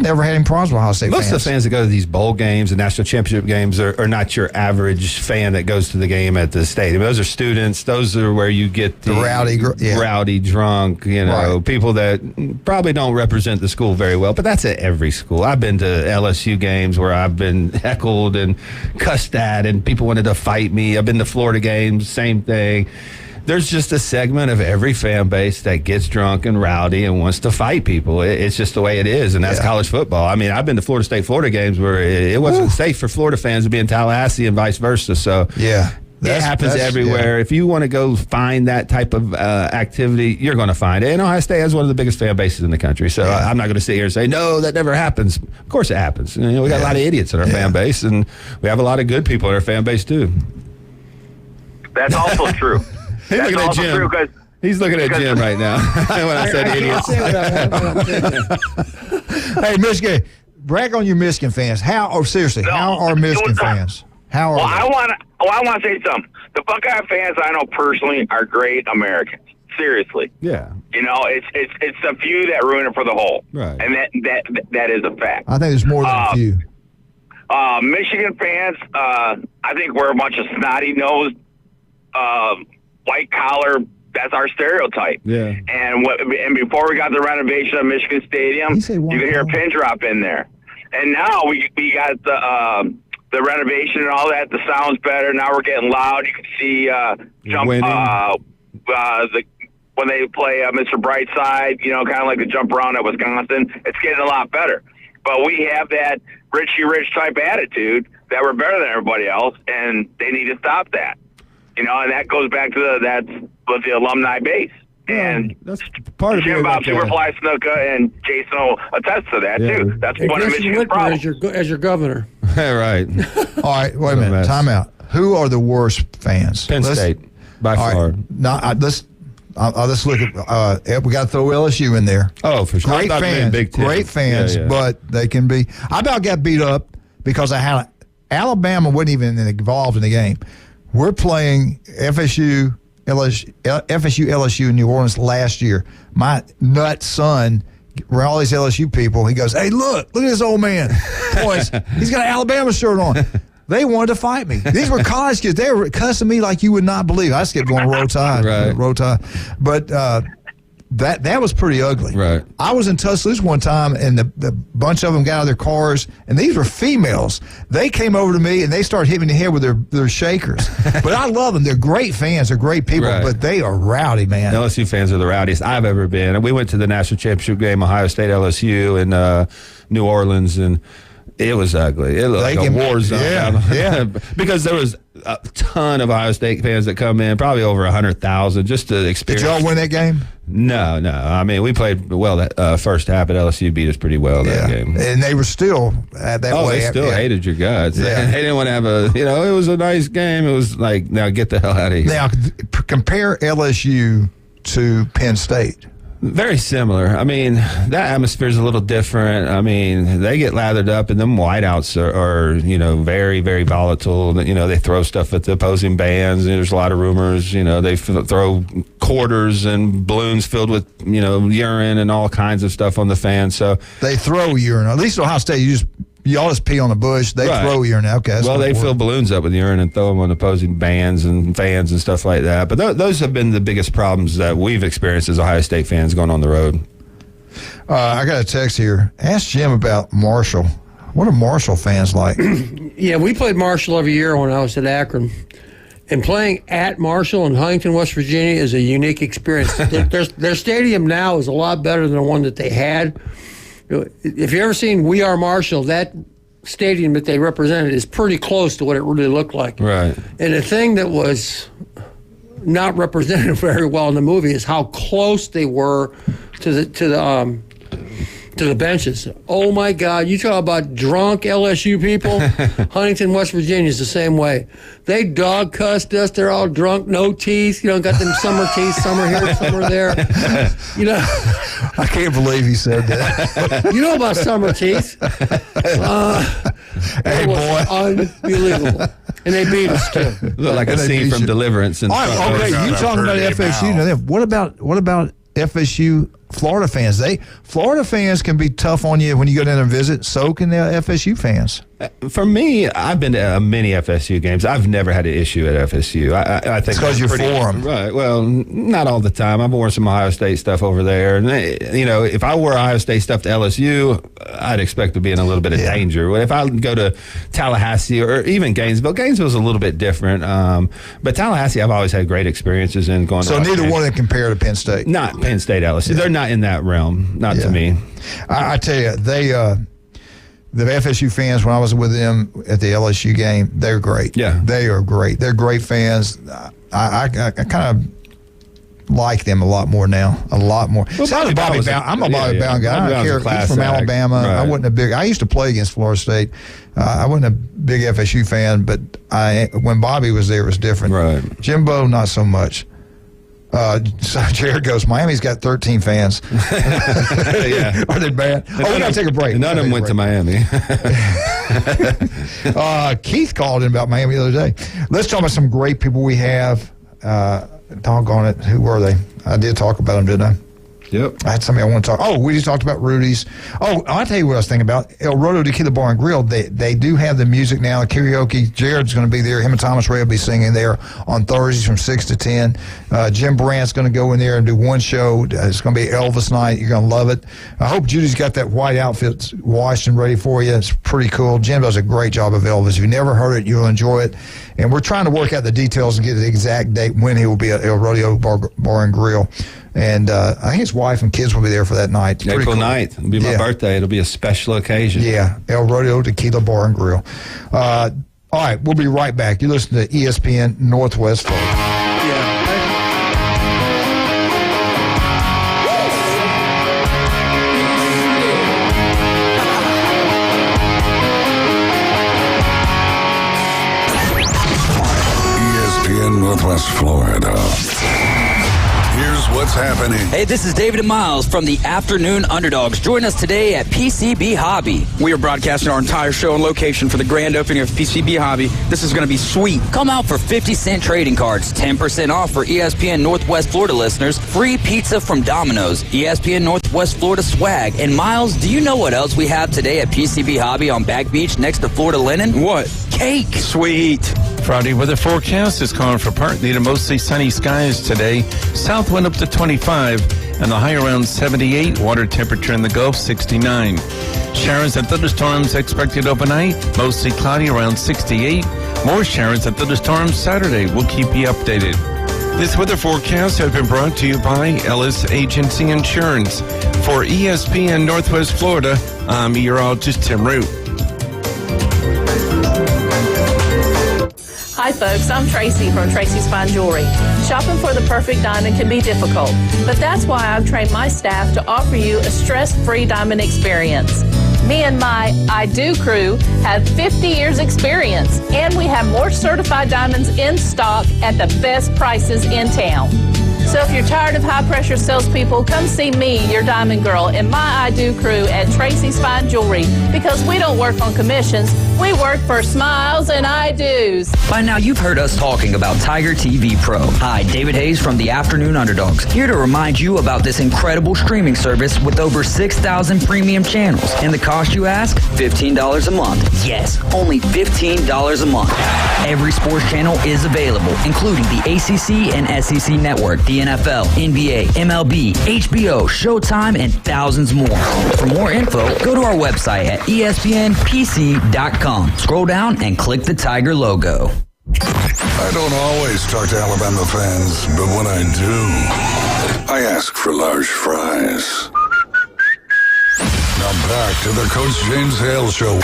never had any problems with Ohio State Most fans. of the fans that go to these bowl games and national championship games are not your average fan that goes to the game at the stadium. Those are students. Those are where you get the rowdy, drunk, people that probably don't represent the school very well. But that's at every school. I've been to LSU games where I've been heckled and cussed at and people wanted to fight me. I've been to Florida games, same thing. There's just a segment of every fan base that gets drunk and rowdy and wants to fight people. It's just the way it is, and that's college football. I mean, I've been to Florida State Florida games where it wasn't safe for Florida fans to be in Tallahassee and vice versa. So it happens everywhere. If you want to go find that type of activity, you're going to find it. And Ohio State has one of the biggest fan bases in the country. So I'm not going to sit here and say, no, that never happens. Of course it happens. We got a lot of idiots in our fan base, and we have a lot of good people in our fan base, too. That's also true. He's looking at Jim. He's looking at Jim right now when I said idiots. Hey, Michigan, brag on your Michigan fans. How are Michigan fans? How are they? I want to say something. The Buckeye fans I know personally are great Americans. Seriously. Yeah. It's a few that ruin it for the whole. Right. And that is a fact. I think there's more than a few. Michigan fans, I think we're a bunch of snotty-nosed, white collar. That's our stereotype. Yeah. And before we got the renovation of Michigan Stadium, you could hear a pin drop in there. And now we got the renovation and all that. The sound's better. Now we're getting loud. You can see when they play Mr. Brightside, kind of like the jump around at Wisconsin. It's getting a lot better. But we have that Richie Rich type attitude that we're better than everybody else, and they need to stop that. And that goes back to the alumni base. And that's part of Jim Bob Superfly Snuka and Jason will attest to that, too. That's one of Michigan's problems. As your governor. Right. All right, wait a minute. Time out. Who are the worst fans? Penn State, by far. Right. Let's look at we got to throw LSU in there. Oh, for sure. Great fans, but they can be. I about got beat up because Alabama wasn't even involved in the game. We're playing FSU, LSU in New Orleans last year. My nut son, around all these LSU people, he goes, "Hey, look at this old man. Boys, he's got an Alabama shirt on." They wanted to fight me. These were college kids. They were cussing me like you would not believe. I just kept going roll tide, roll tide. But that was pretty ugly. Right. I was in Tuscaloosa one time, and the bunch of them got out of their cars, and these were females. They came over to me, and they started hitting me in the head with their shakers. But I love them. They're great fans. They're great people, but they are rowdy, man. LSU fans are the rowdiest I've ever been. We went to the national championship game, Ohio State, LSU, in New Orleans, and it was ugly. It looked like a war zone. Yeah. Because there was a ton of Ohio State fans that come in, probably over 100,000, just to experience. Did y'all win that game? No. I mean, we played well that first half, but LSU beat us pretty well that game. And they were still that way. They still hated your guts. Yeah. They didn't want to have it was a nice game. It was like, now get the hell out of here. Now, compare LSU to Penn State. Very similar. I mean, that atmosphere is a little different. I mean, they get lathered up, and them whiteouts are very, very volatile. They throw stuff at the opposing bands. There's a lot of rumors. They throw quarters and balloons filled with, urine and all kinds of stuff on the fans. So they throw urine. At least Ohio State, you all just pee on a bush. They throw urine. Okay. Well, they fill balloons up with urine and throw them on opposing bands and fans and stuff like that. But those have been the biggest problems that we've experienced as Ohio State fans going on the road. I got a text here. Ask Jim about Marshall. What are Marshall fans like? Yeah, we played Marshall every year when I was at Akron. And playing at Marshall in Huntington, West Virginia is a unique experience. Their stadium now is a lot better than the one that they had. If you've ever seen We Are Marshall, that stadium that they represented is pretty close to what it really looked like. Right. And the thing that was not represented very well in the movie is how close they were to the benches. Oh my God! You talk about drunk LSU people. Huntington, West Virginia is the same way. They dog cussed us. They're all drunk, no teeth. Got them summer teeth. Some are here, some are there. I can't believe he said that. You know about summer teeth? Hey, boy, unbelievable. And they beat us too. Look like a scene from Deliverance. And okay, you talking about FSU? Now, what about FSU? Florida fans, Florida fans can be tough on you when you go down and visit. So can the FSU fans. For me, I've been to many FSU games. I've never had an issue at FSU. I think because you're for them, right? Well, not all the time. I've worn some Ohio State stuff over there, and if I wore Ohio State stuff to LSU, I'd expect to be in a little bit of danger. If I go to Tallahassee or even Gainesville's a little bit different. But Tallahassee, I've always had great experiences in going. So neither one of them compare to Penn State. Not Penn State, LSU. They're not in that realm. Not to me. I tell you, the FSU fans, when I was with them at the LSU game, they're great. Yeah. They are great. They're great fans. I kind of like them a lot more now. A lot more. Well, I'm a Bobby Brown guy. I don't care. He's from Alabama. Right. I used to play against Florida State. I wasn't a big FSU fan, but when Bobby was there, it was different. Right. Jimbo, not so much. So Jared goes, Miami's got 13 fans. Yeah. Are they bad? We got to take a break. None of them went to Miami. Keith called in about Miami the other day. Let's talk about some great people we have. Doggone it. Who were they? I did talk about them, didn't I? Yep. I had somebody I want to talk. Oh, we just talked about Rudy's. Oh, I'll tell you what I was thinking about. El Roto Tequila Bar and Grill. They do have the music now, the karaoke. Jared's going to be there. Him and Thomas Ray will be singing there on Thursdays from 6 to 10. Jim Brandt's going to go in there and do one show. It's going to be Elvis night. You're going to love it. I hope Judy's got that white outfit washed and ready for you. It's pretty cool. Jim does a great job of Elvis. If you've never heard it, you'll enjoy it. And we're trying to work out the details and get the exact date when he will be at El Rodeo Bar and Grill. And I think his wife and kids will be there for that night. April cool. 9th. It'll be my birthday. It'll be a special occasion. Yeah, El Rodeo Tequila Bar and Grill. All right, we'll be right back. You listen to ESPN Northwest Florida. ESPN Northwest Florida. Here's what's happening. Hey, this is David and Miles from the Afternoon Underdogs. Join us today at PCB Hobby. We are broadcasting our entire show on location for the grand opening of PCB Hobby. This is going to be sweet. Come out for 50-cent trading cards, 10% off for ESPN Northwest Florida listeners, free pizza from Domino's, ESPN Northwest Florida swag. And Miles, do you know what else we have today at PCB Hobby on Back Beach next to Florida Linen? What? cake. Sweet. Friday weather forecast is calling for partly to mostly sunny skies today. South wind up to 25 and the high around 78. Water temperature in the Gulf 69. Showers and thunderstorms expected overnight. Mostly cloudy around 68. More showers and thunderstorms Saturday. We'll keep you updated. This weather forecast has been brought to you by Ellis Agency Insurance. For ESPN Northwest Florida, I'm meteorologist Tim Root. Hi folks, I'm Tracy from Tracy's Fine Jewelry. Shopping for the perfect diamond can be difficult, but that's why I've trained my staff to offer you a stress-free diamond experience. Me and my I Do crew have 50 years experience, and we have more certified diamonds in stock at the best prices in town. So if you're tired of high-pressure salespeople, come see me, your diamond girl, and my I Do crew at Tracy's Fine Jewelry, because we don't work on commissions. We work for smiles and I Do's. By now, you've heard us talking about Tiger TV Pro. Hi, David Hayes from the Afternoon Underdogs, here to remind you about this incredible streaming service with over 6,000 premium channels. And the cost, you ask? $15 a month. Yes, only $15 a month. Every sports channel is available, including the ACC and SEC network, the NFL, NBA, MLB, HBO, Showtime, and thousands more. For more info, go to our website at espnpc.com. Scroll down and click the Tiger logo. I don't always talk to Alabama fans, but when I do, I ask for large fries. Now back to the Coach James Hale Show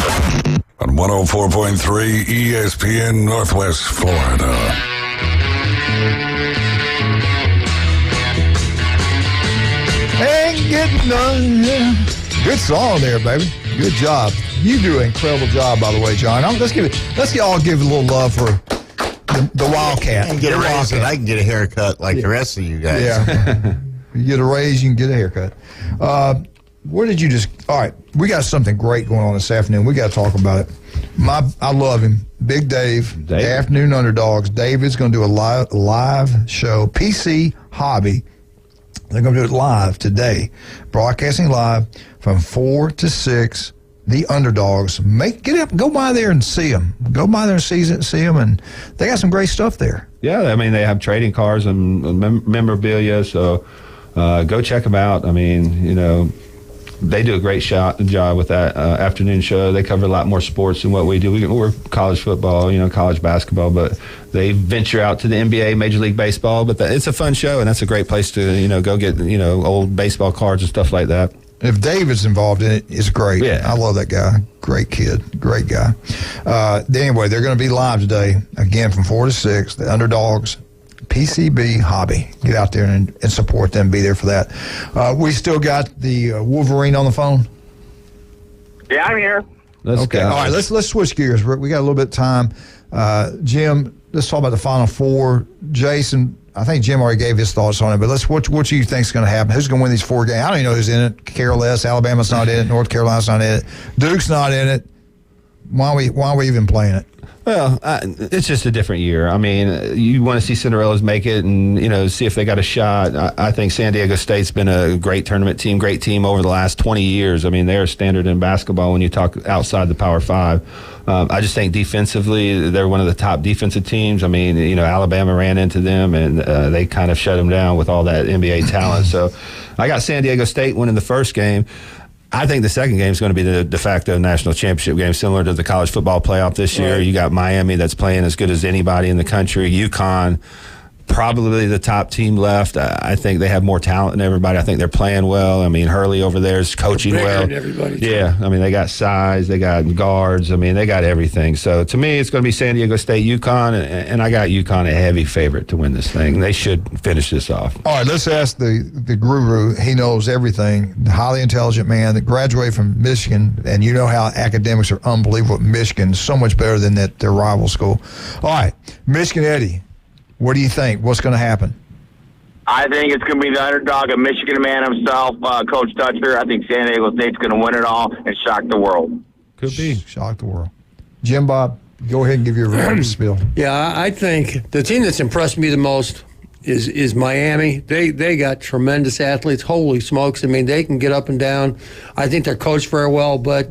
on 104.3 ESPN Northwest Florida. Ain't getting none. Yeah. Good song there, baby. Good job. You do an incredible job, by the way, John. Let's all give a little love for the Wildcat. And get a raise, and I can get a haircut like the rest of you guys. Yeah. You get a raise, you can get a haircut. Where did you just? All right, we got something great going on this afternoon. We got to talk about it. I love him, Big Dave, the Afternoon Underdogs. David's going to do a live show, PC Hobby. They're going to do it live today, broadcasting live from 4 to 6. The Underdogs. Get up, go by there and see them. Go by there and see them, and they got some great stuff there. Yeah, I mean, they have trading cards and memorabilia, so go check them out. I mean, you know, they do a great job with that afternoon show. They cover a lot more sports than what we do. We're college football, college basketball, but they venture out to the NBA, Major League Baseball. But it's a fun show, and that's a great place to, go get, old baseball cards and stuff like that. If David's involved in it, it's great. Yeah. I love that guy. Great kid. Great guy. Anyway, they're going to be live today, again, from 4 to 6. The Underdogs, PCB Hobby. Get out there and support them. Be there for that. We still got the Wolverine on the phone? Yeah, I'm here. Okay. All right, let's switch gears. We got a little bit of time. Jim, let's talk about the Final Four. Jason, I think Jim already gave his thoughts on it, but what do you think is going to happen? Who's going to win these 4 games? I don't even know who's in it. Care less. Alabama's not in it. North Carolina's not in it. Duke's not in it. Why are we even playing it? Well, it's just a different year. I mean, you want to see Cinderellas make it and, see if they got a shot. I think San Diego State's been a great tournament team, great team over the last 20 years. I mean, they're a standard in basketball when you talk outside the Power Five. I just think defensively, they're one of the top defensive teams. I mean, Alabama ran into them, and they kind of shut them down with all that NBA talent. So I got San Diego State winning the first game. I think the second game is going to be the de facto national championship game, similar to the college football playoff this year. Right. You got Miami that's playing as good as anybody in the country. UConn, probably the top team left. I think they have more talent than everybody. I think they're playing well. I mean, Hurley over there is coaching well. Yeah, I mean, they got size, they got guards. I mean, they got everything. So to me, it's going to be San Diego State, UConn, and I got UConn a heavy favorite to win this thing. They should finish this off. All right, let's ask the guru. He knows everything. The highly intelligent man that graduated from Michigan, and you know how academics are unbelievable at Michigan, so much better than their rival school. All right, Michigan Eddie. What do you think? What's going to happen? I think it's going to be the underdog of Michigan man himself, Coach Dutcher. I think San Diego State's going to win it all and shock the world. Could be. Shock the world. Jim Bob, go ahead and give your spiel. Yeah, I think the team that's impressed me the most is Miami. They got tremendous athletes. Holy smokes. I mean, they can get up and down. I think they're coached very well, but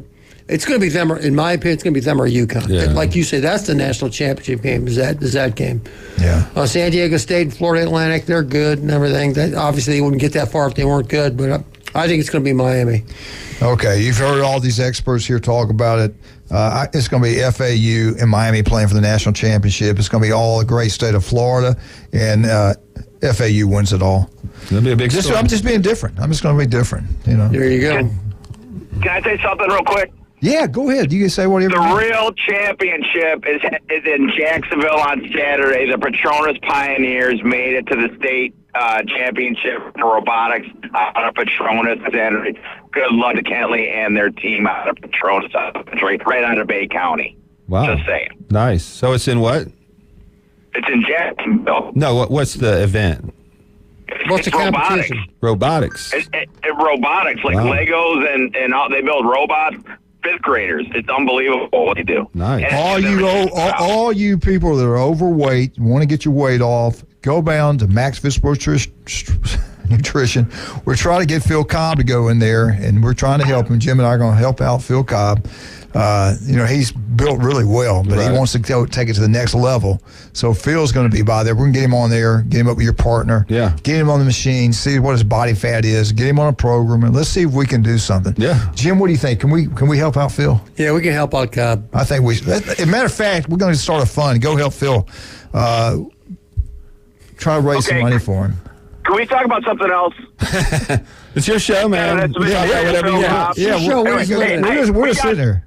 It's going to be them, in my opinion, it's going to be them or UConn. Yeah. Like you said, that's the national championship game, is that game. Yeah. San Diego State and Florida Atlantic, they're good and everything. Obviously, they wouldn't get that far if they weren't good, but I think it's going to be Miami. Okay, you've heard all these experts here talk about it. It's going to be FAU and Miami playing for the national championship. It's going to be all the great state of Florida, and FAU wins it all. It'll be a big story. I'm just being different. I'm just going to be different. You know. There you go. Can I say something real quick? Yeah, go ahead. You can say whatever. The real championship is in Jacksonville on Saturday. The Petronas Pioneers made it to the state championship in robotics out of Petronas Saturday. Good luck to Kentley and their team out of Petronas, right out of Bay County. Wow. Just saying. Nice. So it's in what? It's in Jacksonville. No, what's the event? What's the robotics. competition? Robotics. Robotics, like Wow. Legos and all, they build robots. Fifth graders. It's unbelievable what they do. Nice. And All you people that are overweight, want to get your weight off, go down to Maxville Sports Nutrition. We're trying to get Phil Cobb to go in there, and we're trying to help him. Jim and I are going to help out Phil Cobb. He's built really well, but he wants to take it to the next level. So Phil's going to be by there. We're going to get him on there, get him up with your partner, get him on the machine, see what his body fat is, get him on a program, and let's see if we can do something. Yeah, Jim, what do you think? Can we help out Phil? Yeah, we can help out Cobb. I think we. As a matter of fact, we're going to start a fund. Go help Phil. Try to raise some money for him. Can we talk about something else? It's your show, man. Whatever you want. We're just sitting there.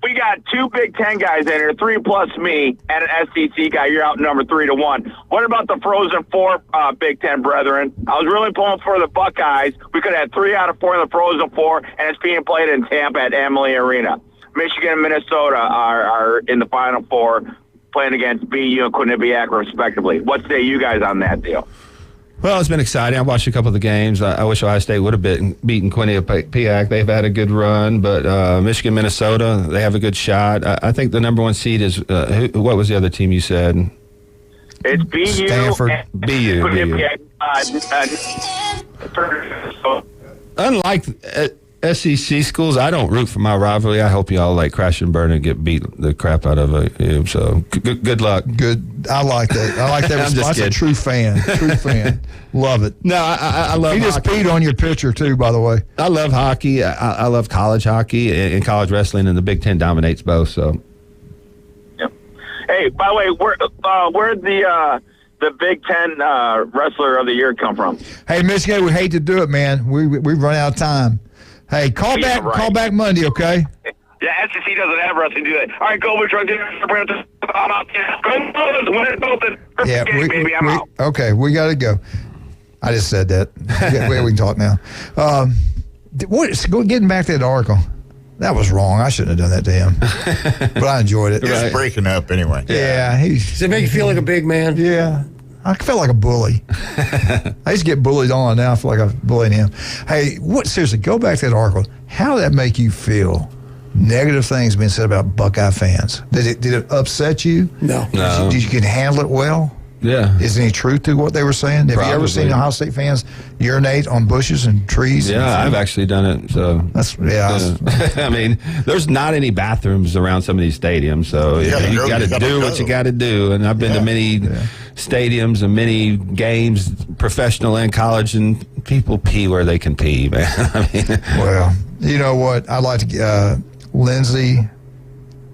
We got two Big Ten guys in here, 3 plus me, and an SEC guy. You're out number 3-1. What about the Frozen Four Big Ten brethren? I was really pulling for the Buckeyes. We could have 3 out of 4 in the Frozen Four, and it's being played in Tampa at Amalie Arena. Michigan and Minnesota are in the Final Four, playing against BU and Quinnipiac respectively. What say you guys on that deal? Well, it's been exciting. I watched a couple of the games. I wish Ohio State would have beaten Quinnipiac. They've had a good run, but Michigan, Minnesota, they have a good shot. I think the number one seed is what was the other team you said? It's BU. Stanford. BU. Unlike SEC schools, I don't root for my rivalry. I hope y'all like crash and burn and get beat the crap out of it. So good luck. Good. I like that. I like that response. I'm a true fan. True fan. Love it. No, I love He just hockey. peed on your picture, too, by the way. I love hockey. I love college hockey and college wrestling, and the Big Ten dominates both. So. Yep. Hey, by the way, where'd the Big Ten Wrestler of the Year come from? Hey, Michigan, we hate to do it, man. We've run out of time. Hey, call back Monday, okay? Yeah, SEC doesn't have wrestling, do they? All right, go. We're trying to I'm out. Yeah, I'm out. Okay, we got to go. I just said that. We can talk now. Getting back to that article, that was wrong. I shouldn't have done that to him, but I enjoyed it. He was breaking up anyway. Yeah, Does it make you feel like a big man? Yeah. I feel like a bully. I used to get bullied on. Now I feel like I'm bullying him. Hey, seriously, go back to that article. How did that make you feel? Negative things being said about Buckeye fans. Did it upset you? No. Did you can handle it well? Yeah. Is there any truth to what they were saying? Have you ever seen Ohio State fans urinate on bushes and trees? Yeah, I've actually done it. So I mean, there's not any bathrooms around some of these stadiums, so you got to do what you got to do. And I've been to many stadiums and many games, professional and college, and people pee where they can pee, man. I mean, well, you know what? I'd like to Lindsay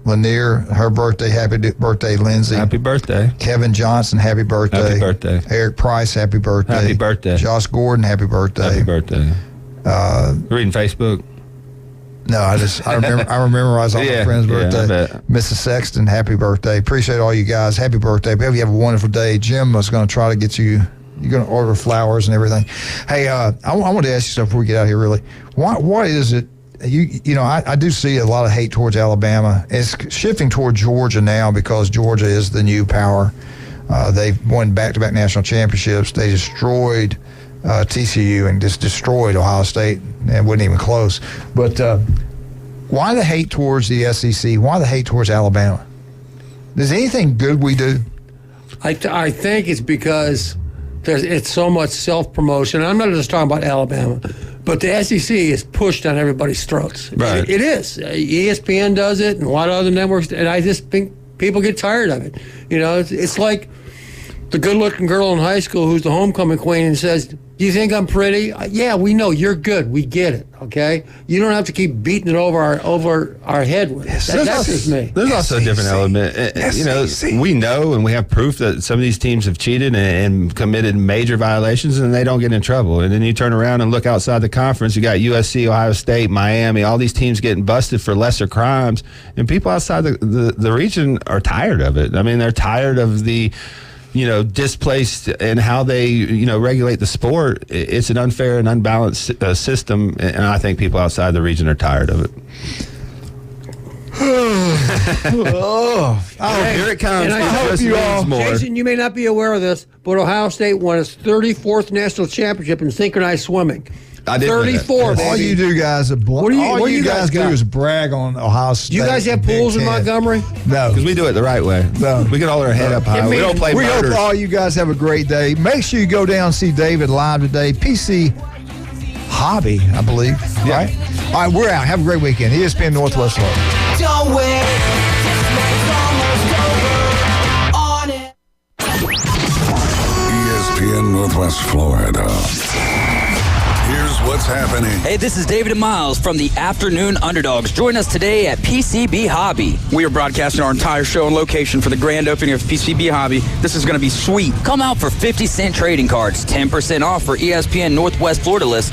Lanier, her birthday. Happy birthday, Lindsay. Happy birthday. Kevin Johnson, happy birthday. Happy birthday. Eric Price, happy birthday. Happy birthday. Josh Gordon, happy birthday. Happy birthday. Reading Facebook? No, I memorize all my friends' birthday. Mrs. Sexton, happy birthday. Appreciate all you guys. Happy birthday. Hope you have a wonderful day. Jim was going to try to get you. You're going to order flowers and everything. Hey, I want to ask you something before we get out of here, really. Why is it, I do see a lot of hate towards Alabama. It's shifting toward Georgia now because Georgia is the new power. They've won back-to-back national championships. They destroyed TCU and just destroyed Ohio State. It wasn't even close. But why the hate towards the SEC? Why the hate towards Alabama? Is anything good we do? I think it's because it's so much self-promotion. I'm not just talking about Alabama, But the SEC is pushed on everybody's throats. Right. It is. ESPN does it, and a lot of other networks, and I just think people get tired of it. You know, it's like the good-looking girl in high school who's the homecoming queen and says, "Do you think I'm pretty?" Yeah, we know you're good. We get it. Okay, you don't have to keep beating it over our head with it. That's just me. There's also a different element. You know, we know and we have proof that some of these teams have cheated and committed major violations, and they don't get in trouble. And then you turn around and look outside the conference. You got USC, Ohio State, Miami, all these teams getting busted for lesser crimes, and people outside the region are tired of it. I mean, they're tired of the displaced and how they, regulate the sport. It's an unfair and unbalanced system, and I think people outside the region are tired of it. Here it comes. And I hope you all, Jason, you may not be aware of this, but Ohio State won its 34th national championship in synchronized swimming. I did 34, baby. All you do guys are what do you guys do is brag on Ohio State. Do you guys have pools in Montgomery? No. Because we do it the right way. No. We get all our head up high. We don't play murders. We hope all you guys have a great day. Make sure you go down and see David live today. PC Hobby, I believe. Yeah. Right? All right, we're out. Have a great weekend. ESPN Northwest Florida. Don't wait. This night's almost over. On it. ESPN Northwest Florida. Here's what's happening. Hey, this is David and Miles from the Afternoon Underdogs. Join us today at PCB Hobby. We are broadcasting our entire show and location for the grand opening of PCB Hobby. This is going to be sweet. Come out for 50-cent trading cards, 10% off for ESPN Northwest Florida listeners.